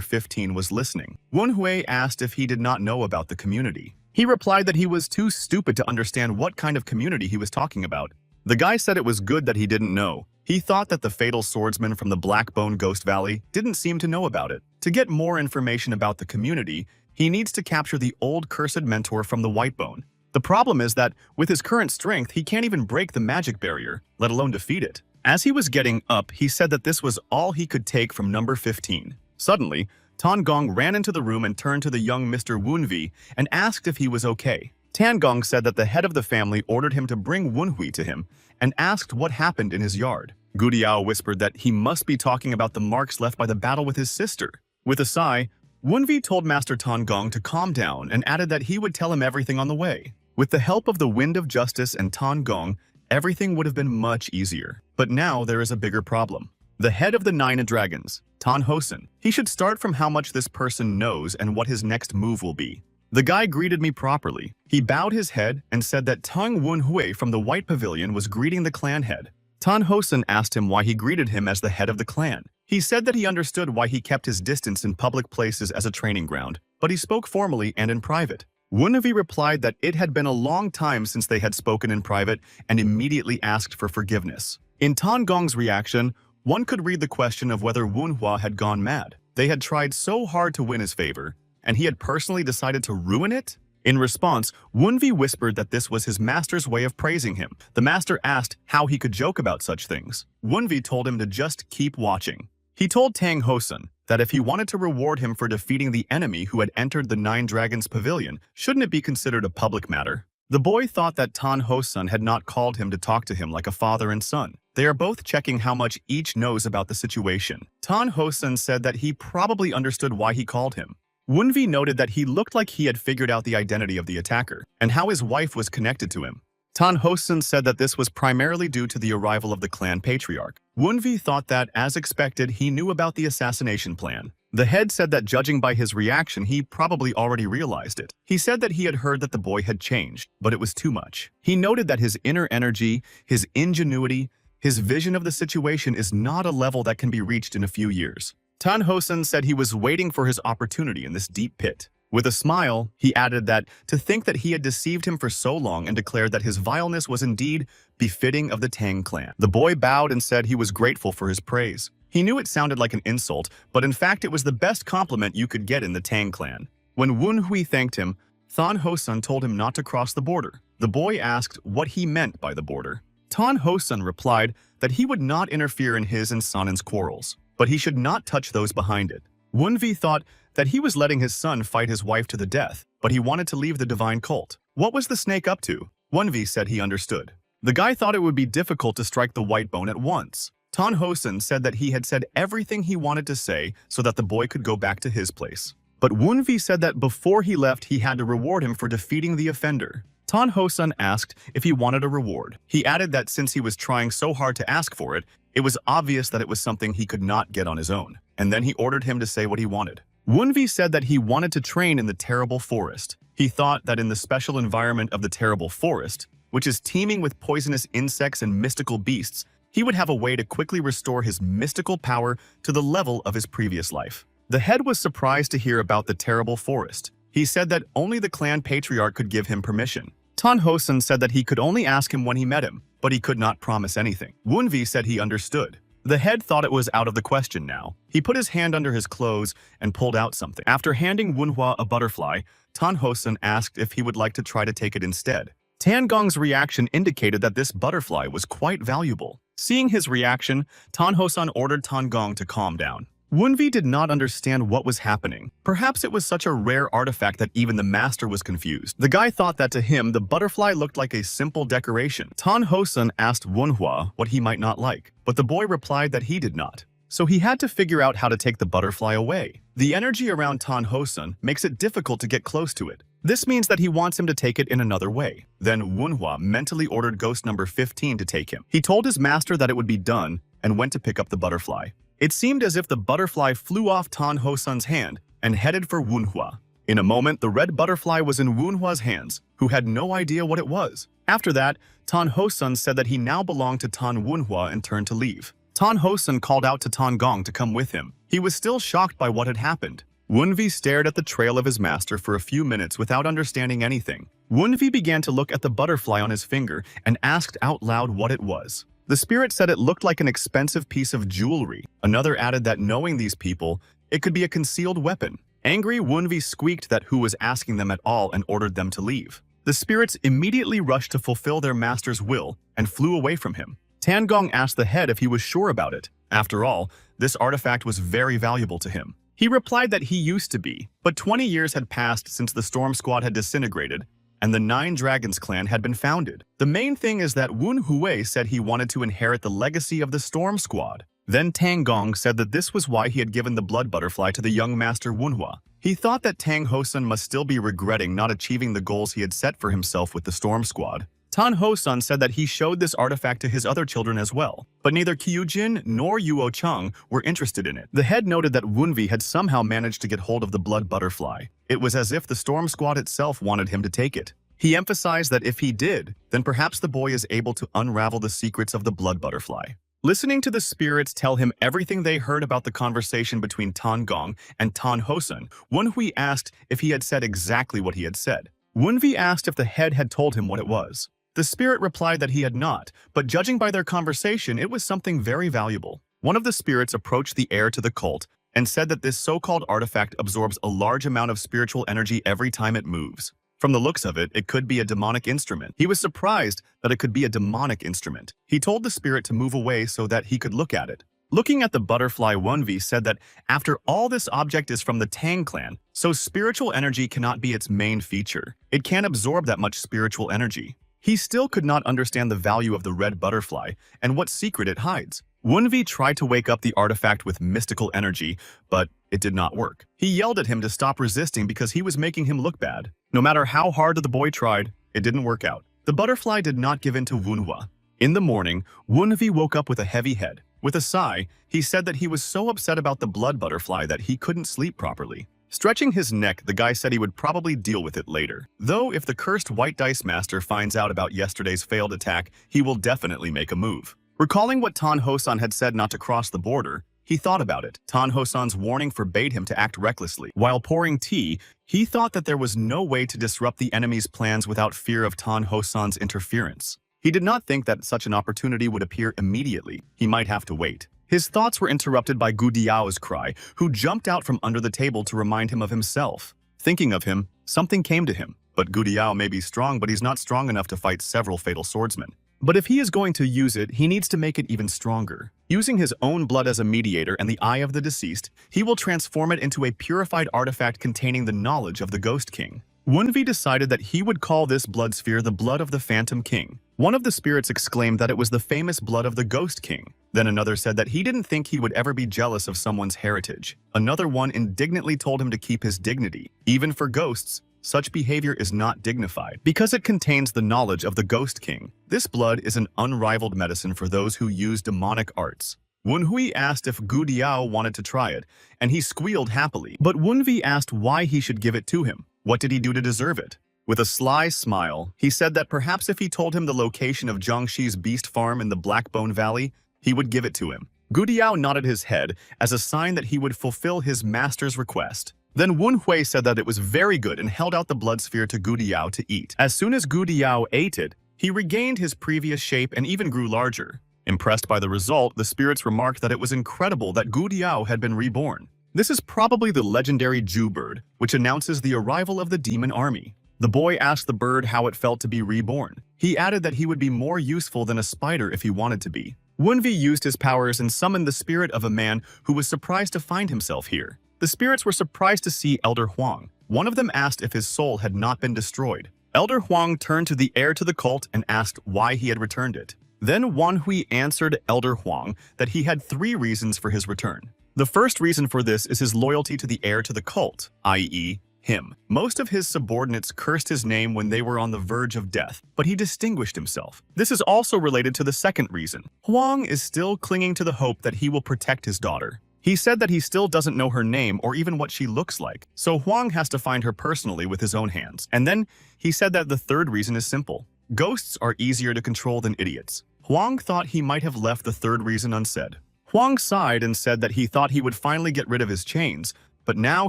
15 was listening. Wunhui asked if he did not know about the Community. He replied that he was too stupid to understand what kind of community he was talking about. The guy said it was good that he didn't know. He thought that the fatal swordsman from the Blackbone Ghost Valley didn't seem to know about it. To get more information about the Community, he needs to capture the old cursed mentor from the White Bone. The problem is that, with his current strength, he can't even break the magic barrier, let alone defeat it. As he was getting up, he said that this was all he could take from number 15. Suddenly, Tan Gong ran into the room and turned to the young Mr. Wunvi and asked if he was okay. Tan Gong said that the head of the family ordered him to bring Wunhui to him and asked what happened in his yard. Gu Diao whispered that he must be talking about the marks left by the battle with his sister. With a sigh, Wunvi told Master Tan Gong to calm down and added that he would tell him everything on the way. With the help of the Wind of Justice and Tan Gong, everything would have been much easier. But now there is a bigger problem. The head of the 9 dragons, Tan Hosen. He should start from how much this person knows and what his next move will be. The guy greeted me properly. He bowed his head and said that Tang Wunhui from the White Pavilion was greeting the clan head. Tan Hosen asked him why he greeted him as the head of the clan. He said that he understood why he kept his distance in public places as a training ground, but he spoke formally and in private. Wunhui replied that it had been a long time since they had spoken in private and immediately asked for forgiveness. In Tan Gong's reaction, one could read the question of whether Wunhua had gone mad. They had tried so hard to win his favor, and he had personally decided to ruin it? In response, Wunvi whispered that this was his master's way of praising him. The master asked how he could joke about such things. Wunvi told him to just keep watching. He told Tang Hosen that if he wanted to reward him for defeating the enemy who had entered the 9 Dragons Pavilion, shouldn't it be considered a public matter? The boy thought that Tan Hosen had not called him to talk to him like a father and son. They are both checking how much each knows about the situation. Tan Hosen said that he probably understood why he called him. Wunvi noted that he looked like he had figured out the identity of the attacker and how his wife was connected to him. Tan Hosen said that this was primarily due to the arrival of the clan patriarch. Wunvi thought that, as expected, he knew about the assassination plan. The head said that judging by his reaction, he probably already realized it. He said that he had heard that the boy had changed, but it was too much. He noted that his inner energy, his ingenuity, his vision of the situation is not a level that can be reached in a few years. Tan Hosen said he was waiting for his opportunity in this deep pit. With a smile, he added that to think that he had deceived him for so long and declared that his vileness was indeed befitting of the Tang clan. The boy bowed and said he was grateful for his praise. He knew it sounded like an insult, but in fact it was the best compliment you could get in the Tang clan. When Wunhui thanked him, Tan Hosen told him not to cross the border. The boy asked what he meant by the border. Tan Hosen replied that he would not interfere in his and Sanen's quarrels, but he should not touch those behind it. Wunvi thought that he was letting his son fight his wife to the death, but he wanted to leave the divine cult. What was the snake up to? Wunvi said he understood. The guy thought it would be difficult to strike the white bone at once. Tan Hosen said that he had said everything he wanted to say so that the boy could go back to his place. But Wunvi said that before he left, he had to reward him for defeating the offender. Tan Hosen asked if he wanted a reward. He added that since he was trying so hard to ask for it, it was obvious that it was something he could not get on his own, and then he ordered him to say what he wanted. Wunvi said that he wanted to train in the terrible forest. He thought that in the special environment of the terrible forest, which is teeming with poisonous insects and mystical beasts, he would have a way to quickly restore his mystical power to the level of his previous life. The head was surprised to hear about the terrible forest. He said that only the clan patriarch could give him permission. Tan Hosen said that he could only ask him when he met him, but he could not promise anything. Wunvi said he understood. The head thought it was out of the question now. He put his hand under his clothes and pulled out something. After handing Wunhua a butterfly, Tan Hosen asked if he would like to try to take it instead. Tan Gong's reaction indicated that this butterfly was quite valuable. Seeing his reaction, Tan Hosen ordered Tan Gong to calm down. Wunvi did not understand what was happening. Perhaps it was such a rare artifact that even the master was confused. The guy thought that to him, the butterfly looked like a simple decoration. Tan Hosen asked Wunhua what he might not like, but the boy replied that he did not. So he had to figure out how to take the butterfly away. The energy around Tan Hosen makes it difficult to get close to it. This means that he wants him to take it in another way. Then Wunhua mentally ordered ghost number 15 to take him. He told his master that it would be done and went to pick up the butterfly. It seemed as if the butterfly flew off Tan Hosen's hand and headed for Wunhua. In a moment, the red butterfly was in Wunhua's hands, who had no idea what it was. After that, Tan Hosen said that he now belonged to Tan Wunhua and turned to leave. Tan Hosen called out to Tan Gong to come with him. He was still shocked by what had happened. Wunvi stared at the trail of his master for a few minutes without understanding anything. Wunvi began to look at the butterfly on his finger and asked out loud what it was. The spirit said it looked like an expensive piece of jewelry. Another added that knowing these people, it could be a concealed weapon. Angry, Wunvi squeaked that who was asking them at all and ordered them to leave. The spirits immediately rushed to fulfill their master's will and flew away from him. Tangong asked the head if he was sure about it. After all, this artifact was very valuable to him. He replied that he used to be, but 20 years had passed since the Storm Squad had disintegrated, and the Nine Dragons clan had been founded. The main thing is that Wen Hui said he wanted to inherit the legacy of the Storm Squad. Then Tangong said that this was why he had given the blood butterfly to the young master Wenhua. He thought that Tang Hosun must still be regretting not achieving the goals he had set for himself with the Storm Squad. Tan Hosun said that he showed this artifact to his other children as well, but neither Kyujin nor Yuo Chang were interested in it. The head noted that Wunvi had somehow managed to get hold of the blood butterfly. It was as if the Storm Squad itself wanted him to take it. He emphasized that if he did, then perhaps the boy is able to unravel the secrets of the blood butterfly. Listening to the spirits tell him everything they heard about the conversation between Tan Gong and Tan Hosun, Wenhui asked if he had said exactly what he had said. Wunvi asked if the head had told him what it was. The spirit replied that he had not, but judging by their conversation, it was something very valuable. One of the spirits approached the heir to the cult and said that this so-called artifact absorbs a large amount of spiritual energy every time it moves. From the looks of it, it could be a demonic instrument. He was surprised that it could be a demonic instrument. He told the spirit to move away so that he could look at it. Looking at the butterfly, Wunvi said that after all, this object is from the Tang clan, so spiritual energy cannot be its main feature. It can't absorb that much spiritual energy. He still could not understand the value of the red butterfly and what secret it hides. Wunvi tried to wake up the artifact with mystical energy, but it did not work. He yelled at him to stop resisting because he was making him look bad. No matter how hard the boy tried, it didn't work out. The butterfly did not give in to Wenhua. In the morning, Wunvi woke up with a heavy head. With a sigh, he said that he was so upset about the blood butterfly that he couldn't sleep properly. Stretching his neck, the guy said he would probably deal with it later. Though if the cursed white dice master finds out about yesterday's failed attack, he will definitely make a move. Recalling what Tan Hosun had said not to cross the border, he thought about it. Tan Hosun's warning forbade him to act recklessly. While pouring tea, he thought that there was no way to disrupt the enemy's plans without fear of Tan Hosun's interference. He did not think that such an opportunity would appear immediately. He might have to wait. His thoughts were interrupted by Gu Diao's cry, who jumped out from under the table to remind him of himself. Thinking of him, something came to him. But Gu Diao may be strong, but he's not strong enough to fight several fatal swordsmen. But if he is going to use it, he needs to make it even stronger. Using his own blood as a mediator and the eye of the deceased, he will transform it into a purified artifact containing the knowledge of the Ghost King. Wunvi decided that he would call this blood sphere the blood of the Phantom King. One of the spirits exclaimed that it was the famous blood of the Ghost King. Then another said that he didn't think he would ever be jealous of someone's heritage. Another one indignantly told him to keep his dignity. Even for ghosts, such behavior is not dignified, because it contains the knowledge of the Ghost King. This blood is an unrivaled medicine for those who use demonic arts. Wenhui asked if Gu Diao wanted to try it, and he squealed happily. But Wunvi asked why he should give it to him. What did he do to deserve it? With a sly smile, he said that perhaps if he told him the location of Jiangxi's beast farm in the Blackbone Valley, he would give it to him. Gu Diao nodded his head as a sign that he would fulfill his master's request. Then Wen Hui said that it was very good and held out the blood sphere to Gu Diao to eat. As soon as Gu Diao ate it, he regained his previous shape and even grew larger. Impressed by the result, the spirits remarked that it was incredible that Gu Diao had been reborn. This is probably the legendary Jew bird, which announces the arrival of the demon army. The boy asked the bird how it felt to be reborn. He added that he would be more useful than a spider if he wanted to be. Wunvi used his powers and summoned the spirit of a man who was surprised to find himself here. The spirits were surprised to see Elder Huang. One of them asked if his soul had not been destroyed. Elder Huang turned to the heir to the cult and asked why he had returned it. Then Wan Hui answered Elder Huang that he had 3 reasons for his return. The first reason for this is his loyalty to the heir to the cult, i.e., him. Most of his subordinates cursed his name when they were on the verge of death, but he distinguished himself. This is also related to the second reason. Huang is still clinging to the hope that he will protect his daughter. He said that he still doesn't know her name or even what she looks like, so Huang has to find her personally with his own hands. And then he said that the third reason is simple. Ghosts are easier to control than idiots. Huang thought he might have left the third reason unsaid. Huang sighed and said that he thought he would finally get rid of his chains, but now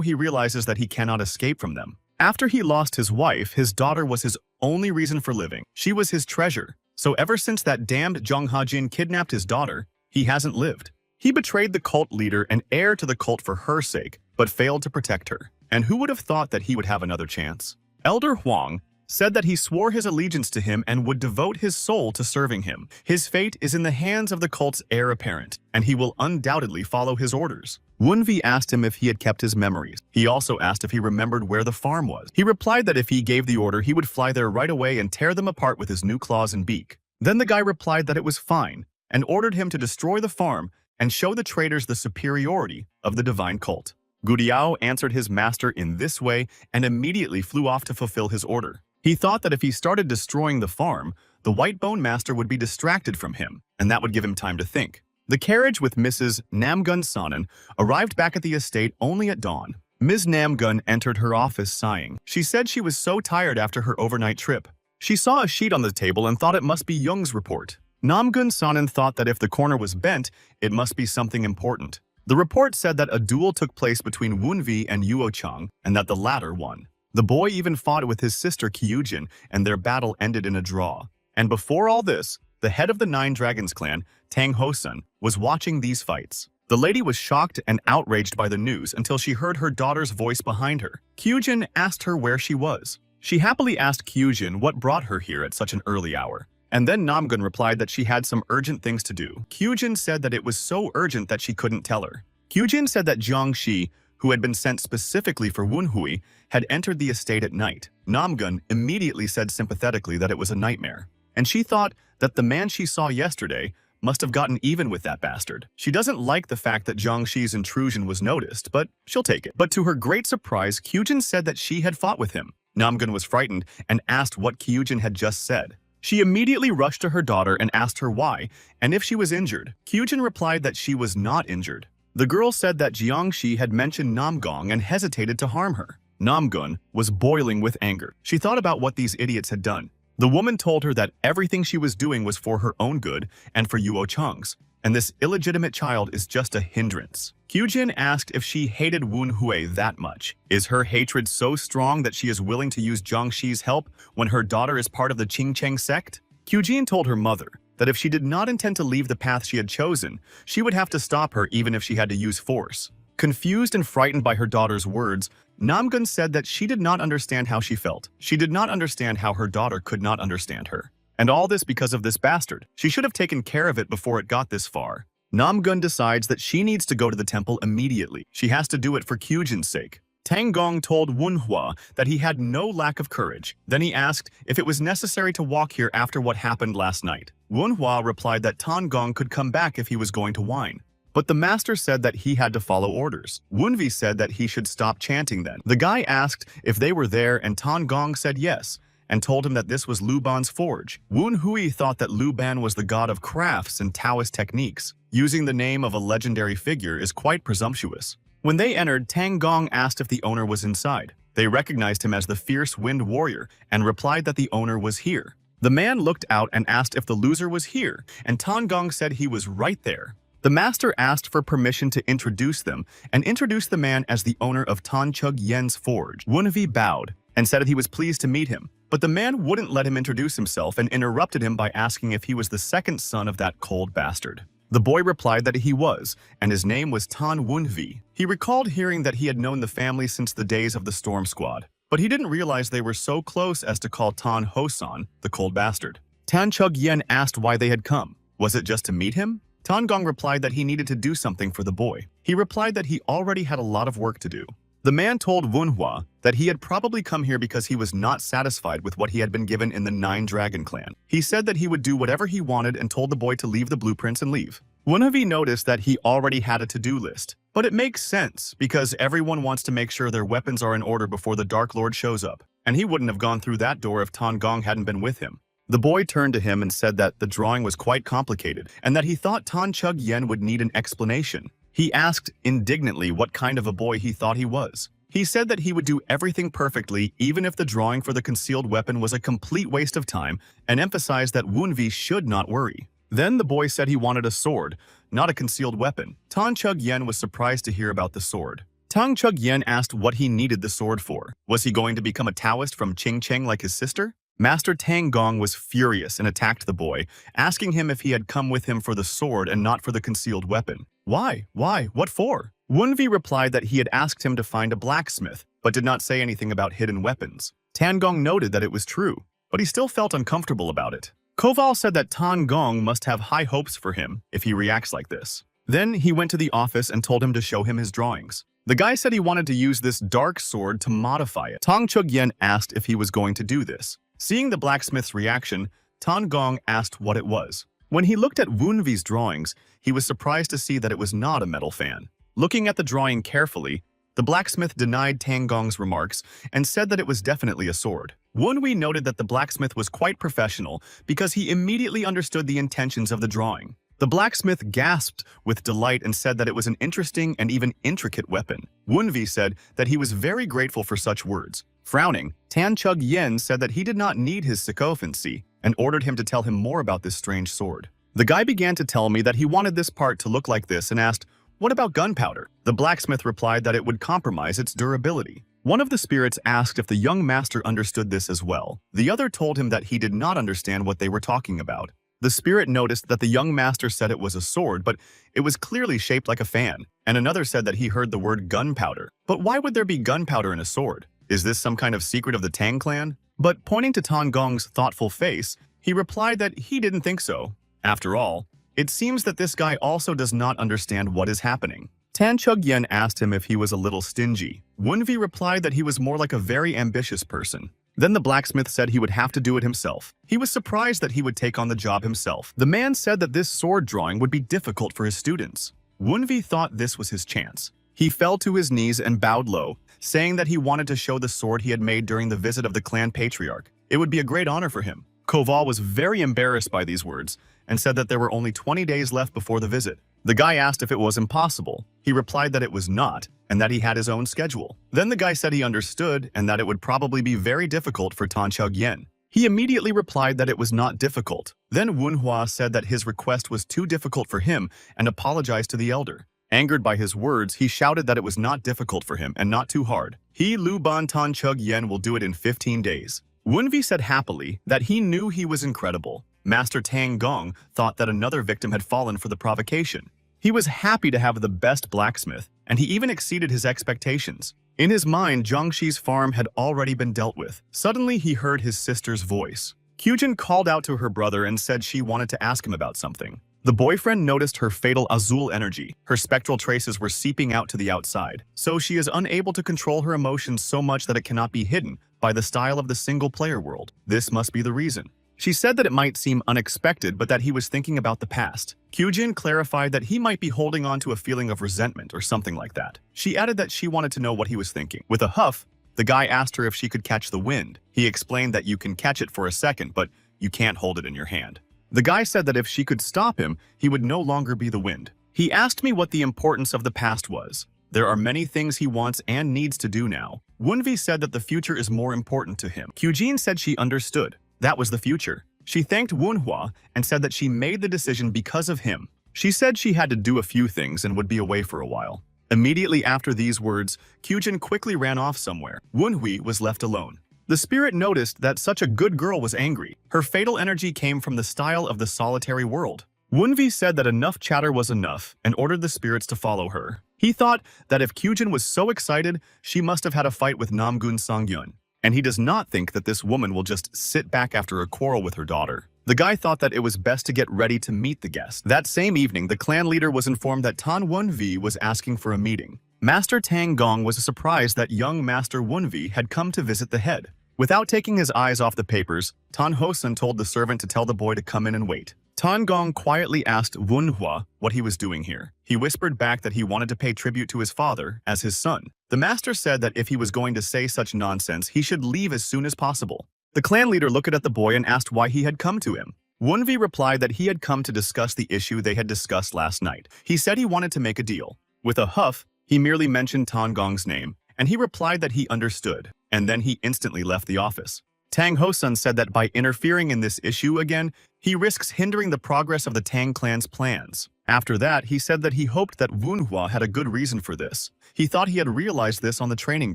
he realizes that he cannot escape from them. After he lost his wife, his daughter was his only reason for living. She was his treasure. So ever since that damned Zhang Hajin kidnapped his daughter, he hasn't lived. He betrayed the cult leader and heir to the cult for her sake, but failed to protect her. And who would have thought that he would have another chance? Elder Huang said that he swore his allegiance to him and would devote his soul to serving him. His fate is in the hands of the cult's heir apparent, and he will undoubtedly follow his orders. Wunvi asked him if he had kept his memories. He also asked if he remembered where the farm was. He replied that if he gave the order, he would fly there right away and tear them apart with his new claws and beak. Then the guy replied that it was fine, and ordered him to destroy the farm and show the traitors the superiority of the divine cult. Gudiao answered his master in this way and immediately flew off to fulfill his order. He thought that if he started destroying the farm, the White Bone Master would be distracted from him, and that would give him time to think. The carriage with Mrs. Namgun Sanan arrived back at the estate only at dawn. Ms. Namgun entered her office sighing. She said she was so tired after her overnight trip. She saw a sheet on the table and thought it must be Young's report. Namgun Sanan thought that if the corner was bent, it must be something important. The report said that a duel took place between Wunvi and Yuo Chang, and that the latter won. The boy even fought with his sister Kyujin, and their battle ended in a draw. And before all this, the head of the Nine Dragons clan, Tang Hosun, was watching these fights. The lady was shocked and outraged by the news until she heard her daughter's voice behind her. Kyujin asked her where she was. She happily asked Kyujin what brought her here at such an early hour. And then Namgun replied that she had some urgent things to do. Kyujin said that it was so urgent that she couldn't tell her. Kyujin said that Jiang Shi, who had been sent specifically for Wunhui, had entered the estate at night. Namgun immediately said sympathetically that it was a nightmare. And she thought that the man she saw yesterday must have gotten even with that bastard. She doesn't like the fact that Jiang Shi's intrusion was noticed, but she'll take it. But to her great surprise, Kyujin said that she had fought with him. Namgun was frightened and asked what Kyujin had just said. She immediately rushed to her daughter and asked her why, and if she was injured. Kyujin replied that she was not injured. The girl said that Jiang Shi had mentioned Namgong and hesitated to harm her. Namgun was boiling with anger. She thought about what these idiots had done. The woman told her that everything she was doing was for her own good and for Yuo Chang's, and this illegitimate child is just a hindrance. Kyujin asked if she hated Wunhui that much. Is her hatred so strong that she is willing to use Jiang Shi's help when her daughter is part of the Qingcheng sect? Kyujin told her mother that if she did not intend to leave the path she had chosen, she would have to stop her even if she had to use force. Confused and frightened by her daughter's words, Namgun said that she did not understand how she felt. She did not understand how her daughter could not understand her. And all this because of this bastard. She should have taken care of it before it got this far. Namgun decides that she needs to go to the temple immediately. She has to do it for Kyujin's sake. Tang Gong told Wunhua that he had no lack of courage. Then he asked if it was necessary to walk here after what happened last night. Wunhua replied that Tan Gong could come back if he was going to whine. But the master said that he had to follow orders. Wunvi said that he should stop chanting then. The guy asked if they were there and Tan Gong said yes, and told him that this was Lu Ban's forge. Wun Hui thought that Lu Ban was the god of crafts and Taoist techniques. Using the name of a legendary figure is quite presumptuous. When they entered, Tang Gong asked if the owner was inside. They recognized him as the fierce wind warrior and replied that the owner was here. The man looked out and asked if the loser was here, and Tan Gong said he was right there. The master asked for permission to introduce them and introduced the man as the owner of Tan Chug Yen's forge. Wunvi bowed and said that he was pleased to meet him, but the man wouldn't let him introduce himself and interrupted him by asking if he was the second son of that cold bastard. The boy replied that he was, and his name was Tan Wunvi. He recalled hearing that he had known the family since the days of the Storm Squad, but he didn't realize they were so close as to call Tan Hosan the cold bastard. Tan Chug Yen asked why they had come. Was it just to meet him? Tan Gong replied that he needed to do something for the boy. He replied that he already had a lot of work to do. The man told Wunhua that he had probably come here because he was not satisfied with what he had been given in the Nine Dragon clan. He said that he would do whatever he wanted and told the boy to leave the blueprints and leave. Wunhui noticed that he already had a to-do list. But it makes sense because everyone wants to make sure their weapons are in order before the Dark Lord shows up, and he wouldn't have gone through that door if Tan Gong hadn't been with him. The boy turned to him and said that the drawing was quite complicated and that he thought Tan Chug Yen would need an explanation. He asked indignantly what kind of a boy he thought he was. He said that he would do everything perfectly even if the drawing for the concealed weapon was a complete waste of time and emphasized that Wunvi should not worry. Then the boy said he wanted a sword, not a concealed weapon. Tan Chug Yen was surprised to hear about the sword. Tang Chug Yen asked what he needed the sword for. Was he going to become a Taoist from Qingcheng like his sister? Master Tang Gong was furious and attacked the boy, asking him if he had come with him for the sword and not for the concealed weapon. Why? What for? Wunvi replied that he had asked him to find a blacksmith, but did not say anything about hidden weapons. Tan Gong noted that it was true, but he still felt uncomfortable about it. Koval said that Tan Gong must have high hopes for him if he reacts like this. Then he went to the office and told him to show him his drawings. The guy said he wanted to use this dark sword to modify it. Tong Chug-yen asked if he was going to do this. Seeing the blacksmith's reaction, Tan Gong asked what it was. When he looked at Wunvi's drawings, he was surprised to see that it was not a metal fan. Looking at the drawing carefully, the blacksmith denied Tan Gong's remarks and said that it was definitely a sword. Wunwi noted that the blacksmith was quite professional because he immediately understood the intentions of the drawing. The blacksmith gasped with delight and said that it was an interesting and even intricate weapon. Wunvi said that he was very grateful for such words. Frowning, Tan Chug-yen said that he did not need his sycophancy and ordered him to tell him more about this strange sword. The guy began to tell me that he wanted this part to look like this and asked, "What about gunpowder?" The blacksmith replied that it would compromise its durability. One of the spirits asked if the young master understood this as well. The other told him that he did not understand what they were talking about. The spirit noticed that the young master said it was a sword, but it was clearly shaped like a fan, and another said that he heard the word gunpowder. But why would there be gunpowder in a sword? Is this some kind of secret of the Tang clan? But pointing to Tan Gong's thoughtful face, he replied that he didn't think so. After all, it seems that this guy also does not understand what is happening. Tan Chug-yen asked him if he was a little stingy. Wunvi replied that he was more like a very ambitious person. Then the blacksmith said he would have to do it himself. He was surprised that he would take on the job himself. The man said that this sword drawing would be difficult for his students. Wunvi thought this was his chance. He fell to his knees and bowed low, saying that he wanted to show the sword he had made during the visit of the clan patriarch. It would be a great honor for him. Koval was very embarrassed by these words and said that there were only 20 days left before the visit. The guy asked if it was impossible. He replied that it was not, and that he had his own schedule. Then the guy said he understood and that it would probably be very difficult for Tan Chug-yen. He immediately replied that it was not difficult. Then Wunhua said that his request was too difficult for him and apologized to the elder. Angered by his words, he shouted that it was not difficult for him and not too hard. He, Lu Ban Tan Chug-yen, will do it in 15 days. Wunvi said happily that he knew he was incredible. Master Tang Gong thought that another victim had fallen for the provocation. He was happy to have the best blacksmith, and he even exceeded his expectations. In his mind, Jiangxi's farm had already been dealt with. Suddenly, he heard his sister's voice. Kyujin called out to her brother and said she wanted to ask him about something. The boyfriend noticed her fatal azul energy. Her spectral traces were seeping out to the outside, so she is unable to control her emotions so much that it cannot be hidden by the style of the single-player world. This must be the reason. She said that it might seem unexpected, but that he was thinking about the past. Kyujin clarified that he might be holding on to a feeling of resentment or something like that. She added that she wanted to know what he was thinking. With a huff, the guy asked her if she could catch the wind. He explained that you can catch it for a second, but you can't hold it in your hand. The guy said that if she could stop him, he would no longer be the wind. He asked me what the importance of the past was. There are many things he wants and needs to do now. Wunvi said that the future is more important to him. Kyujin said she understood. That was the future. She thanked Wunhua and said that she made the decision because of him. She said she had to do a few things and would be away for a while. Immediately after these words, Kyujin quickly ran off somewhere. Wunhui was left alone. The spirit noticed that such a good girl was angry. Her fatal energy came from the style of the solitary world. Wunvi said that enough chatter was enough and ordered the spirits to follow her. He thought that if Kyujin was so excited, she must have had a fight with Namgun Songyun. And he does not think that this woman will just sit back after a quarrel with her daughter. The guy thought that it was best to get ready to meet the guest. That same evening, the clan leader was informed that Tan Wunvi was asking for a meeting. Master Tang Gong was surprised that young Master Wunvi had come to visit the head. Without taking his eyes off the papers, Tan Hosen told the servant to tell the boy to come in and wait. Tan Gong quietly asked Wunhua what he was doing here. He whispered back that he wanted to pay tribute to his father as his son. The master said that if he was going to say such nonsense, he should leave as soon as possible. The clan leader looked at the boy and asked why he had come to him. Wunvi replied that he had come to discuss the issue they had discussed last night. He said he wanted to make a deal. With a huff, he merely mentioned Tan Gong's name, and he replied that he understood, and then he instantly left the office. Tang Hosun said that by interfering in this issue again, he risks hindering the progress of the Tang clan's plans. After that, he said that he hoped that Wunhua had a good reason for this. He thought he had realized this on the training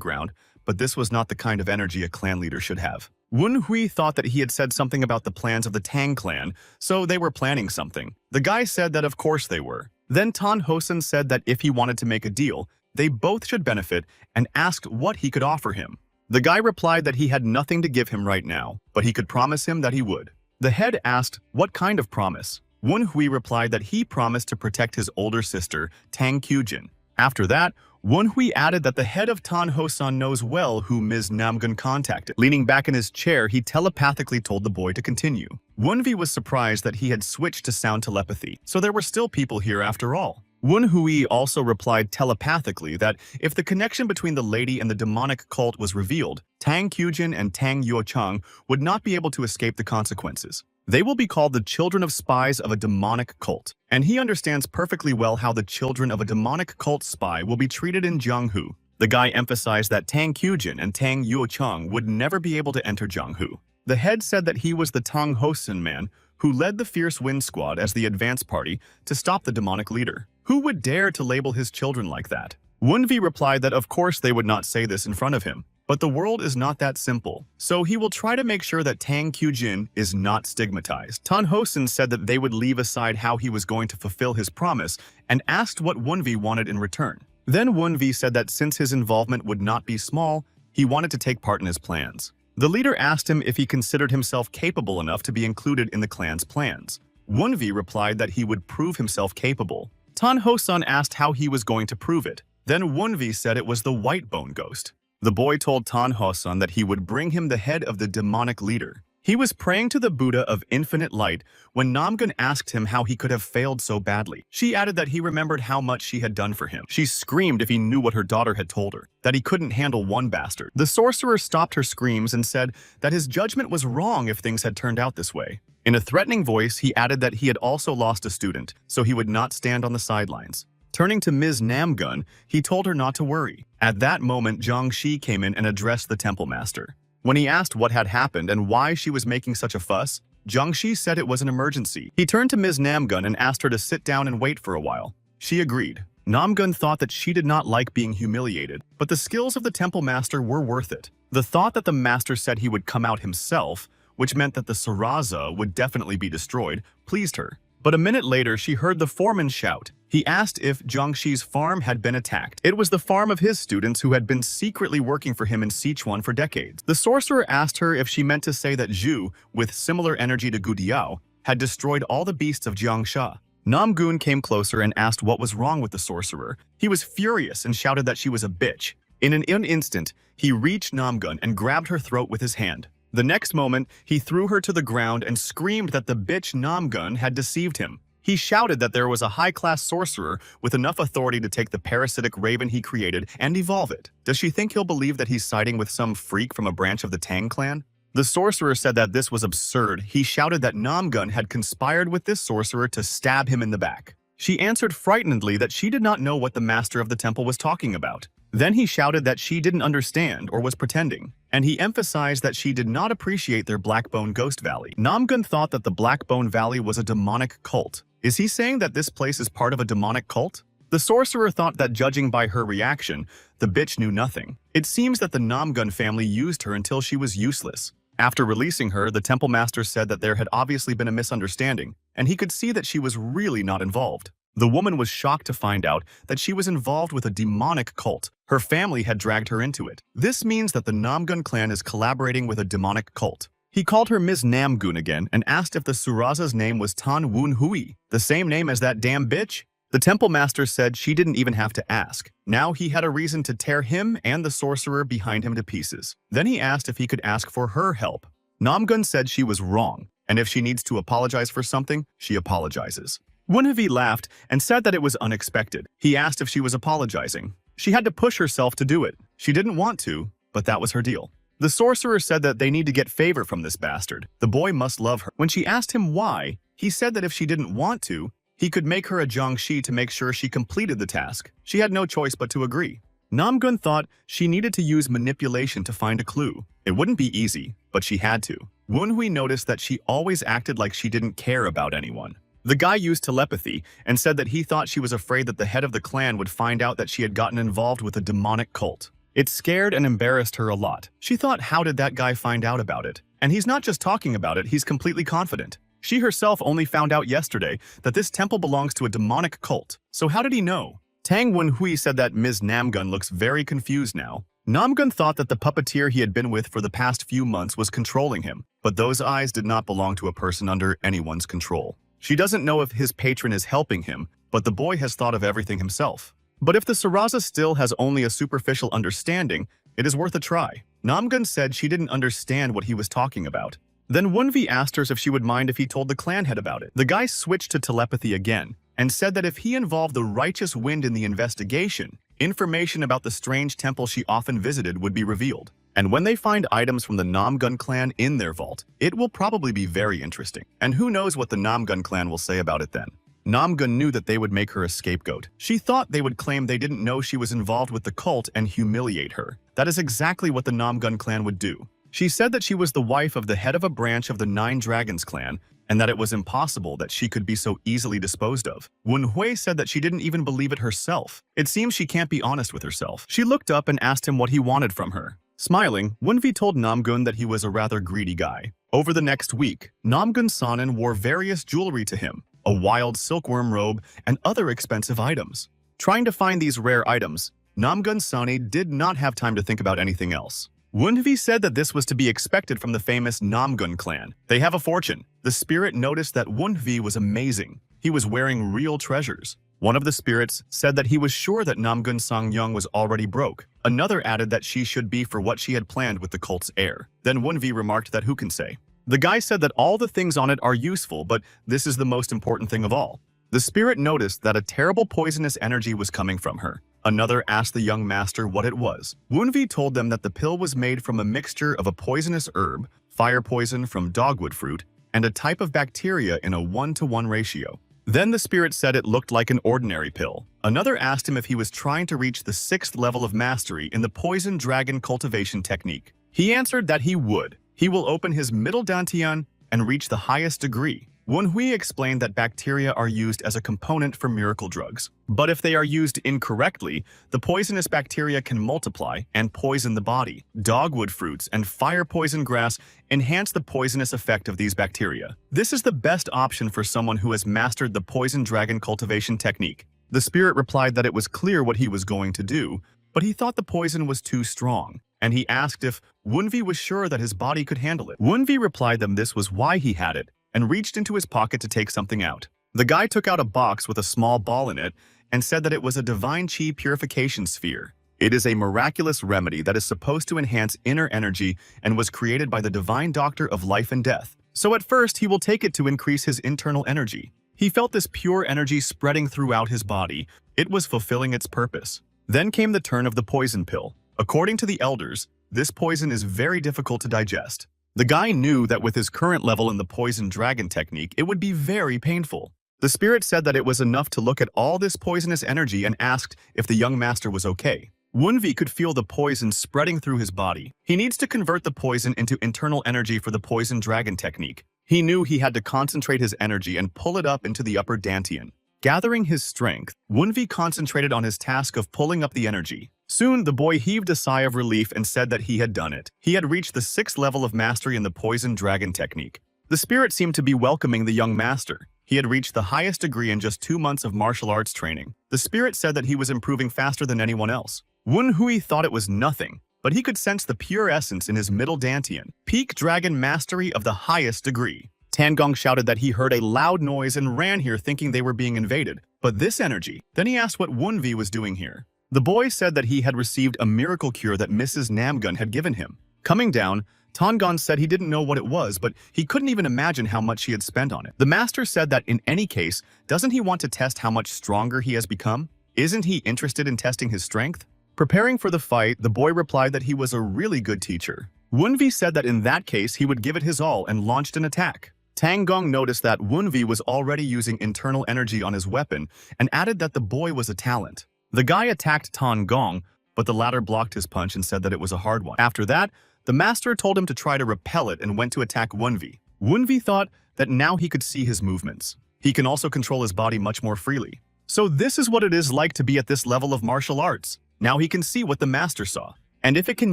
ground, but this was not the kind of energy a clan leader should have. Wunhui thought that he had said something about the plans of the Tang clan, so they were planning something. The guy said that of course they were. Then Tan Hosun said that if he wanted to make a deal, they both should benefit and asked what he could offer him. The guy replied that he had nothing to give him right now, but he could promise him that he would. The head asked, what kind of promise? Won Hui replied that he promised to protect his older sister, Tang Kyujin. After that, Won Hui added that the head of Tan Ho-san knows well who Ms. Namgun contacted. Leaning back in his chair, he telepathically told the boy to continue. Won Hui was surprised that he had switched to sound telepathy, so there were still people here after all. Won Hui also replied telepathically that if the connection between the lady and the demonic cult was revealed, Tang Kyujin and Tang Yuochang would not be able to escape the consequences. They will be called the children of spies of a demonic cult, and he understands perfectly well how the children of a demonic cult spy will be treated in Jianghu. The guy emphasized that Tang Kyujin and Tang Yuochang would never be able to enter Jianghu. The head said that he was the Tang Hosen man who led the Fierce Wind Squad as the advance party to stop the demonic leader. Who would dare to label his children like that? Wunvi replied that of course they would not say this in front of him. But the world is not that simple, so he will try to make sure that Tang Kyujin is not stigmatized. Tan Hosen said that they would leave aside how he was going to fulfill his promise and asked what Wunvi wanted in return. Then Wunvi said that since his involvement would not be small, he wanted to take part in his plans. The leader asked him if he considered himself capable enough to be included in the clan's plans. Wunvi replied that he would prove himself capable. Tan Hosen asked how he was going to prove it. Then Wunvi said it was the white bone ghost. The boy told Tan Hosen that he would bring him the head of the demonic leader. He was praying to the Buddha of infinite light when Namgun asked him how he could have failed so badly. She added that he remembered how much she had done for him. She screamed if he knew what her daughter had told her, that he couldn't handle one bastard. The sorcerer stopped her screams and said that his judgment was wrong if things had turned out this way. In a threatening voice, he added that he had also lost a student, so he would not stand on the sidelines. Turning to Ms. Namgun, he told her not to worry. At that moment, Zhang Shi came in and addressed the temple master. When he asked what had happened and why she was making such a fuss, Zhang Shi said it was an emergency. He turned to Ms. Namgun and asked her to sit down and wait for a while. She agreed. Namgun thought that she did not like being humiliated, but the skills of the temple master were worth it. The thought that the master said he would come out himself, which meant that the Saraza would definitely be destroyed, pleased her. But a minute later, she heard the foreman shout. He asked if Jiangshi's farm had been attacked. It was the farm of his students who had been secretly working for him in Sichuan for decades. The sorcerer asked her if she meant to say that Zhu, with similar energy to Gu Diao, had destroyed all the beasts of Jiangsha. Namgun came closer and asked what was wrong with the sorcerer. He was furious and shouted that she was a bitch. In an instant, he reached Namgun and grabbed her throat with his hand. The next moment, he threw her to the ground and screamed that the bitch Namgun had deceived him. He shouted that there was a high-class sorcerer with enough authority to take the parasitic raven he created and evolve it. Does she think he'll believe that he's siding with some freak from a branch of the Tang clan? The sorcerer said that this was absurd. He shouted that Namgun had conspired with this sorcerer to stab him in the back. She answered frightenedly that she did not know what the master of the temple was talking about. Then he shouted that she didn't understand or was pretending, and he emphasized that she did not appreciate their Blackbone Ghost Valley. Namgun thought that the Blackbone Valley was a demonic cult. Is he saying that this place is part of a demonic cult? The sorcerer thought that judging by her reaction, the bitch knew nothing. It seems that the Namgun family used her until she was useless. After releasing her, the temple master said that there had obviously been a misunderstanding, and he could see that she was really not involved. The woman was shocked to find out that she was involved with a demonic cult. Her family had dragged her into it. This means that the Namgun clan is collaborating with a demonic cult. He called her Ms. Namgun again and asked if the Suraza's name was Tan Woon Hui, the same name as that damn bitch. The temple master said she didn't even have to ask. Now he had a reason to tear him and the sorcerer behind him to pieces. Then he asked if he could ask for her help. Namgun said she was wrong, and if she needs to apologize for something, she apologizes. Wunhevi laughed and said that it was unexpected. He asked if she was apologizing. She had to push herself to do it. She didn't want to, but that was her deal. The sorcerer said that they need to get favor from this bastard. The boy must love her. When she asked him why, he said that if she didn't want to, he could make her a Jiangshi to make sure she completed the task. She had no choice but to agree. Namgun thought she needed to use manipulation to find a clue. It wouldn't be easy, but she had to. Wunhui noticed that she always acted like she didn't care about anyone. The guy used telepathy and said that he thought she was afraid that the head of the clan would find out that she had gotten involved with a demonic cult. It scared and embarrassed her a lot. She thought, how did that guy find out about it? And he's not just talking about it, he's completely confident. She herself only found out yesterday that this temple belongs to a demonic cult. So how did he know? Tang Wenhui said that Ms. Namgun looks very confused now. Namgun thought that the puppeteer he had been with for the past few months was controlling him, but those eyes did not belong to a person under anyone's control. She doesn't know if his patron is helping him, but the boy has thought of everything himself. But if the Sarasa still has only a superficial understanding, it is worth a try. Namgun said she didn't understand what he was talking about. Then Wunvi asked her if she would mind if he told the clan head about it. The guy switched to telepathy again and said that if he involved the righteous wind in the investigation, information about the strange temple she often visited would be revealed. And when they find items from the Namgun clan in their vault, it will probably be very interesting. And who knows what the Namgun clan will say about it then. Namgun knew that they would make her a scapegoat. She thought they would claim they didn't know she was involved with the cult and humiliate her. That is exactly what the Namgun clan would do. She said that she was the wife of the head of a branch of the Nine Dragons clan, and that it was impossible that she could be so easily disposed of. Wenhui said that she didn't even believe it herself. It seems she can't be honest with herself. She looked up and asked him what he wanted from her. Smiling, Wunvi told Namgun that he was a rather greedy guy. Over the next week, Namgun Sanin wore various jewelry to him, a wild silkworm robe, and other expensive items. Trying to find these rare items, Namgun Sani did not have time to think about anything else. Wunvi said that this was to be expected from the famous Namgun clan. They have a fortune. The spirit noticed that Wunvi was amazing. He was wearing real treasures. One of the spirits said that he was sure that Namgun Sangyong was already broke. Another added that she should be for what she had planned with the cult's heir. Then Wunvi remarked that who can say. The guy said that all the things on it are useful, but this is the most important thing of all. The spirit noticed that a terrible poisonous energy was coming from her. Another asked the young master what it was. Wunvi told them that the pill was made from a mixture of a poisonous herb, fire poison from dogwood fruit, and a type of bacteria in a 1-to-1 ratio. Then the spirit said it looked like an ordinary pill. Another asked him if he was trying to reach the 6th level of mastery in the poison dragon cultivation technique. He answered that he would. He will open his middle dantian and reach the highest degree. Wenhui explained that bacteria are used as a component for miracle drugs. But if they are used incorrectly, the poisonous bacteria can multiply and poison the body. Dogwood fruits and fire poison grass enhance the poisonous effect of these bacteria. This is the best option for someone who has mastered the poison dragon cultivation technique. The spirit replied that it was clear what he was going to do, but he thought the poison was too strong, and he asked if Wunvi was sure that his body could handle it. Wunvi replied that this was why he had it, and reached into his pocket to take something out. The guy took out a box with a small ball in it and said that it was a divine chi purification sphere. It is a miraculous remedy that is supposed to enhance inner energy and was created by the divine doctor of life and death. So at first, he will take it to increase his internal energy. He felt this pure energy spreading throughout his body. It was fulfilling its purpose. Then came the turn of the poison pill. According to the elders, this poison is very difficult to digest. The guy knew that with his current level in the poison dragon technique, it would be very painful. The spirit said that it was enough to look at all this poisonous energy and asked if the young master was okay. Wunvi could feel the poison spreading through his body. He needs to convert the poison into internal energy for the poison dragon technique. He knew he had to concentrate his energy and pull it up into the upper dantian. Gathering his strength, Wunvi concentrated on his task of pulling up the energy. Soon, the boy heaved a sigh of relief and said that he had done it. He had reached the 6th level of mastery in the poison dragon technique. The spirit seemed to be welcoming the young master. He had reached the highest degree in just 2 months of martial arts training. The spirit said that he was improving faster than anyone else. Wenhui thought it was nothing, but he could sense the pure essence in his middle dantian. Peak dragon mastery of the highest degree. Tangong shouted that he heard a loud noise and ran here thinking they were being invaded. But this energy. Then he asked what Wunvi was doing here. The boy said that he had received a miracle cure that Mrs. Namgun had given him. Coming down, Tongon said he didn't know what it was, but he couldn't even imagine how much he had spent on it. The master said that in any case, doesn't he want to test how much stronger he has become? Isn't he interested in testing his strength? Preparing for the fight, the boy replied that he was a really good teacher. Wunvi said that in that case, he would give it his all and launched an attack. Tangong noticed that Wunvi was already using internal energy on his weapon and added that the boy was a talent. The guy attacked Tangong, but the latter blocked his punch and said that it was a hard one. After that, the master told him to try to repel it and went to attack Wunvi. Wunvi thought that now he could see his movements. He can also control his body much more freely. So this is what it is like to be at this level of martial arts. Now he can see what the master saw. And if it can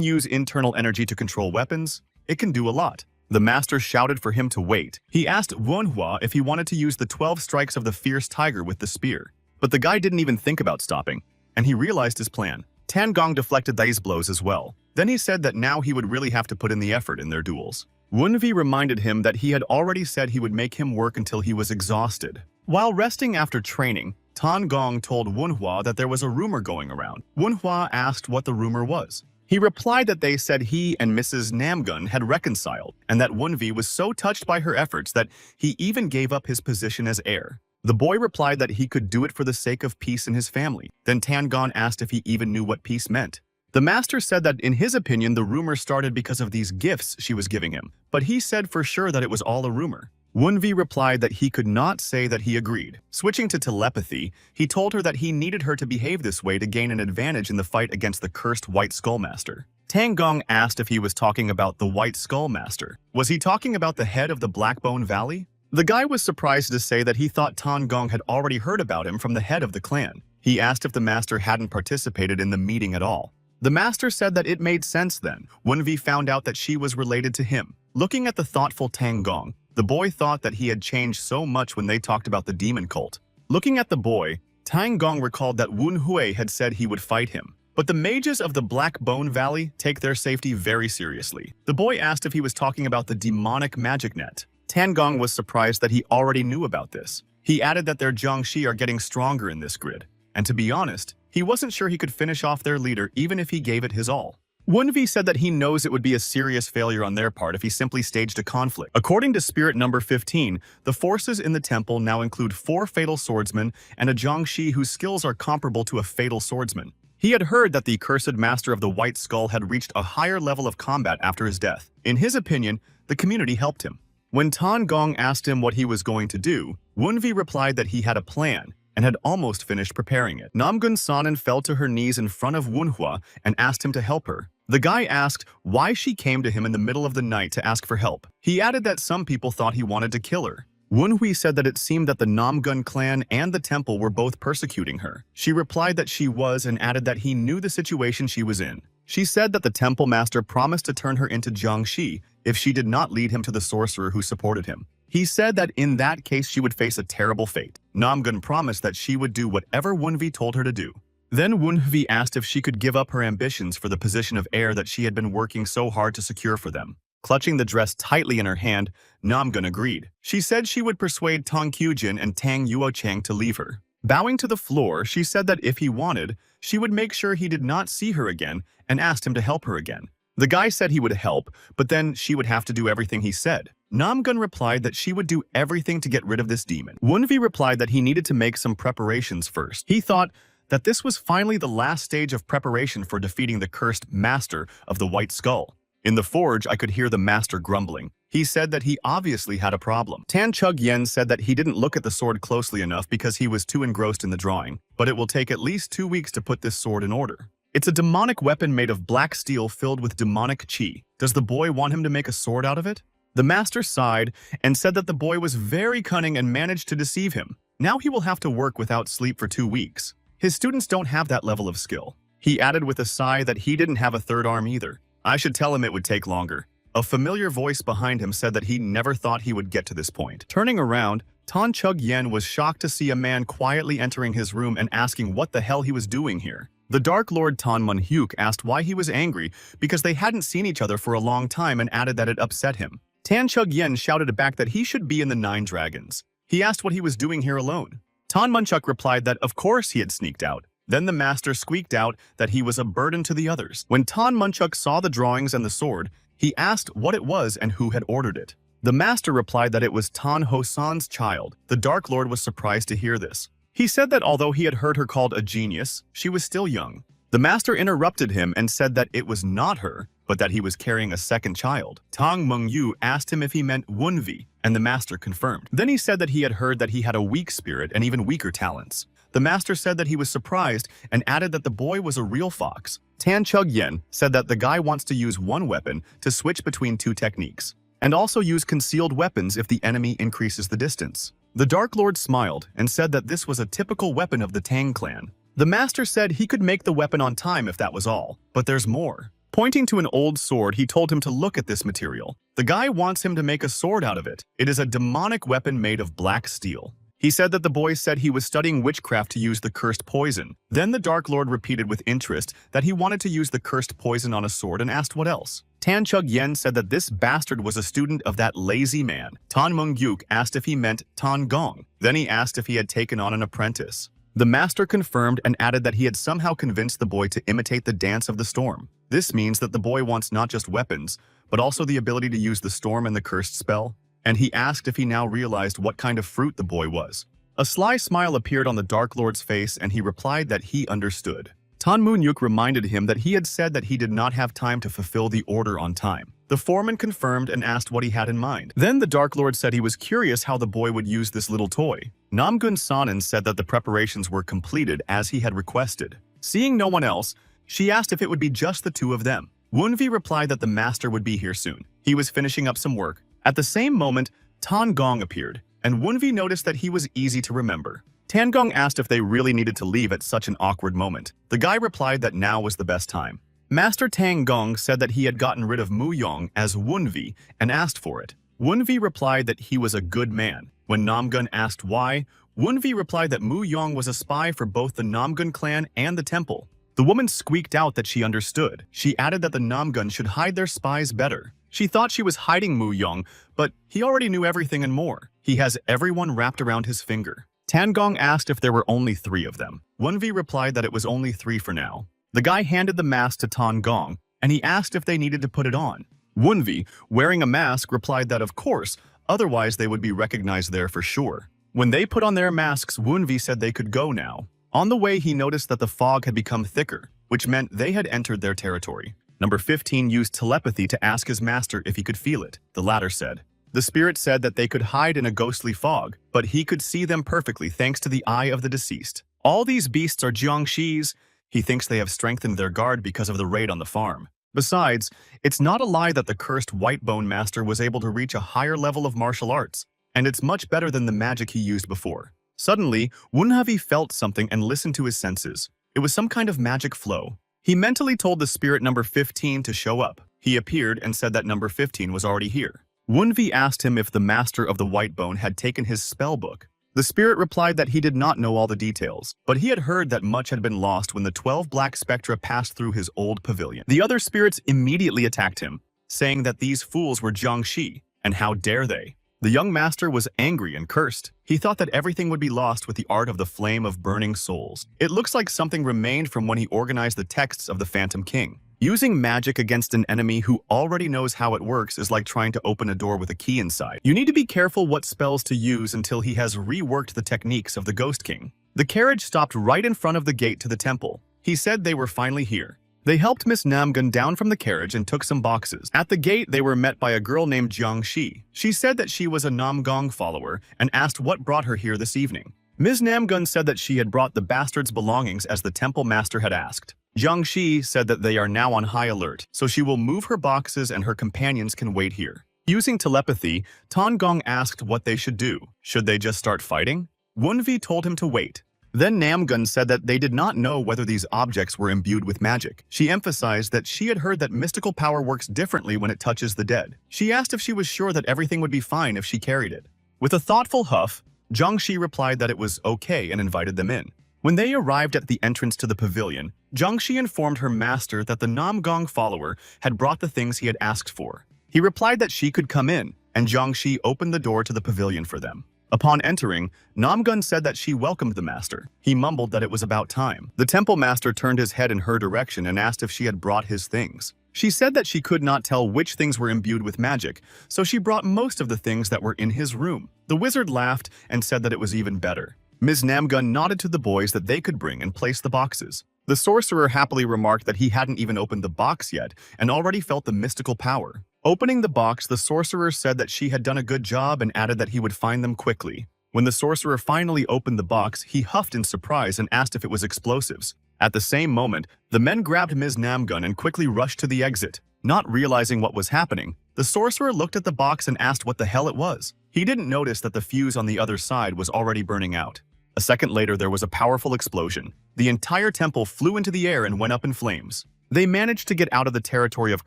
use internal energy to control weapons, it can do a lot. The master shouted for him to wait. He asked Wenhua if he wanted to use the 12 strikes of the fierce tiger with the spear. But the guy didn't even think about stopping, and he realized his plan. Tan Gong deflected these blows as well. Then he said that now he would really have to put in the effort in their duels. Wunvi reminded him that he had already said he would make him work until he was exhausted. While resting after training, Tan Gong told Wunhua that there was a rumor going around. Wunhua asked what the rumor was. He replied that they said he and Mrs. Namgun had reconciled, and that Wunvi was so touched by her efforts that he even gave up his position as heir. The boy replied that he could do it for the sake of peace in his family. Then Tan Gong asked if he even knew what peace meant. The master said that in his opinion the rumor started because of these gifts she was giving him, but he said for sure that it was all a rumor. Wunvi replied that he could not say that he agreed. Switching to telepathy, he told her that he needed her to behave this way to gain an advantage in the fight against the cursed White Skull Master. Tan Gong asked if he was talking about the White Skull Master. Was he talking about the head of the Blackbone Valley? The guy was surprised to say that he thought Tan Gong had already heard about him from the head of the clan. He asked if the master hadn't participated in the meeting at all. The master said that it made sense then. Wunvi found out that she was related to him. Looking at the thoughtful Tan Gong, the boy thought that he had changed so much when they talked about the demon cult. Looking at the boy, Tan Gong recalled that Wen Hui had said he would fight him. But the mages of the Black Bone Valley take their safety very seriously. The boy asked if he was talking about the demonic magic net. Tan Gong was surprised that he already knew about this. He added that their Jiangshi are getting stronger in this grid. And to be honest, he wasn't sure he could finish off their leader even if he gave it his all. Wunvi said that he knows it would be a serious failure on their part if he simply staged a conflict. According to Spirit number 15, the forces in the temple now include 4 fatal swordsmen and a Jiangshi whose skills are comparable to a fatal swordsman. He had heard that the cursed master of the White Skull had reached a higher level of combat after his death. In his opinion, the community helped him. When Tan Gong asked him what he was going to do, Wunvi replied that he had a plan and had almost finished preparing it. Namgun Sanan fell to her knees in front of Wunhua and asked him to help her. The guy asked why she came to him in the middle of the night to ask for help. He added that some people thought he wanted to kill her. Wunhui said that it seemed that the Namgun clan and the temple were both persecuting her. She replied that she was and added that he knew the situation she was in. She said that the temple master promised to turn her into Jiangshi if she did not lead him to the sorcerer who supported him. He said that in that case she would face a terrible fate. Namgun promised that she would do whatever Wunvi told her to do. Then Wunvi asked if she could give up her ambitions for the position of heir that she had been working so hard to secure for them. Clutching the dress tightly in her hand, Namgun agreed. She said she would persuade Tang Kyujin and Tang Yuochang to leave her. Bowing to the floor, she said that if he wanted, she would make sure he did not see her again and asked him to help her again. The guy said he would help, but then she would have to do everything he said. Namgun replied that she would do everything to get rid of this demon. Wunvi replied that he needed to make some preparations first. He thought that this was finally the last stage of preparation for defeating the cursed master of the White Skull. In the forge, I could hear the master grumbling. He said that he obviously had a problem. Tan Chug Yen said that he didn't look at the sword closely enough because he was too engrossed in the drawing, but it will take at least 2 weeks to put this sword in order. It's a demonic weapon made of black steel filled with demonic chi. Does the boy want him to make a sword out of it? The master sighed and said that the boy was very cunning and managed to deceive him. Now he will have to work without sleep for 2 weeks. His students don't have that level of skill. He added with a sigh that he didn't have a third arm either. I should tell him it would take longer. A familiar voice behind him said that he never thought he would get to this point. Turning around, Tan Chug Yen was shocked to see a man quietly entering his room and asking what the hell he was doing here. The Dark Lord Tan Mun Hyuk asked why he was angry because they hadn't seen each other for a long time and added that it upset him. Tan Chug Yen shouted back that he should be in the 9 Dragons. He asked what he was doing here alone. Tan Munchuk replied that of course he had sneaked out. Then the master squeaked out that he was a burden to the others. When Tan Munchuk saw the drawings and the sword, he asked what it was and who had ordered it. The master replied that it was Tan Hosan's child. The Dark Lord was surprised to hear this. He said that although he had heard her called a genius, she was still young. The master interrupted him and said that it was not her, but that he was carrying a second child. Tang Mengyu asked him if he meant Wunvi, and the master confirmed. Then he said that he had heard that he had a weak spirit and even weaker talents. The master said that he was surprised and added that the boy was a real fox. Tan Chug Yen said that the guy wants to use one weapon to switch between 2 techniques, and also use concealed weapons if the enemy increases the distance. The Dark Lord smiled and said that this was a typical weapon of the Tang clan. The master said he could make the weapon on time if that was all, but there's more. Pointing to an old sword, he told him to look at this material. The guy wants him to make a sword out of it. It is a demonic weapon made of black steel. He said that the boy said he was studying witchcraft to use the cursed poison. Then the Dark Lord repeated with interest that he wanted to use the cursed poison on a sword and asked what else. Tan Chug Yen said that this bastard was a student of that lazy man. Tan Mung Yuk asked if he meant Tan Gong. Then he asked if he had taken on an apprentice. The master confirmed and added that he had somehow convinced the boy to imitate the dance of the storm. This means that the boy wants not just weapons, but also the ability to use the storm and the cursed spell. And he asked if he now realized what kind of fruit the boy was. A sly smile appeared on the Dark Lord's face and he replied that he understood. Tan Moon Yuk reminded him that he had said that he did not have time to fulfill the order on time. The foreman confirmed and asked what he had in mind. Then the Dark Lord said he was curious how the boy would use this little toy. Namgun Sanan said that the preparations were completed as he had requested. Seeing no one else, she asked if it would be just the two of them. Wunvi replied that the master would be here soon. He was finishing up some work. At the same moment, Tan Gong appeared, and Wunvi noticed that he was easy to remember. Tan Gong asked if they really needed to leave at such an awkward moment. The guy replied that now was the best time. Master Tang Gong said that he had gotten rid of Mu Yong as Wunvi and asked for it. Wunvi replied that he was a good man. When Namgun asked why, Wunvi replied that Mu Yong was a spy for both the Namgun clan and the temple. The woman squeaked out that she understood. She added that the Namgun should hide their spies better. She thought she was hiding Mu Yong, but he already knew everything and more. He has everyone wrapped around his finger. Tan Gong asked if there were only 3 of them. Wunvi replied that it was only 3 for now. The guy handed the mask to Tan Gong, and he asked if they needed to put it on. Wunvi, wearing a mask, replied that of course, otherwise they would be recognized there for sure. When they put on their masks, Wunvi said they could go now. On the way, he noticed that the fog had become thicker, which meant they had entered their territory. Number 15 used telepathy to ask his master if he could feel it. The latter said. The spirit said that they could hide in a ghostly fog, but he could see them perfectly thanks to the eye of the deceased. All these beasts are Jiangxi's. He thinks they have strengthened their guard because of the raid on the farm. Besides, it's not a lie that the cursed White Bone Master was able to reach a higher level of martial arts, and it's much better than the magic he used before. Suddenly, Wunhavi felt something and listened to his senses. It was some kind of magic flow. He mentally told the spirit number 15 to show up. He appeared and said that number 15 was already here. Wunvi asked him if the master of the White Bone had taken his spell book. The spirit replied that he did not know all the details, but he had heard that much had been lost when the 12 black spectra passed through his old pavilion. The other spirits immediately attacked him, saying that these fools were Jiangxi, and how dare they. The young master was angry and cursed. He thought that everything would be lost with the art of the flame of burning souls. It looks like something remained from when he organized the texts of the Phantom King. Using magic against an enemy who already knows how it works is like trying to open a door with a key inside. You need to be careful what spells to use until he has reworked the techniques of the Ghost King. The carriage stopped right in front of the gate to the temple. He said they were finally here. They helped Miss Namgun down from the carriage and took some boxes. At the gate, they were met by a girl named Jiang Shi. She said that she was a Namgong follower and asked what brought her here this evening. Ms. Namgun said that she had brought the bastard's belongings as the temple master had asked. Jiang Shi said that they are now on high alert, so she will move her boxes and her companions can wait here. Using telepathy, Tan Gong asked what they should do. Should they just start fighting? Wunvi told him to wait. Then Namgun said that they did not know whether these objects were imbued with magic. She emphasized that she had heard that mystical power works differently when it touches the dead. She asked if she was sure that everything would be fine if she carried it. With a thoughtful huff, Jiang Shi replied that it was okay and invited them in. When they arrived at the entrance to the pavilion, Jiang Shi informed her master that the Namgong follower had brought the things he had asked for. He replied that she could come in, and Jiang Shi opened the door to the pavilion for them. Upon entering, Namgun said that she welcomed the master. He mumbled that it was about time. The temple master turned his head in her direction and asked if she had brought his things. She said that she could not tell which things were imbued with magic, so she brought most of the things that were in his room. The wizard laughed and said that it was even better. Ms. Namgun nodded to the boys that they could bring and place the boxes. The sorcerer happily remarked that he hadn't even opened the box yet and already felt the mystical power. Opening the box, the sorcerer said that she had done a good job and added that he would find them quickly. When the sorcerer finally opened the box, he huffed in surprise and asked if it was explosives. At the same moment, the men grabbed Ms. Namgun and quickly rushed to the exit. Not realizing what was happening, the sorcerer looked at the box and asked what the hell it was. He didn't notice that the fuse on the other side was already burning out. A second later, there was a powerful explosion. The entire temple flew into the air and went up in flames. They managed to get out of the territory of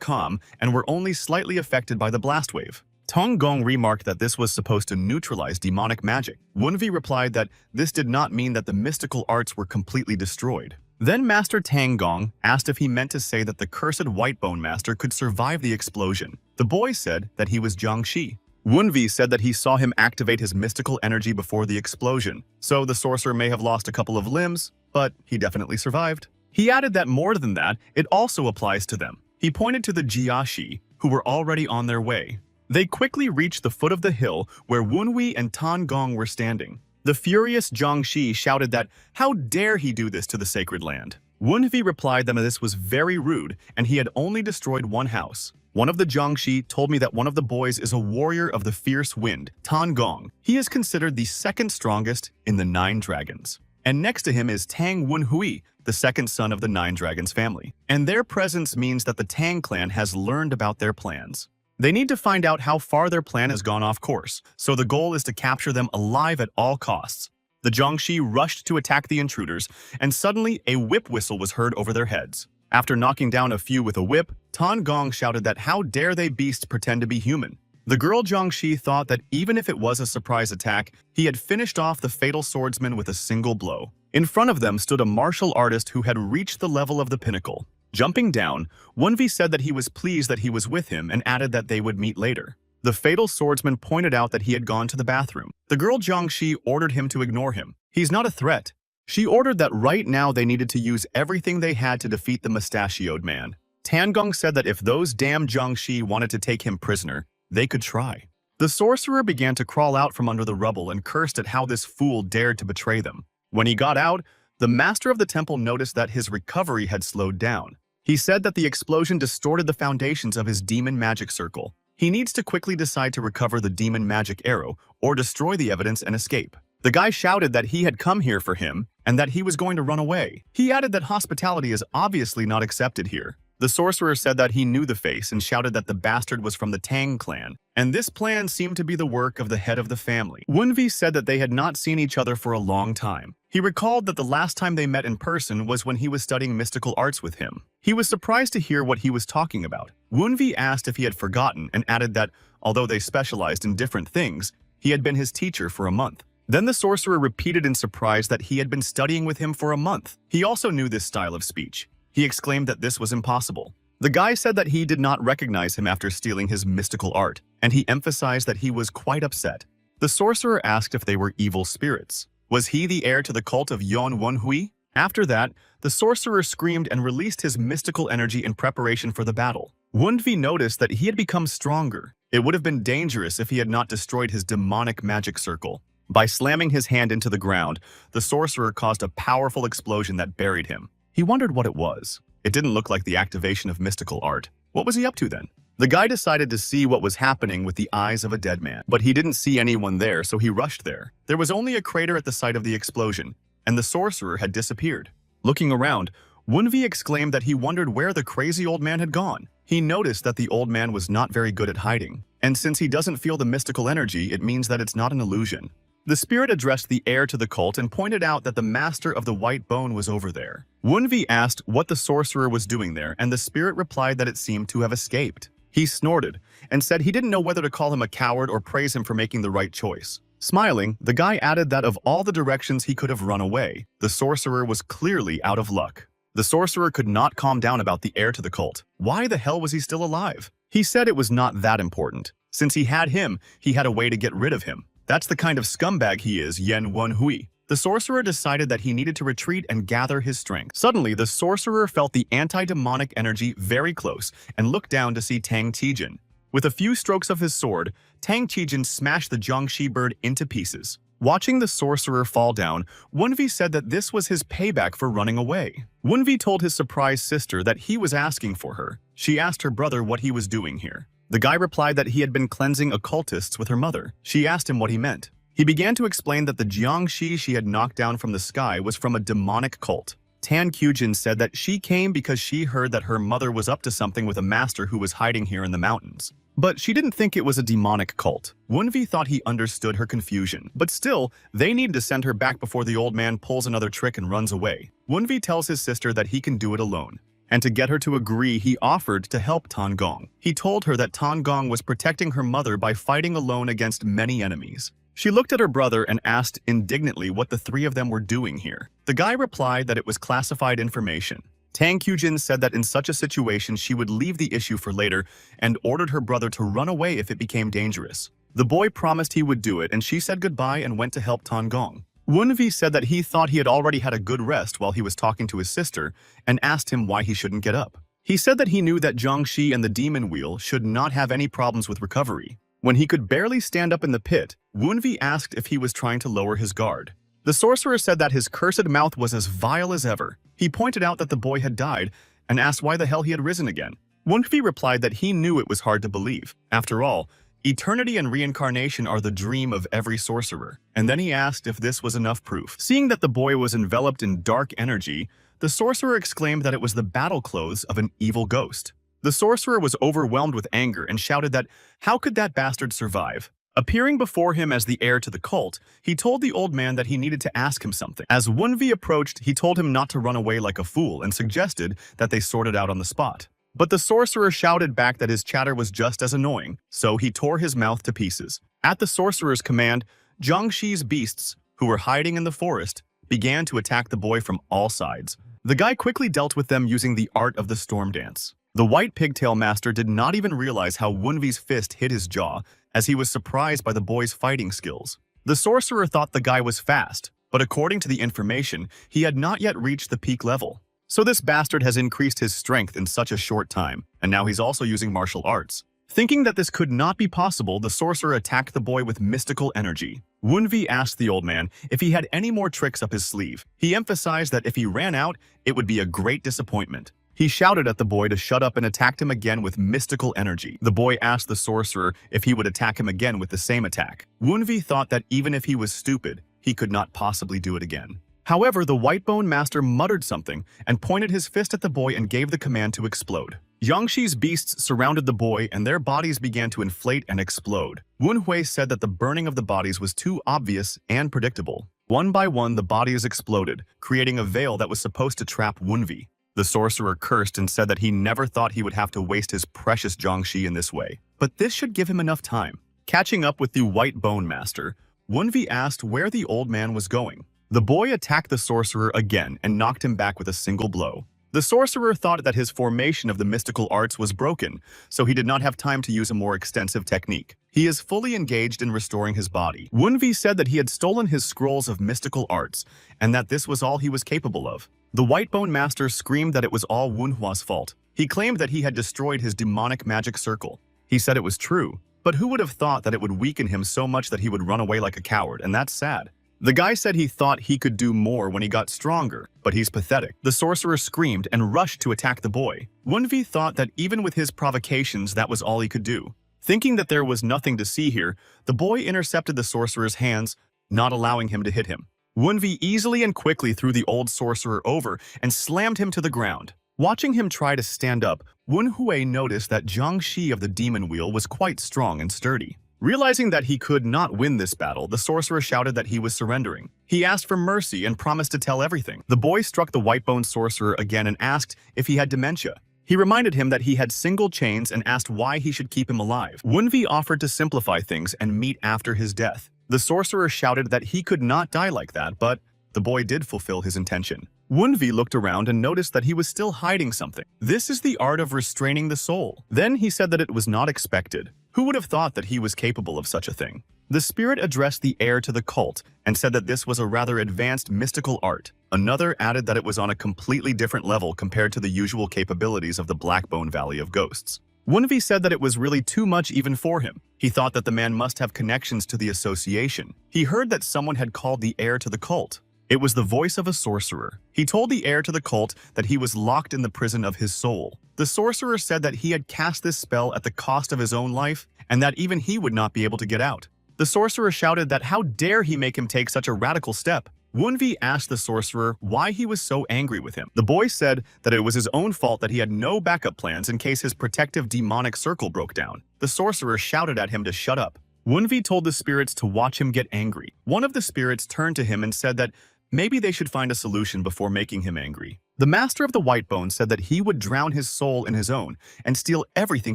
calm and were only slightly affected by the blast wave. Tong Gong remarked that this was supposed to neutralize demonic magic. Wunvi replied that this did not mean that the mystical arts were completely destroyed. Then Master Tang Gong asked if he meant to say that the cursed White Bone Master could survive the explosion. The boy said that he was Jiang Shi. Wunvi said that he saw him activate his mystical energy before the explosion, so the sorcerer may have lost a couple of limbs, but he definitely survived. He added that more than that, it also applies to them. He pointed to the Jiashi, who were already on their way. They quickly reached the foot of the hill where Wunwi and Tan Gong were standing. The furious Jiang Shi shouted that, "How dare he do this to the sacred land?" Wunvi replied that this was very rude and he had only destroyed one house. One of the Jiang Shi told me that one of the boys is a warrior of the fierce wind, Tan Gong. He is considered the second strongest in the 9 dragons. And next to him is Tang Wunhui, the second son of the 9 dragons family. And their presence means that the Tang clan has learned about their plans. They need to find out how far their plan has gone off course, so the goal is to capture them alive at all costs. The Jiangshi rushed to attack the intruders, and suddenly a whip whistle was heard over their heads. After knocking down a few with a whip, Tan Gong shouted that how dare they beasts pretend to be human. The girl Jiangshi thought that even if it was a surprise attack, he had finished off the fatal swordsman with a single blow. In front of them stood a martial artist who had reached the level of the pinnacle. Jumping down, Wunvi said that he was pleased that he was with him and added that they would meet later. The fatal swordsman pointed out that he had gone to the bathroom. The girl Jiangshi ordered him to ignore him. He's not a threat. She ordered that right now they needed to use everything they had to defeat the mustachioed man. Tangong said that if those damn Jiangshi wanted to take him prisoner, they could try. The sorcerer began to crawl out from under the rubble and cursed at how this fool dared to betray them. When he got out, the master of the temple noticed that his recovery had slowed down. He said that the explosion distorted the foundations of his demon magic circle. He needs to quickly decide to recover the demon magic arrow or destroy the evidence and escape. The guy shouted that he had come here for him and that he was going to run away. He added that hospitality is obviously not accepted here. The sorcerer said that he knew the face and shouted that the bastard was from the Tang clan, and this plan seemed to be the work of the head of the family. Wunvi said that they had not seen each other for a long time. He recalled that the last time they met in person was when he was studying mystical arts with him. He was surprised to hear what he was talking about. Wunvi asked if he had forgotten and added that, although they specialized in different things, he had been his teacher for a month. Then the sorcerer repeated in surprise that he had been studying with him for a month. He also knew this style of speech. He exclaimed that this was impossible. The guy said that he did not recognize him after stealing his mystical art, and he emphasized that he was quite upset. The sorcerer asked if they were evil spirits. Was he the heir to the cult of Yon Wenhui? After that, the sorcerer screamed and released his mystical energy in preparation for the battle. Wunvi noticed that he had become stronger. It would have been dangerous if he had not destroyed his demonic magic circle. By slamming his hand into the ground, the sorcerer caused a powerful explosion that buried him. He wondered what it was. It didn't look like the activation of mystical art. What was he up to then? The guy decided to see what was happening with the eyes of a dead man, but he didn't see anyone there, so he rushed there. There was only a crater at the site of the explosion, and the sorcerer had disappeared. Looking around, Wunvi exclaimed that he wondered where the crazy old man had gone. He noticed that the old man was not very good at hiding, and since he doesn't feel the mystical energy, it means that it's not an illusion. The spirit addressed the heir to the cult and pointed out that the master of the white bone was over there. Wunvi asked what the sorcerer was doing there, and the spirit replied that it seemed to have escaped. He snorted and said he didn't know whether to call him a coward or praise him for making the right choice. Smiling, the guy added that of all the directions he could have run away, the sorcerer was clearly out of luck. The sorcerer could not calm down about the heir to the cult. Why the hell was he still alive? He said it was not that important. Since he had him, he had a way to get rid of him. That's the kind of scumbag he is, Yen Wenhui. The sorcerer decided that he needed to retreat and gather his strength. Suddenly, the sorcerer felt the anti-demonic energy very close and looked down to see Tang Qijin. With a few strokes of his sword, Tang Qijin smashed the Jiangshi bird into pieces. Watching the sorcerer fall down, Wunvi said that this was his payback for running away. Wunvi told his surprised sister that he was asking for her. She asked her brother what he was doing here. The guy replied that he had been cleansing occultists with her mother. She asked him what he meant. He began to explain that the Jiangshi she had knocked down from the sky was from a demonic cult. Tan Qujin said that she came because she heard that her mother was up to something with a master who was hiding here in the mountains. But she didn't think it was a demonic cult. Wunvi thought he understood her confusion, but still, they need to send her back before the old man pulls another trick and runs away. Wunvi tells his sister that he can do it alone. and to get her to agree, he offered to help Tan Gong. He told her that Tan Gong was protecting her mother by fighting alone against many enemies. She looked at her brother and asked indignantly what the three of them were doing here. The guy replied that it was classified information. Tang Kyujin said that in such a situation she would leave the issue for later and ordered her brother to run away if it became dangerous. The boy promised he would do it, and she said goodbye and went to help Tan Gong. Wunvi said that he thought he had already had a good rest while he was talking to his sister and asked him why he shouldn't get up. He said that he knew that Jiangxi and the demon wheel should not have any problems with recovery. When he could barely stand up in the pit, Wunvi asked if he was trying to lower his guard. The sorcerer said that his cursed mouth was as vile as ever. He pointed out that the boy had died and asked why the hell he had risen again. Wunvi replied that he knew it was hard to believe. After all, eternity and reincarnation are the dream of every sorcerer. And then he asked if this was enough proof. Seeing that the boy was enveloped in dark energy, the sorcerer exclaimed that it was the battle clothes of an evil ghost. The sorcerer was overwhelmed with anger and shouted that how could that bastard survive? Appearing before him as the heir to the cult, he told the old man that he needed to ask him something. As Wunvi approached, he told him not to run away like a fool and suggested that they sort it out on the spot. But the sorcerer shouted back that his chatter was just as annoying, so he tore his mouth to pieces. At the sorcerer's command, Jiangxi's beasts, who were hiding in the forest, began to attack the boy from all sides. The guy quickly dealt with them using the art of the storm dance. The white pigtail master did not even realize how Wunvi's fist hit his jaw, as he was surprised by the boy's fighting skills. The sorcerer thought the guy was fast, but according to the information, he had not yet reached the peak level. So this bastard has increased his strength in such a short time, and now he's also using martial arts. Thinking that this could not be possible, the sorcerer attacked the boy with mystical energy. Wunvi asked the old man if he had any more tricks up his sleeve. He emphasized that if he ran out, it would be a great disappointment. He shouted at the boy to shut up and attacked him again with mystical energy. The boy asked the sorcerer if he would attack him again with the same attack. Wunvi thought that even if he was stupid, he could not possibly do it again. However, the Whitebone Master muttered something and pointed his fist at the boy and gave the command to explode. Jiangxi's beasts surrounded the boy and their bodies began to inflate and explode. Wunhui said that the burning of the bodies was too obvious and predictable. One by one, the bodies exploded, creating a veil that was supposed to trap Wunvi. The sorcerer cursed and said that he never thought he would have to waste his precious Jiangxi in this way. But this should give him enough time. Catching up with the Whitebone Master, Wunvi asked where the old man was going. The boy attacked the sorcerer again and knocked him back with a single blow. The sorcerer thought that his formation of the mystical arts was broken, so he did not have time to use a more extensive technique. He is fully engaged in restoring his body. Wunvi said that he had stolen his scrolls of mystical arts, and that this was all he was capable of. The Whitebone Master screamed that it was all Wunhua's fault. He claimed that he had destroyed his demonic magic circle. He said it was true, but who would have thought that it would weaken him so much that he would run away like a coward, and that's sad. The guy said he thought he could do more when he got stronger, but he's pathetic. The sorcerer screamed and rushed to attack the boy. Wunvi thought that even with his provocations, that was all he could do. Thinking that there was nothing to see here, the boy intercepted the sorcerer's hands, not allowing him to hit him. Wunvi easily and quickly threw the old sorcerer over and slammed him to the ground. Watching him try to stand up, Wunhui noticed that Jiangxi of the demon wheel was quite strong and sturdy. Realizing that he could not win this battle, the sorcerer shouted that he was surrendering. He asked for mercy and promised to tell everything. The boy struck the Whitebone sorcerer again and asked if he had dementia. He reminded him that he had single chains and asked why he should keep him alive. Wunvi offered to simplify things and meet after his death. The sorcerer shouted that he could not die like that, but the boy did fulfill his intention. Wunvi looked around and noticed that he was still hiding something. This is the art of restraining the soul. Then he said that it was not expected. Who would have thought that he was capable of such a thing? The spirit addressed the heir to the cult and said that this was a rather advanced mystical art. Another added that it was on a completely different level compared to the usual capabilities of the Blackbone Valley of Ghosts. Wunvi said that it was really too much even for him. He thought that the man must have connections to the association. He heard that someone had called the heir to the cult. It was the voice of a sorcerer. He told the heir to the cult that he was locked in the prison of his soul. The sorcerer said that he had cast this spell at the cost of his own life, and that even he would not be able to get out. The sorcerer shouted that how dare he make him take such a radical step. Wunvi asked the sorcerer why he was so angry with him. The boy said that it was his own fault that he had no backup plans in case his protective demonic circle broke down. The sorcerer shouted at him to shut up. Wunvi told the spirits to watch him get angry. One of the spirits turned to him and said that maybe they should find a solution before making him angry. The master of the white bone said that he would drown his soul in his own and steal everything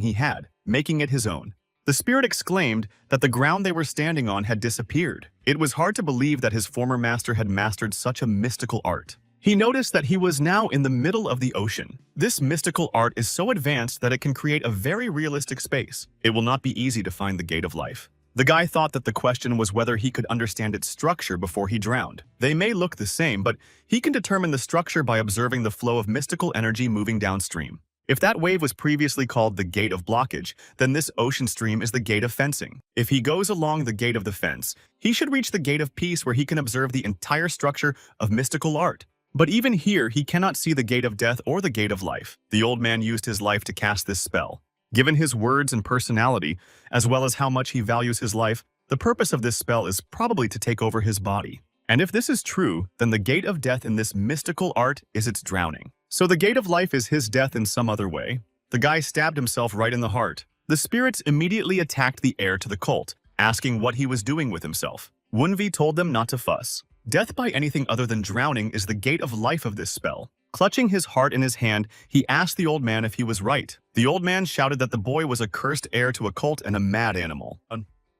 he had, making it his own. The spirit exclaimed that the ground they were standing on had disappeared. It was hard to believe that his former master had mastered such a mystical art. He noticed that he was now in the middle of the ocean. This mystical art is so advanced that it can create a very realistic space. It will not be easy to find the gate of life. The guy thought that the question was whether he could understand its structure before he drowned. They may look the same, but he can determine the structure by observing the flow of mystical energy moving downstream. If that wave was previously called the gate of blockage, then this ocean stream is the gate of fencing. If he goes along the gate of the fence, he should reach the gate of peace where he can observe the entire structure of mystical art. But even here, he cannot see the gate of death or the gate of life. The old man used his life to cast this spell. Given his words and personality, as well as how much he values his life, the purpose of this spell is probably to take over his body. And if this is true, then the gate of death in this mystical art is its drowning. So the gate of life is his death in some other way. The guy stabbed himself right in the heart. The spirits immediately attacked the heir to the cult, asking what he was doing with himself. Wunvi told them not to fuss. Death by anything other than drowning is the gate of life of this spell. Clutching his heart in his hand, he asked the old man if he was right. The old man shouted that the boy was a cursed heir to a cult and a mad animal.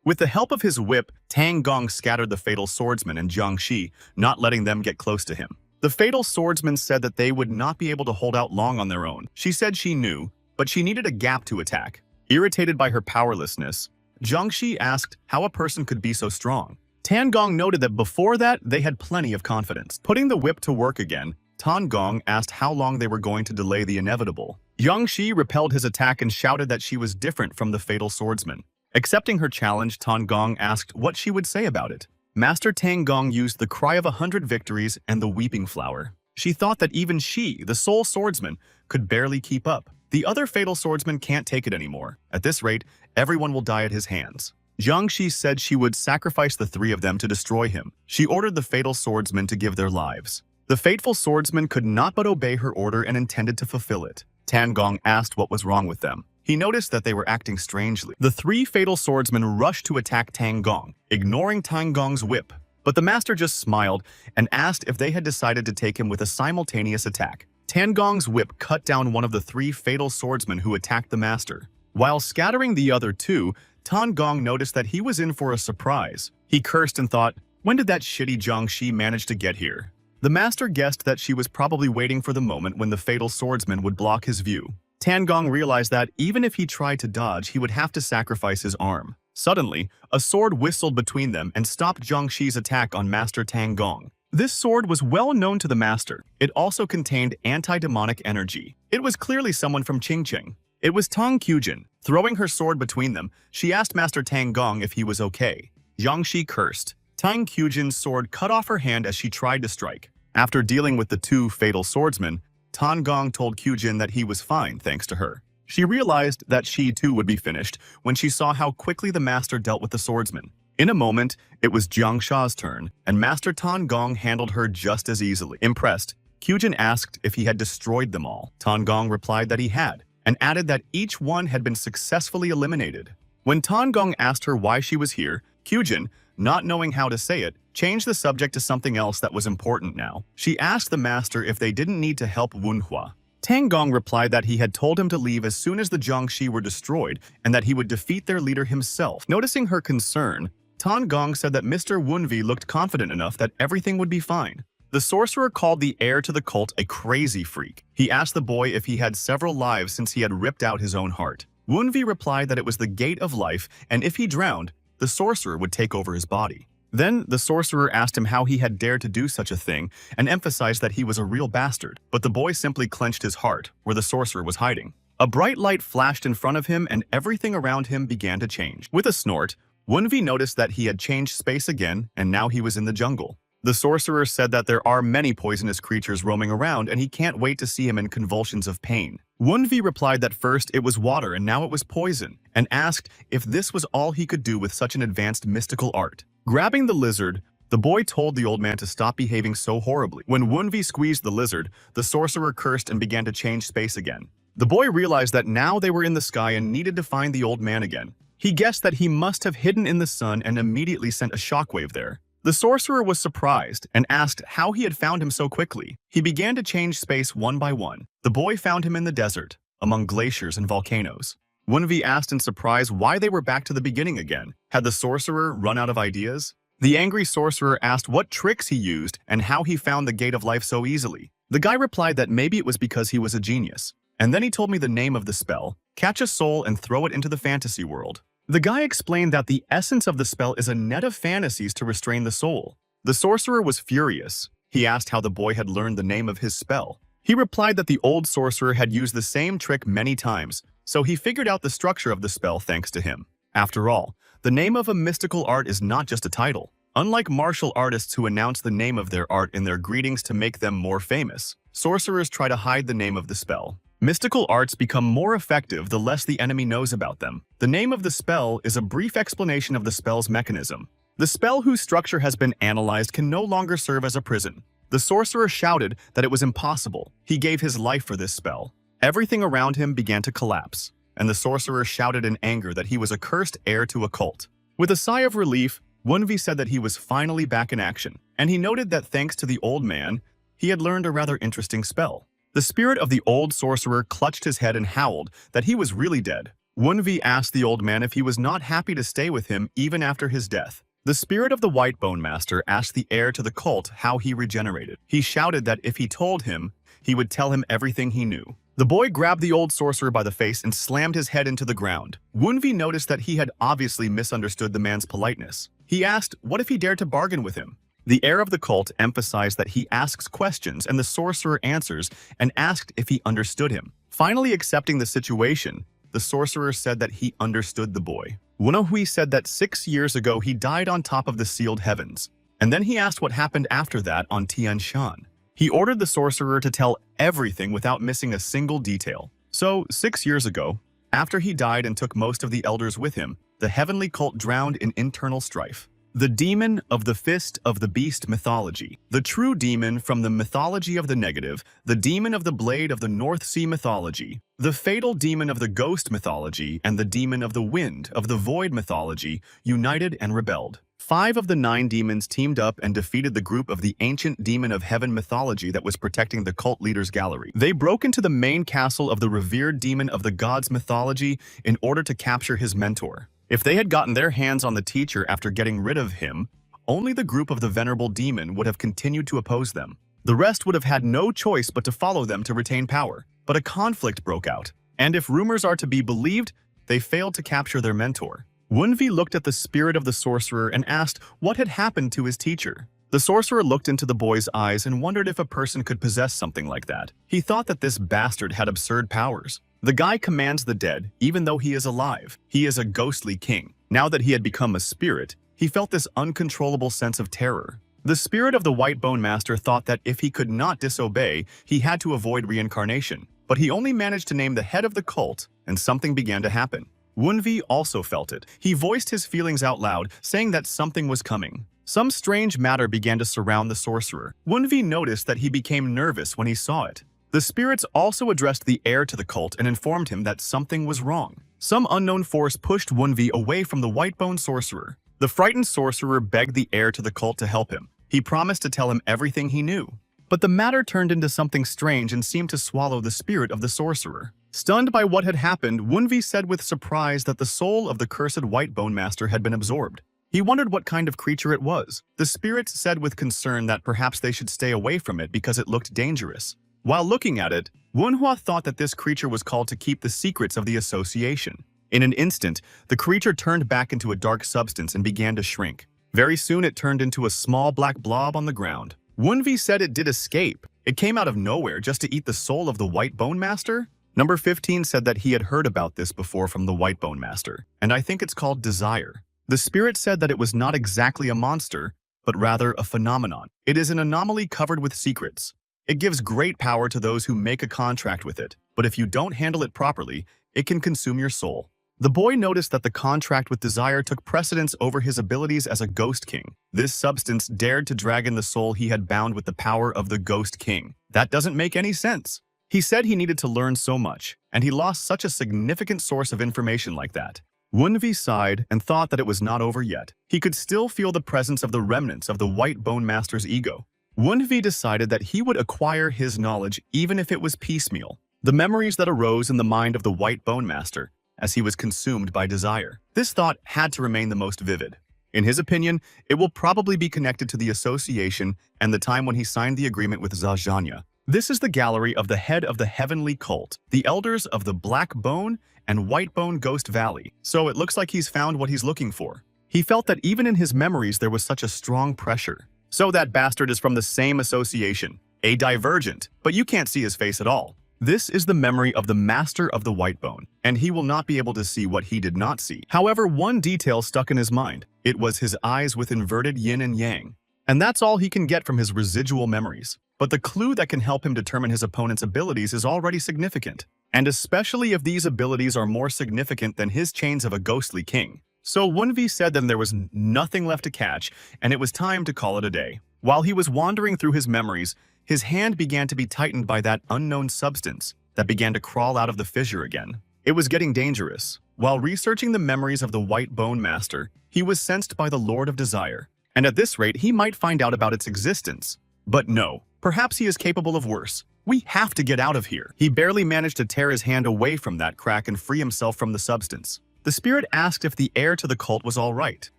With the help of his whip, Tang Gong scattered the fatal swordsman and Jiang Shi, not letting them get close to him. The fatal swordsman said that they would not be able to hold out long on their own. She said she knew, but she needed a gap to attack. Irritated by her powerlessness, Jiang Shi asked how a person could be so strong. Tan Gong noted that before that, they had plenty of confidence. Putting the whip to work again, Tan Gong asked how long they were going to delay the inevitable. Jiang Shi repelled his attack and shouted that she was different from the fatal swordsman. Accepting her challenge, Tan Gong asked what she would say about it. Master Tang Gong used the cry of 100 victories and the weeping flower. She thought that even she, the sole swordsman, could barely keep up. The other fatal swordsman can't take it anymore. At this rate, everyone will die at his hands. Jiang Shi said she would sacrifice the three of them to destroy him. She ordered the fatal swordsmen to give their lives. The fateful swordsman could not but obey her order and intended to fulfill it. Tan Gong asked what was wrong with them. He noticed that they were acting strangely. The three fatal swordsmen rushed to attack Tang Gong, ignoring Tang Gong's whip. But the master just smiled and asked if they had decided to take him with a simultaneous attack. Tan Gong's whip cut down one of the three fatal swordsmen who attacked the master. While scattering the other two, Tan Gong noticed that he was in for a surprise. He cursed and thought, when did that shitty Jiang Shi manage to get here? The master guessed that she was probably waiting for the moment when the fatal swordsman would block his view. Tan Gong realized that even if he tried to dodge, he would have to sacrifice his arm. Suddenly, a sword whistled between them and stopped Jiang Shi's attack on Master Tang Gong. This sword was well known to the master. It also contained anti-demonic energy. It was clearly someone from Qingqing. It was Tang Qujin. Throwing her sword between them, she asked Master Tang Gong if he was okay. Jiang Shi cursed. Tang Qujin's sword cut off her hand as she tried to strike. After dealing with the two fatal swordsmen, Tan Gong told Qujin that he was fine thanks to her. She realized that she too would be finished when she saw how quickly the master dealt with the swordsman. In a moment, it was Jiang Sha's turn, and Master Tan Gong handled her just as easily. Impressed, Qujin asked if he had destroyed them all. Tan Gong replied that he had, and added that each one had been successfully eliminated. When Tan Gong asked her why she was here, Qujin, not knowing how to say it, changed the subject to something else that was important now. She asked the master if they didn't need to help Manhwa. Tang Gong replied that he had told him to leave as soon as the Jiang Shi were destroyed and that he would defeat their leader himself. Noticing her concern, Tan Gong said that Mr. Wunvi looked confident enough that everything would be fine. The sorcerer called the heir to the cult a crazy freak. He asked the boy if he had several lives since he had ripped out his own heart. Wunvi replied that it was the gate of life, and if he drowned, the sorcerer would take over his body. Then the sorcerer asked him how he had dared to do such a thing and emphasized that he was a real bastard. But the boy simply clenched his heart, where the sorcerer was hiding. A bright light flashed in front of him and everything around him began to change. With a snort, Wunvi noticed that he had changed space again and now he was in the jungle. The sorcerer said that there are many poisonous creatures roaming around and he can't wait to see him in convulsions of pain. Wunvi replied that first it was water and now it was poison, and asked if this was all he could do with such an advanced mystical art. Grabbing the lizard, the boy told the old man to stop behaving so horribly. When Wunvi squeezed the lizard, the sorcerer cursed and began to change space again. The boy realized that now they were in the sky and needed to find the old man again. He guessed that he must have hidden in the sun and immediately sent a shockwave there. The sorcerer was surprised and asked how he had found him so quickly. He began to change space one by one. The boy found him in the desert, among glaciers and volcanoes. Wunvi asked in surprise why they were back to the beginning again. Had the sorcerer run out of ideas? The angry sorcerer asked what tricks he used and how he found the gate of life so easily. The guy replied that maybe it was because he was a genius. And then he told me the name of the spell: catch a soul and throw it into the fantasy world. The guy explained that the essence of the spell is a net of fantasies to restrain the soul. The sorcerer was furious. He asked how the boy had learned the name of his spell. He replied that the old sorcerer had used the same trick many times, so he figured out the structure of the spell thanks to him. After all, the name of a mystical art is not just a title. Unlike martial artists who announce the name of their art in their greetings to make them more famous, sorcerers try to hide the name of the spell. Mystical arts become more effective the less the enemy knows about them. The name of the spell is a brief explanation of the spell's mechanism. The spell whose structure has been analyzed can no longer serve as a prison. The sorcerer shouted that it was impossible. He gave his life for this spell. Everything around him began to collapse, and the sorcerer shouted in anger that he was a cursed heir to a cult. With a sigh of relief, Wunvi said that he was finally back in action, and he noted that thanks to the old man, he had learned a rather interesting spell. The spirit of the old sorcerer clutched his head and howled that he was really dead. Wunvi asked the old man if he was not happy to stay with him even after his death. The spirit of the White Bone Master asked the heir to the cult how he regenerated. He shouted that if he told him, he would tell him everything he knew. The boy grabbed the old sorcerer by the face and slammed his head into the ground. Wunvi noticed that he had obviously misunderstood the man's politeness. He asked what if he dared to bargain with him. The heir of the cult emphasized that he asks questions and the sorcerer answers, and asked if he understood him. Finally accepting the situation, the sorcerer said that he understood the boy. Wunohui said that 6 years ago he died on top of the sealed heavens, and then he asked what happened after that on Tian Shan. He ordered the sorcerer to tell everything without missing a single detail. So, 6 years ago, after he died and took most of the elders with him, the heavenly cult drowned in internal strife. The demon of the fist of the beast mythology, the true demon from the mythology of the negative, the demon of the blade of the North Sea mythology, the fatal demon of the ghost mythology, and the demon of the wind of the void mythology united and rebelled. 5 of the 9 demons teamed up and defeated the group of the ancient demon of heaven mythology that was protecting the cult leader's gallery. They broke into the main castle of the revered demon of the gods mythology in order to capture his mentor. If they had gotten their hands on the teacher after getting rid of him, only the group of the venerable demon would have continued to oppose them. The rest would have had no choice but to follow them to retain power. But a conflict broke out, and if rumors are to be believed, they failed to capture their mentor. Wunvi looked at the spirit of the sorcerer and asked what had happened to his teacher. The sorcerer looked into the boy's eyes and wondered if a person could possess something like that. He thought that this bastard had absurd powers. The guy commands the dead, even though he is alive. He is a ghostly king. Now that he had become a spirit, he felt this uncontrollable sense of terror. The spirit of the White Bone Master thought that if he could not disobey, he had to avoid reincarnation. But he only managed to name the head of the cult, and something began to happen. Wunvi also felt it. He voiced his feelings out loud, saying that something was coming. Some strange matter began to surround the sorcerer. Wunvi noticed that he became nervous when he saw it. The spirits also addressed the heir to the cult and informed him that something was wrong. Some unknown force pushed Wunvi away from the White-Bone sorcerer. The frightened sorcerer begged the heir to the cult to help him. He promised to tell him everything he knew. But the matter turned into something strange and seemed to swallow the spirit of the sorcerer. Stunned by what had happened, Wunvi said with surprise that the soul of the cursed White Bone Master had been absorbed. He wondered what kind of creature it was. The spirits said with concern that perhaps they should stay away from it because it looked dangerous. While looking at it, Manhwa thought that this creature was called to keep the secrets of the association. In an instant, the creature turned back into a dark substance and began to shrink. Very soon it turned into a small black blob on the ground. Wunvi said it did escape. It came out of nowhere just to eat the soul of the White Bone Master? Number 15 said that he had heard about this before from the White Bone Master, and I think it's called desire. The spirit said that it was not exactly a monster, but rather a phenomenon. It is an anomaly covered with secrets. It gives great power to those who make a contract with it, but if you don't handle it properly, it can consume your soul. The boy noticed that the contract with desire took precedence over his abilities as a ghost king. This substance dared to drag in the soul he had bound with the power of the ghost king. That doesn't make any sense. He said he needed to learn so much, and he lost such a significant source of information like that. Wunvi sighed and thought that it was not over yet. He could still feel the presence of the remnants of the White Bone Master's ego. Wunvi decided that he would acquire his knowledge even if it was piecemeal. The memories that arose in the mind of the White Bone Master, as he was consumed by desire. This thought had to remain the most vivid. In his opinion, it will probably be connected to the association and the time when he signed the agreement with Zhazhanya. This is the gallery of the head of the heavenly cult, the elders of the Black Bone and White Bone Ghost Valley. So it looks like he's found what he's looking for. He felt that even in his memories there was such a strong pressure. So that bastard is from the same association, a divergent, but you can't see his face at all. This is the memory of the master of the White Bone, and he will not be able to see what he did not see. However, one detail stuck in his mind. It was his eyes with inverted yin and yang. And that's all he can get from his residual memories. But the clue that can help him determine his opponent's abilities is already significant. And especially if these abilities are more significant than his chains of a ghostly king. So Wunvi said that there was nothing left to catch, and it was time to call it a day. While he was wandering through his memories, his hand began to be tightened by that unknown substance that began to crawl out of the fissure again. It was getting dangerous. While researching the memories of the White Bone Master, he was sensed by the Lord of Desire, and at this rate he might find out about its existence. But no, perhaps he is capable of worse. We have to get out of here. He barely managed to tear his hand away from that crack and free himself from the substance. The spirit asked if the heir to the cult was all right.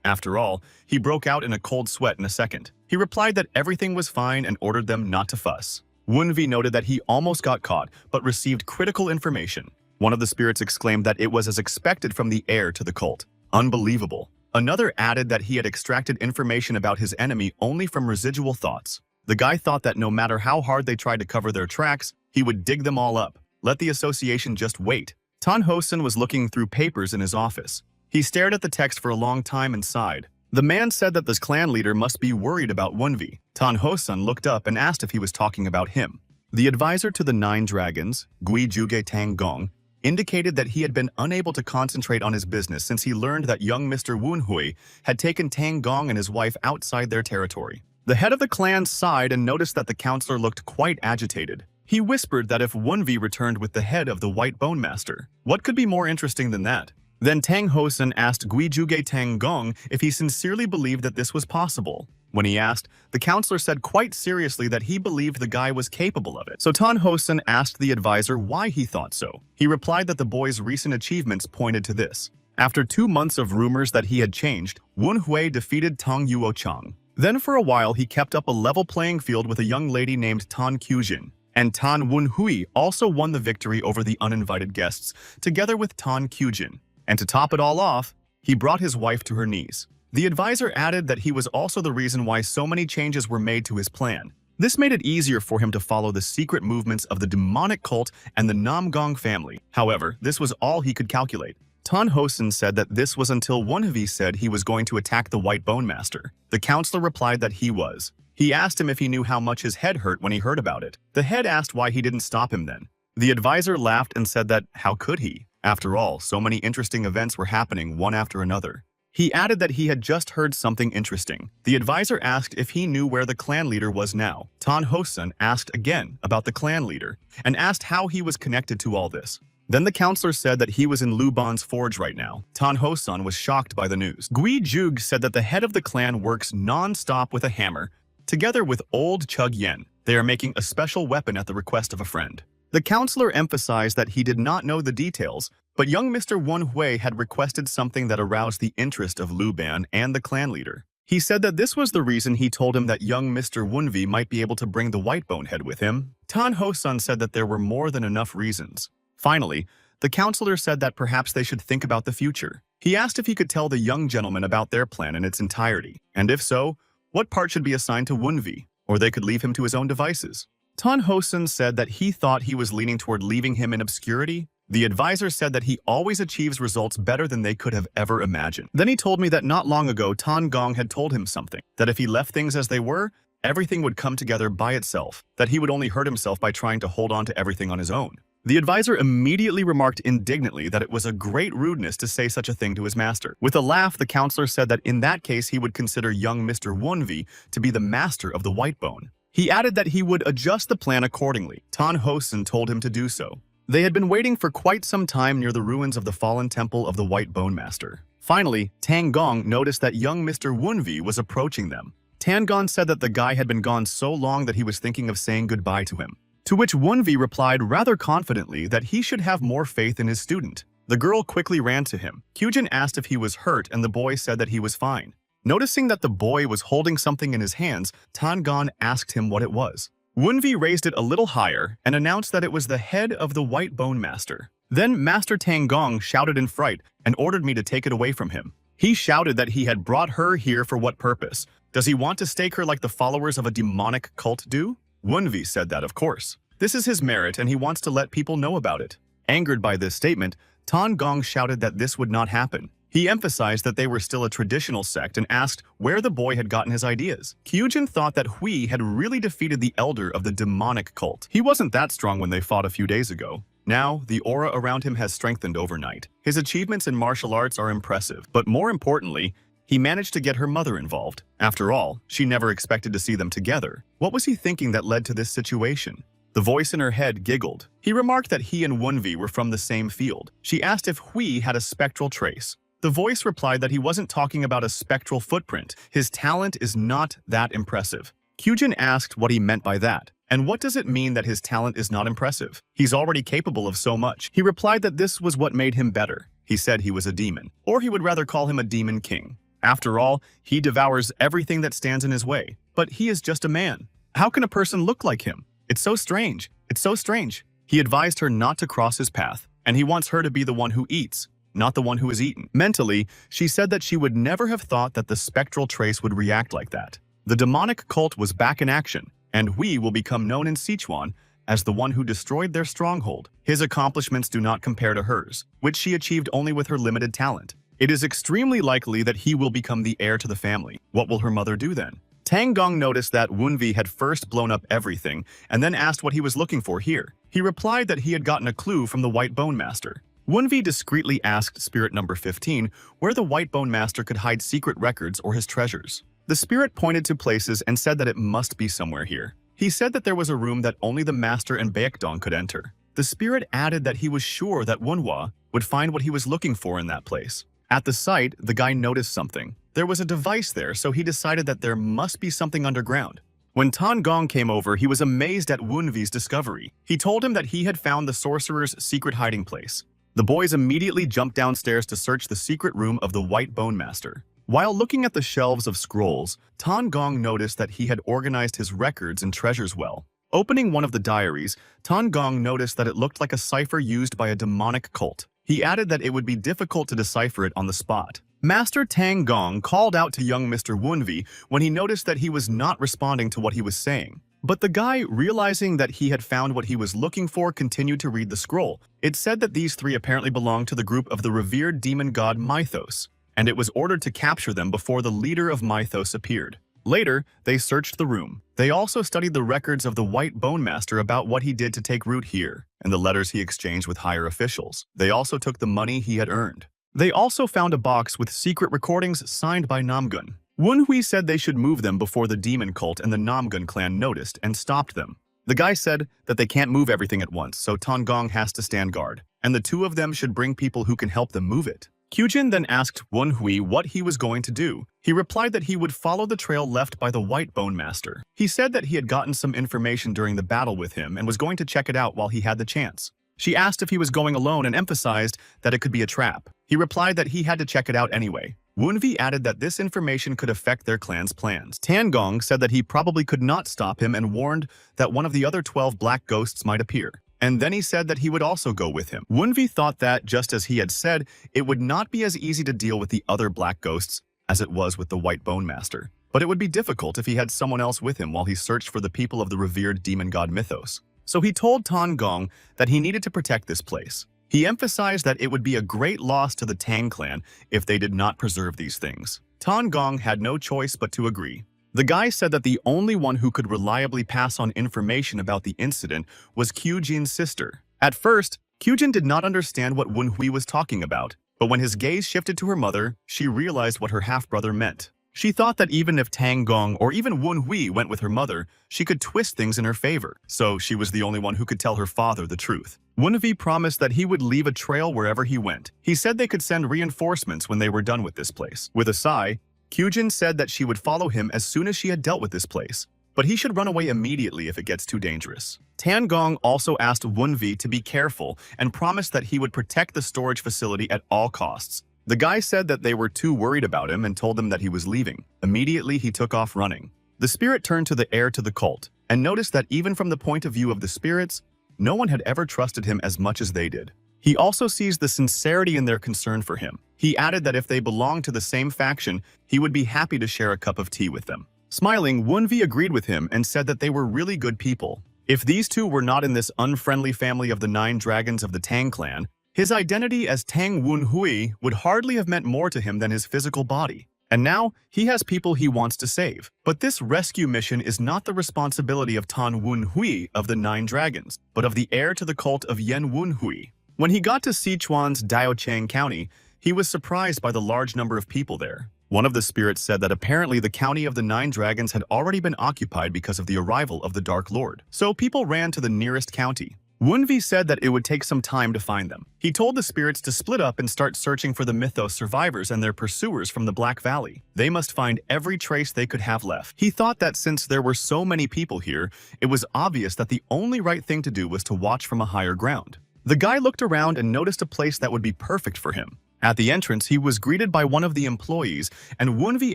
After all, he broke out in a cold sweat in a second. He replied that everything was fine and ordered them not to fuss. Wunvi noted that he almost got caught, but received critical information. One of the spirits exclaimed that it was as expected from the heir to the cult. Unbelievable. Another added that he had extracted information about his enemy only from residual thoughts. The guy thought that no matter how hard they tried to cover their tracks, he would dig them all up. Let the association just wait. Tan Hosen was looking through papers in his office. He stared at the text for a long time and sighed. The man said that this clan leader must be worried about Wunvi. Tan Hosen looked up and asked if he was talking about him. The advisor to the 9 dragons, Gui Juge Tang Gong, indicated that he had been unable to concentrate on his business since he learned that young Mr. Wunhui had taken Tang Gong and his wife outside their territory. The head of the clan sighed and noticed that the counselor looked quite agitated. He whispered that if Wunvi returned with the head of the White Bone Master, what could be more interesting than that? Then Tang Hosen asked Gui Juge Tang Gong if he sincerely believed that this was possible. When he asked, the counselor said quite seriously that he believed the guy was capable of it. So Tan Hosen asked the advisor why he thought so. He replied that the boy's recent achievements pointed to this. After 2 months of rumors that he had changed, Wunhui defeated Tang Yuochang. Then for a while he kept up a level playing field with a young lady named Tan Kyujin. And Tan Wunhui also won the victory over the uninvited guests, together with Tan Kyujin. And to top it all off, he brought his wife to her knees. The advisor added that he was also the reason why so many changes were made to his plan. This made it easier for him to follow the secret movements of the demonic cult and the Namgong family. However, this was all he could calculate. Tan Hosen said that this was until Wunhui said he was going to attack the White Bone Master. The counselor replied that he was. He asked him if he knew how much his head hurt when he heard about it. The head asked why he didn't stop him then. The advisor laughed and said that how could he? After all, so many interesting events were happening one after another. He added that he had just heard something interesting. The advisor asked if he knew where the clan leader was now. Tan Hosen asked again about the clan leader and asked how he was connected to all this. Then the counselor said that he was in Luban's forge right now. Tan Hosen was shocked by the news. Gui Jug said that the head of the clan works non-stop with a hammer. Together with old Chug Yen, they are making a special weapon at the request of a friend. The counselor emphasized that he did not know the details, but young Mr. Wunhui had requested something that aroused the interest of Lu Ban and the clan leader. He said that this was the reason he told him that young Mr. Wunvi might be able to bring the White Bone head with him. Tan Hosen said that there were more than enough reasons. Finally, the counselor said that perhaps they should think about the future. He asked if he could tell the young gentleman about their plan in its entirety, and if so, what part should be assigned to Wunvi, or they could leave him to his own devices. Tan Hosen said that he thought he was leaning toward leaving him in obscurity. The advisor said that he always achieves results better than they could have ever imagined. Then he told me that not long ago Tan Gong had told him something, that if he left things as they were, everything would come together by itself, that he would only hurt himself by trying to hold on to everything on his own. The advisor immediately remarked indignantly that it was a great rudeness to say such a thing to his master. With a laugh, the counselor said that in that case he would consider young Mr. Wunvi to be the master of the White Bone. He added that he would adjust the plan accordingly. Tan Hosen told him to do so. They had been waiting for quite some time near the ruins of the fallen temple of the White Bone Master. Finally, Tang Gong noticed that young Mr. Wunvi was approaching them. Tang Gong said that the guy had been gone so long that he was thinking of saying goodbye to him. To which Wunvi replied rather confidently that he should have more faith in his student. The girl quickly ran to him. Kyujin asked if he was hurt and the boy said that he was fine. Noticing that the boy was holding something in his hands, Tang Gong asked him what it was. Wunvi raised it a little higher and announced that it was the head of the White Bone Master. Then Master Tang Gong shouted in fright and ordered me to take it away from him. He shouted that he had brought her here for what purpose? Does he want to stake her like the followers of a demonic cult do? Wunvi said that, of course. This is his merit and he wants to let people know about it. Angered by this statement, Tang Gong shouted that this would not happen. He emphasized that they were still a traditional sect and asked where the boy had gotten his ideas. Kyujin thought that Hui had really defeated the elder of the demonic cult. He wasn't that strong when they fought a few days ago. Now, the aura around him has strengthened overnight. His achievements in martial arts are impressive, but more importantly, he managed to get her mother involved. After all, she never expected to see them together. What was he thinking that led to this situation? The voice in her head giggled. He remarked that he and Wunvi were from the same field. She asked if Hui had a spectral trace. The voice replied that he wasn't talking about a spectral footprint. His talent is not that impressive. Kyujin asked what he meant by that. And what does it mean that his talent is not impressive? He's already capable of so much. He replied that this was what made him better. He said he was a demon, or he would rather call him a demon king. After all, he devours everything that stands in his way. But he is just a man. How can a person look like him? It's so strange. It's so strange. He advised her not to cross his path, and he wants her to be the one who eats, not the one who is eaten. Mentally, she said that she would never have thought that the spectral trace would react like that. The demonic cult was back in action, and Hui will become known in Sichuan as the one who destroyed their stronghold. His accomplishments do not compare to hers, which she achieved only with her limited talent. It is extremely likely that he will become the heir to the family. What will her mother do then? Tang Gong noticed that Wunvi had first blown up everything and then asked what he was looking for here. He replied that he had gotten a clue from the White Bone Master. Wunvi discreetly asked Spirit number 15 where the White Bone Master could hide secret records or his treasures. The spirit pointed to places and said that it must be somewhere here. He said that there was a room that only the Master and Baekdong could enter. The spirit added that he was sure that Manhwa would find what he was looking for in that place. At the site, the guy noticed something. There was a device there, so he decided that there must be something underground. When Tang Gong came over, he was amazed at Wunvi's discovery. He told him that he had found the sorcerer's secret hiding place. The boys immediately jumped downstairs to search the secret room of the White Bone Master. While looking at the shelves of scrolls, Tang Gong noticed that he had organized his records and treasures well. Opening one of the diaries, Tang Gong noticed that it looked like a cipher used by a demonic cult. He added that it would be difficult to decipher it on the spot. Master Tang Gong called out to young Mr. Wunvi when he noticed that he was not responding to what he was saying. But the guy, realizing that he had found what he was looking for, continued to read the scroll. It said that these three apparently belonged to the group of the revered demon god Mythos, and it was ordered to capture them before the leader of Mythos appeared. Later, they searched the room. They also studied the records of the White Bone Master about what he did to take root here, and the letters he exchanged with higher officials. They also took the money he had earned. They also found a box with secret recordings signed by Namgun. Wunhui said they should move them before the demon cult and the Namgun clan noticed and stopped them. The guy said that they can't move everything at once, so Tang Gong has to stand guard, and the two of them should bring people who can help them move it. Kyujin then asked Wunhui what he was going to do. He replied that he would follow the trail left by the White Bone Master. He said that he had gotten some information during the battle with him and was going to check it out while he had the chance. She asked if he was going alone and emphasized that it could be a trap. He replied that he had to check it out anyway. Wunvi added that this information could affect their clan's plans. Tang Gong said that he probably could not stop him and warned that one of the other 12 black ghosts might appear. And then he said that he would also go with him. Wunvi thought that, just as he had said, it would not be as easy to deal with the other black ghosts as it was with the White Bone Master. But it would be difficult if he had someone else with him while he searched for the people of the revered demon god Mythos. So he told Tang Gong that he needed to protect this place. He emphasized that it would be a great loss to the Tang clan if they did not preserve these things. Tang Gong had no choice but to agree. The guy said that the only one who could reliably pass on information about the incident was Kyujin's sister. At first, Kyujin did not understand what Wunhui was talking about, but when his gaze shifted to her mother, she realized what her half-brother meant. She thought that even if Tang Gong or even Wen Hui went with her mother, she could twist things in her favor, so she was the only one who could tell her father the truth. Wen Hui promised that he would leave a trail wherever he went. He said they could send reinforcements when they were done with this place. With a sigh, Kyujin said that she would follow him as soon as she had dealt with this place, but he should run away immediately if it gets too dangerous. Tan Gong also asked Wen Hui to be careful and promised that he would protect the storage facility at all costs. The guy said that they were too worried about him and told him that he was leaving. Immediately, he took off running. The spirit turned to the heir to the cult and noticed that even from the point of view of the spirits, no one had ever trusted him as much as they did. He also sees the sincerity in their concern for him. He added that if they belonged to the same faction, he would be happy to share a cup of tea with them. Smiling, Wen Hui agreed with him and said that they were really good people. If these two were not in this unfriendly family of the 9 dragons of the Tang clan, his identity as Tang Wen Hui would hardly have meant more to him than his physical body. And now, he has people he wants to save. But this rescue mission is not the responsibility of Tan Wen Hui of the 9 dragons, but of the heir to the cult of Yan Wen Hui. When he got to Sichuan's Daocheng County, he was surprised by the large number of people there. One of the spirits said that apparently the county of the 9 dragons had already been occupied because of the arrival of the Dark Lord. So people ran to the nearest county. Wen Hui said that it would take some time to find them. He told the spirits to split up and start searching for the Mythos survivors and their pursuers from the Black Valley. They must find every trace they could have left. He thought that since there were so many people here, it was obvious that the only right thing to do was to watch from a higher ground. The guy looked around and noticed a place that would be perfect for him. At the entrance, he was greeted by one of the employees, and Wen Hui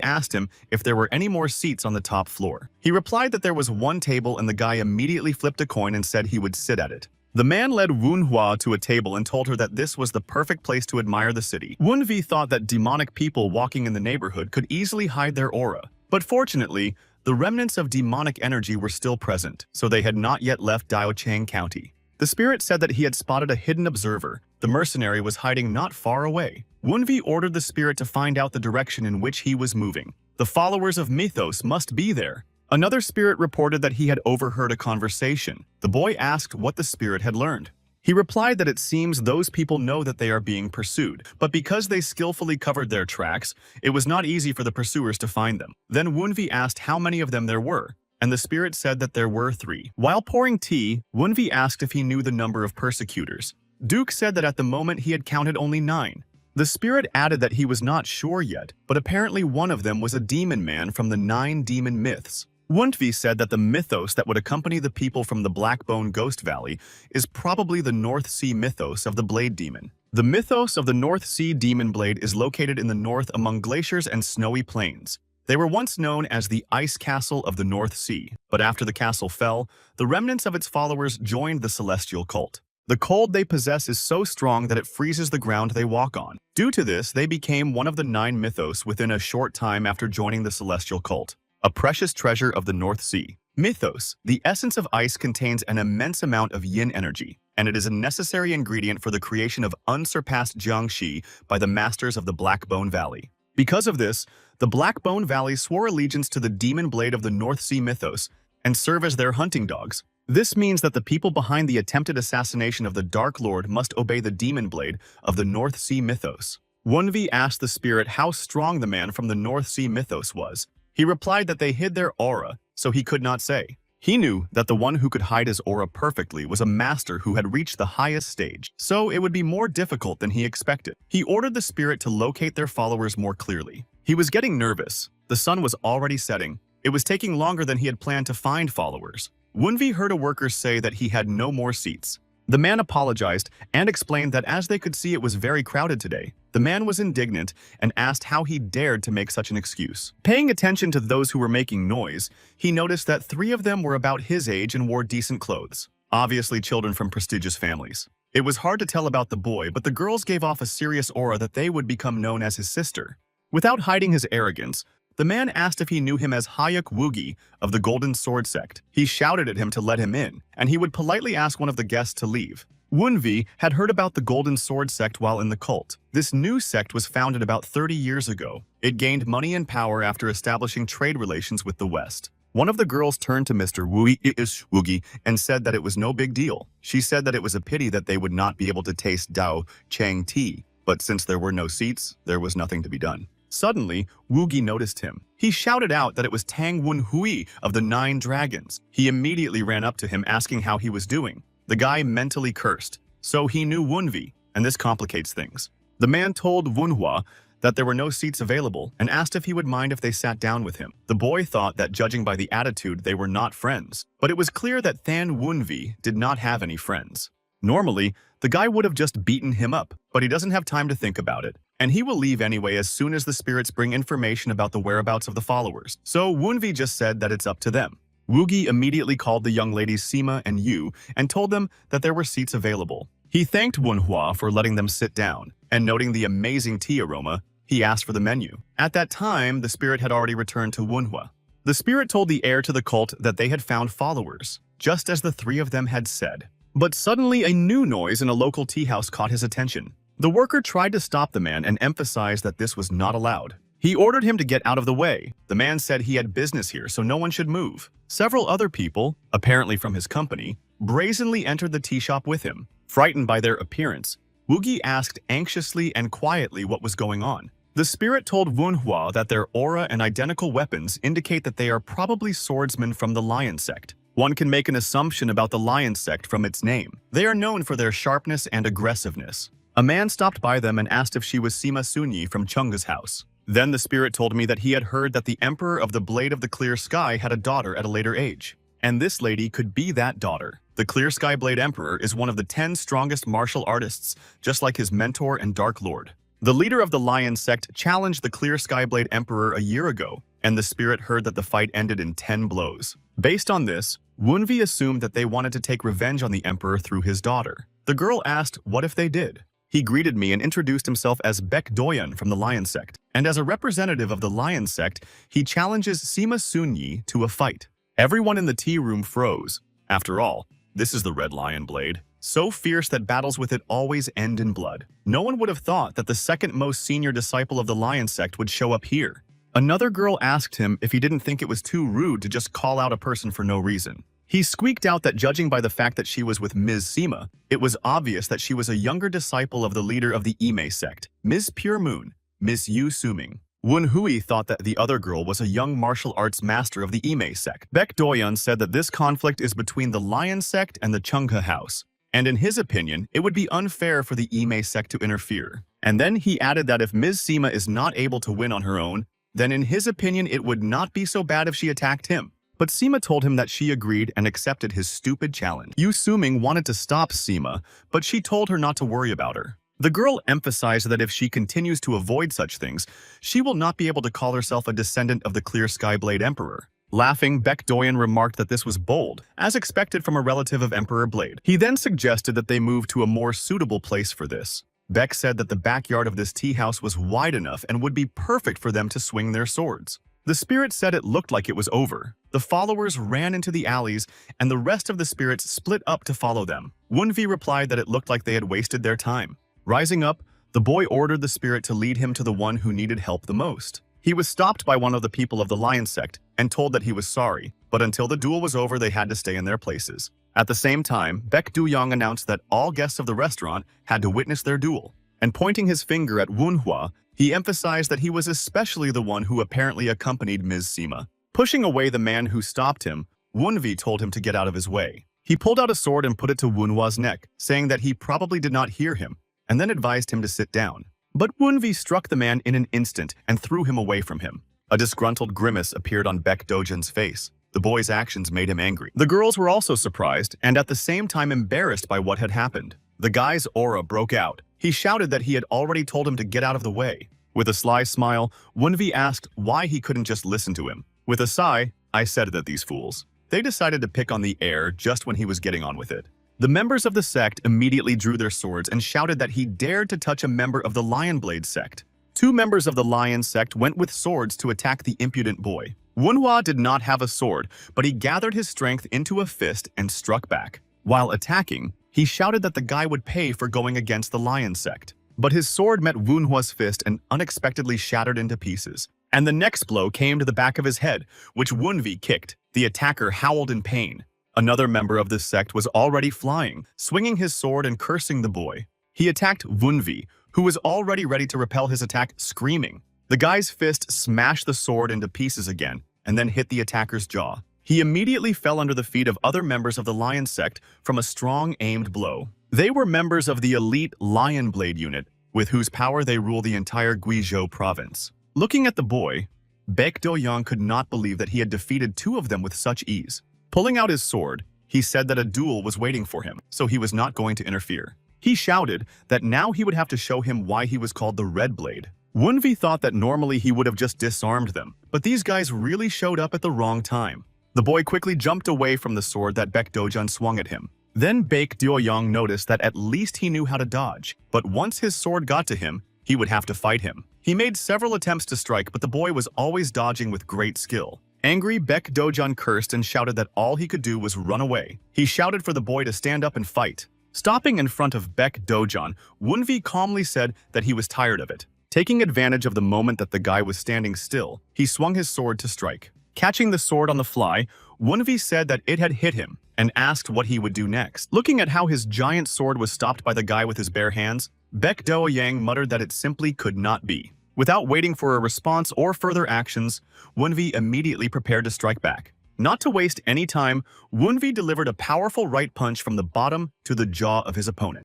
asked him if there were any more seats on the top floor. He replied that there was one table, and the guy immediately flipped a coin and said he would sit at it. The man led Wen Hua to a table and told her that this was the perfect place to admire the city. Wen Hui thought that demonic people walking in the neighborhood could easily hide their aura, but fortunately, the remnants of demonic energy were still present, so they had not yet left Daocheng County. The spirit said that he had spotted a hidden observer. The mercenary was hiding not far away. Wen Hui ordered the spirit to find out the direction in which he was moving. The followers of Mythos must be there. Another spirit reported that he had overheard a conversation. The boy asked what the spirit had learned. He replied that it seems those people know that they are being pursued, but because they skillfully covered their tracks, it was not easy for the pursuers to find them. Then Wen Hui asked how many of them there were, and the spirit said that there were 3. While pouring tea, Wen Hui asked if he knew the number of persecutors. Duke said that at the moment he had counted only 9. The spirit added that he was not sure yet, but apparently one of them was a demon man from the 9 demon myths. Wen Hui said that the mythos that would accompany the people from the Blackbone Ghost Valley is probably the North Sea mythos of the Blade Demon. The mythos of the North Sea Demon Blade is located in the north among glaciers and snowy plains. They were once known as the Ice Castle of the North Sea, but after the castle fell, the remnants of its followers joined the celestial cult. The cold they possess is so strong that it freezes the ground they walk on. Due to this, they became one of the 9 mythos within a short time after joining the celestial cult. A precious treasure of the North Sea. Mythos, the essence of ice, contains an immense amount of yin energy, and it is a necessary ingredient for the creation of unsurpassed jiangxi by the masters of the Blackbone Valley. Because of this, the Blackbone Valley swore allegiance to the demon blade of the North Sea mythos and serve as their hunting dogs. This means that the people behind the attempted assassination of the Dark Lord must obey the demon blade of the North Sea mythos. Wen Hui asked the spirit how strong the man from the North Sea mythos was. He replied that they hid their aura, so he could not say. He knew that the one who could hide his aura perfectly was a master who had reached the highest stage, so it would be more difficult than he expected. He ordered the spirit to locate their followers more clearly. He was getting nervous. The sun was already setting. It was taking longer than he had planned to find followers. Wen Hui heard a worker say that he had no more seats. The man apologized and explained that as they could see it was very crowded today. The man was indignant and asked how he dared to make such an excuse. Paying attention to those who were making noise, he noticed that 3 of them were about his age and wore decent clothes. Obviously children from prestigious families. It was hard to tell about the boy, but the girls gave off a serious aura that they would become known as his sister. Without hiding his arrogance, the man asked if he knew him as Hayuk Woogie of the Golden Sword Sect. He shouted at him to let him in, and he would politely ask one of the guests to leave. Wen Hui had heard about the Golden Sword Sect while in the cult. This new sect was founded about 30 years ago. It gained money and power after establishing trade relations with the West. One of the girls turned to Mr. Woogie and said that it was no big deal. She said that it was a pity that they would not be able to taste Dao Chang tea, but since there were no seats, there was nothing to be done. Suddenly, Wugi noticed him. He shouted out that it was Tang Wunhui of the 9 Dragons. He immediately ran up to him asking how he was doing. The guy mentally cursed, so he knew Wunvi, and this complicates things. The man told Wunhua that there were no seats available and asked if he would mind if they sat down with him. The boy thought that judging by the attitude they were not friends, but it was clear that Than Wunvi did not have any friends. Normally, the guy would have just beaten him up, but he doesn't have time to think about it, and he will leave anyway as soon as the spirits bring information about the whereabouts of the followers. So Wunvi just said that it's up to them. Wugi immediately called the young ladies Sima and Yu and told them that there were seats available. He thanked Wunhua for letting them sit down, and noting the amazing tea aroma, he asked for the menu. At that time, the spirit had already returned to Wunhua. The spirit told the heir to the cult that they had found followers, just as the 3 of them had said. But suddenly a new noise in a local tea house caught his attention. The worker tried to stop the man and emphasized that this was not allowed. He ordered him to get out of the way. The man said he had business here, so no one should move. Several other people, apparently from his company, brazenly entered the tea shop with him. Frightened by their appearance, Wugi asked anxiously and quietly what was going on. The spirit told Wunhua that their aura and identical weapons indicate that they are probably swordsmen from the Lion sect. One can make an assumption about the Lion sect from its name. They are known for their sharpness and aggressiveness. A man stopped by them and asked if she was Sima Sunyi from Chunga's house. Then the spirit told me that he had heard that the Emperor of the Blade of the Clear Sky had a daughter at a later age. And this lady could be that daughter. The Clear Sky Blade Emperor is one of the 10 strongest martial artists, just like his mentor and Dark Lord. The leader of the Lion sect challenged the Clear Sky Blade Emperor a year ago, and the spirit heard that the fight ended in 10 blows. Based on this, Wunvi assumed that they wanted to take revenge on the Emperor through his daughter. The girl asked what if they did. He greeted me and introduced himself as Baek Doyan from the Lion sect, and as a representative of the Lion sect, he challenges Sima Sunyi to a fight. Everyone in the tea room froze. After all, this is the Red Lion Blade, so fierce that battles with it always end in blood. No one would have thought that the second most senior disciple of the Lion sect would show up here. Another girl asked him if he didn't think it was too rude to just call out a person for no reason. He squeaked out that judging by the fact that she was with Ms. Sima, it was obvious that she was a younger disciple of the leader of the Ime sect, Ms. Pure Moon, Ms. Yu Suming. Wunhui thought that the other girl was a young martial arts master of the Ime sect. Baek Doyan said that this conflict is between the Lion sect and the Chungha house, and in his opinion, it would be unfair for the Ime sect to interfere. And then he added that if Ms. Sima is not able to win on her own, then in his opinion it would not be so bad if she attacked him. But Sima told him that she agreed and accepted his stupid challenge. Yu Suming wanted to stop Sima, but she told her not to worry about her. The girl emphasized that if she continues to avoid such things, she will not be able to call herself a descendant of the Clear Sky Blade Emperor. Laughing, Baek Doyan remarked that this was bold, as expected from a relative of Emperor Blade. He then suggested that they move to a more suitable place for this. Baek said that the backyard of this tea house was wide enough and would be perfect for them to swing their swords. The spirit said it looked like it was over. The followers ran into the alleys, and the rest of the spirits split up to follow them. Wunvi replied that it looked like they had wasted their time. Rising up, the boy ordered the spirit to lead him to the one who needed help the most. He was stopped by one of the people of the Lion sect and told that he was sorry, but until the duel was over they had to stay in their places. At the same time, Baek Duyong announced that all guests of the restaurant had to witness their duel, and pointing his finger at Wunhua, he emphasized that he was especially the one who apparently accompanied Ms. Sima. Pushing away the man who stopped him, Wunvi told him to get out of his way. He pulled out a sword and put it to Wunhua's neck, saying that he probably did not hear him, and then advised him to sit down. But Wunvi struck the man in an instant and threw him away from him. A disgruntled grimace appeared on Baek Dojan's face. The boy's actions made him angry. The girls were also surprised and at the same time embarrassed by what had happened. The guy's aura broke out. He shouted that he had already told him to get out of the way. With a sly smile, Wunvi asked why he couldn't just listen to him. With a sigh, I said that these fools. They decided to pick on the heir just when he was getting on with it. The members of the sect immediately drew their swords and shouted that he dared to touch a member of the Lion Blade sect. 2 members of the Lion sect went with swords to attack the impudent boy. Wunhua did not have a sword, but he gathered his strength into a fist and struck back. While attacking, he shouted that the guy would pay for going against the Lion sect. But his sword met Wunhua's fist and unexpectedly shattered into pieces. And the next blow came to the back of his head, which Wunvi kicked. The attacker howled in pain. Another member of this sect was already flying, swinging his sword and cursing the boy. He attacked Wunvi, who was already ready to repel his attack, screaming. The guy's fist smashed the sword into pieces again and then hit the attacker's jaw. He immediately fell under the feet of other members of the lion sect from a strong aimed blow. They were members of the elite Lion Blade unit, with whose power they rule the entire Guizhou province. Looking at the boy, Baek Do-young could not believe that he had defeated two of them with such ease. Pulling out his sword, he said that a duel was waiting for him, so he was not going to interfere. He shouted that now he would have to show him why he was called the Red Blade. Wunvi thought that normally he would have just disarmed them, but these guys really showed up at the wrong time. The boy quickly jumped away from the sword that Baek Do-jun swung at him. Then Baek Do-young noticed that at least he knew how to dodge, but once his sword got to him, he would have to fight him. He made several attempts to strike, but the boy was always dodging with great skill. Angry, Baek Do-jun cursed and shouted that all he could do was run away. He shouted for the boy to stand up and fight. Stopping in front of Baek Do-jun, Wunvi calmly said that he was tired of it. Taking advantage of the moment that the guy was standing still, he swung his sword to strike. Catching the sword on the fly, Wunvi said that it had hit him and asked what he would do next. Looking at how his giant sword was stopped by the guy with his bare hands, Baek Do-yang muttered that it simply could not be. Without waiting for a response or further actions, Wunvi immediately prepared to strike back. Not to waste any time, Wunvi delivered a powerful right punch from the bottom to the jaw of his opponent.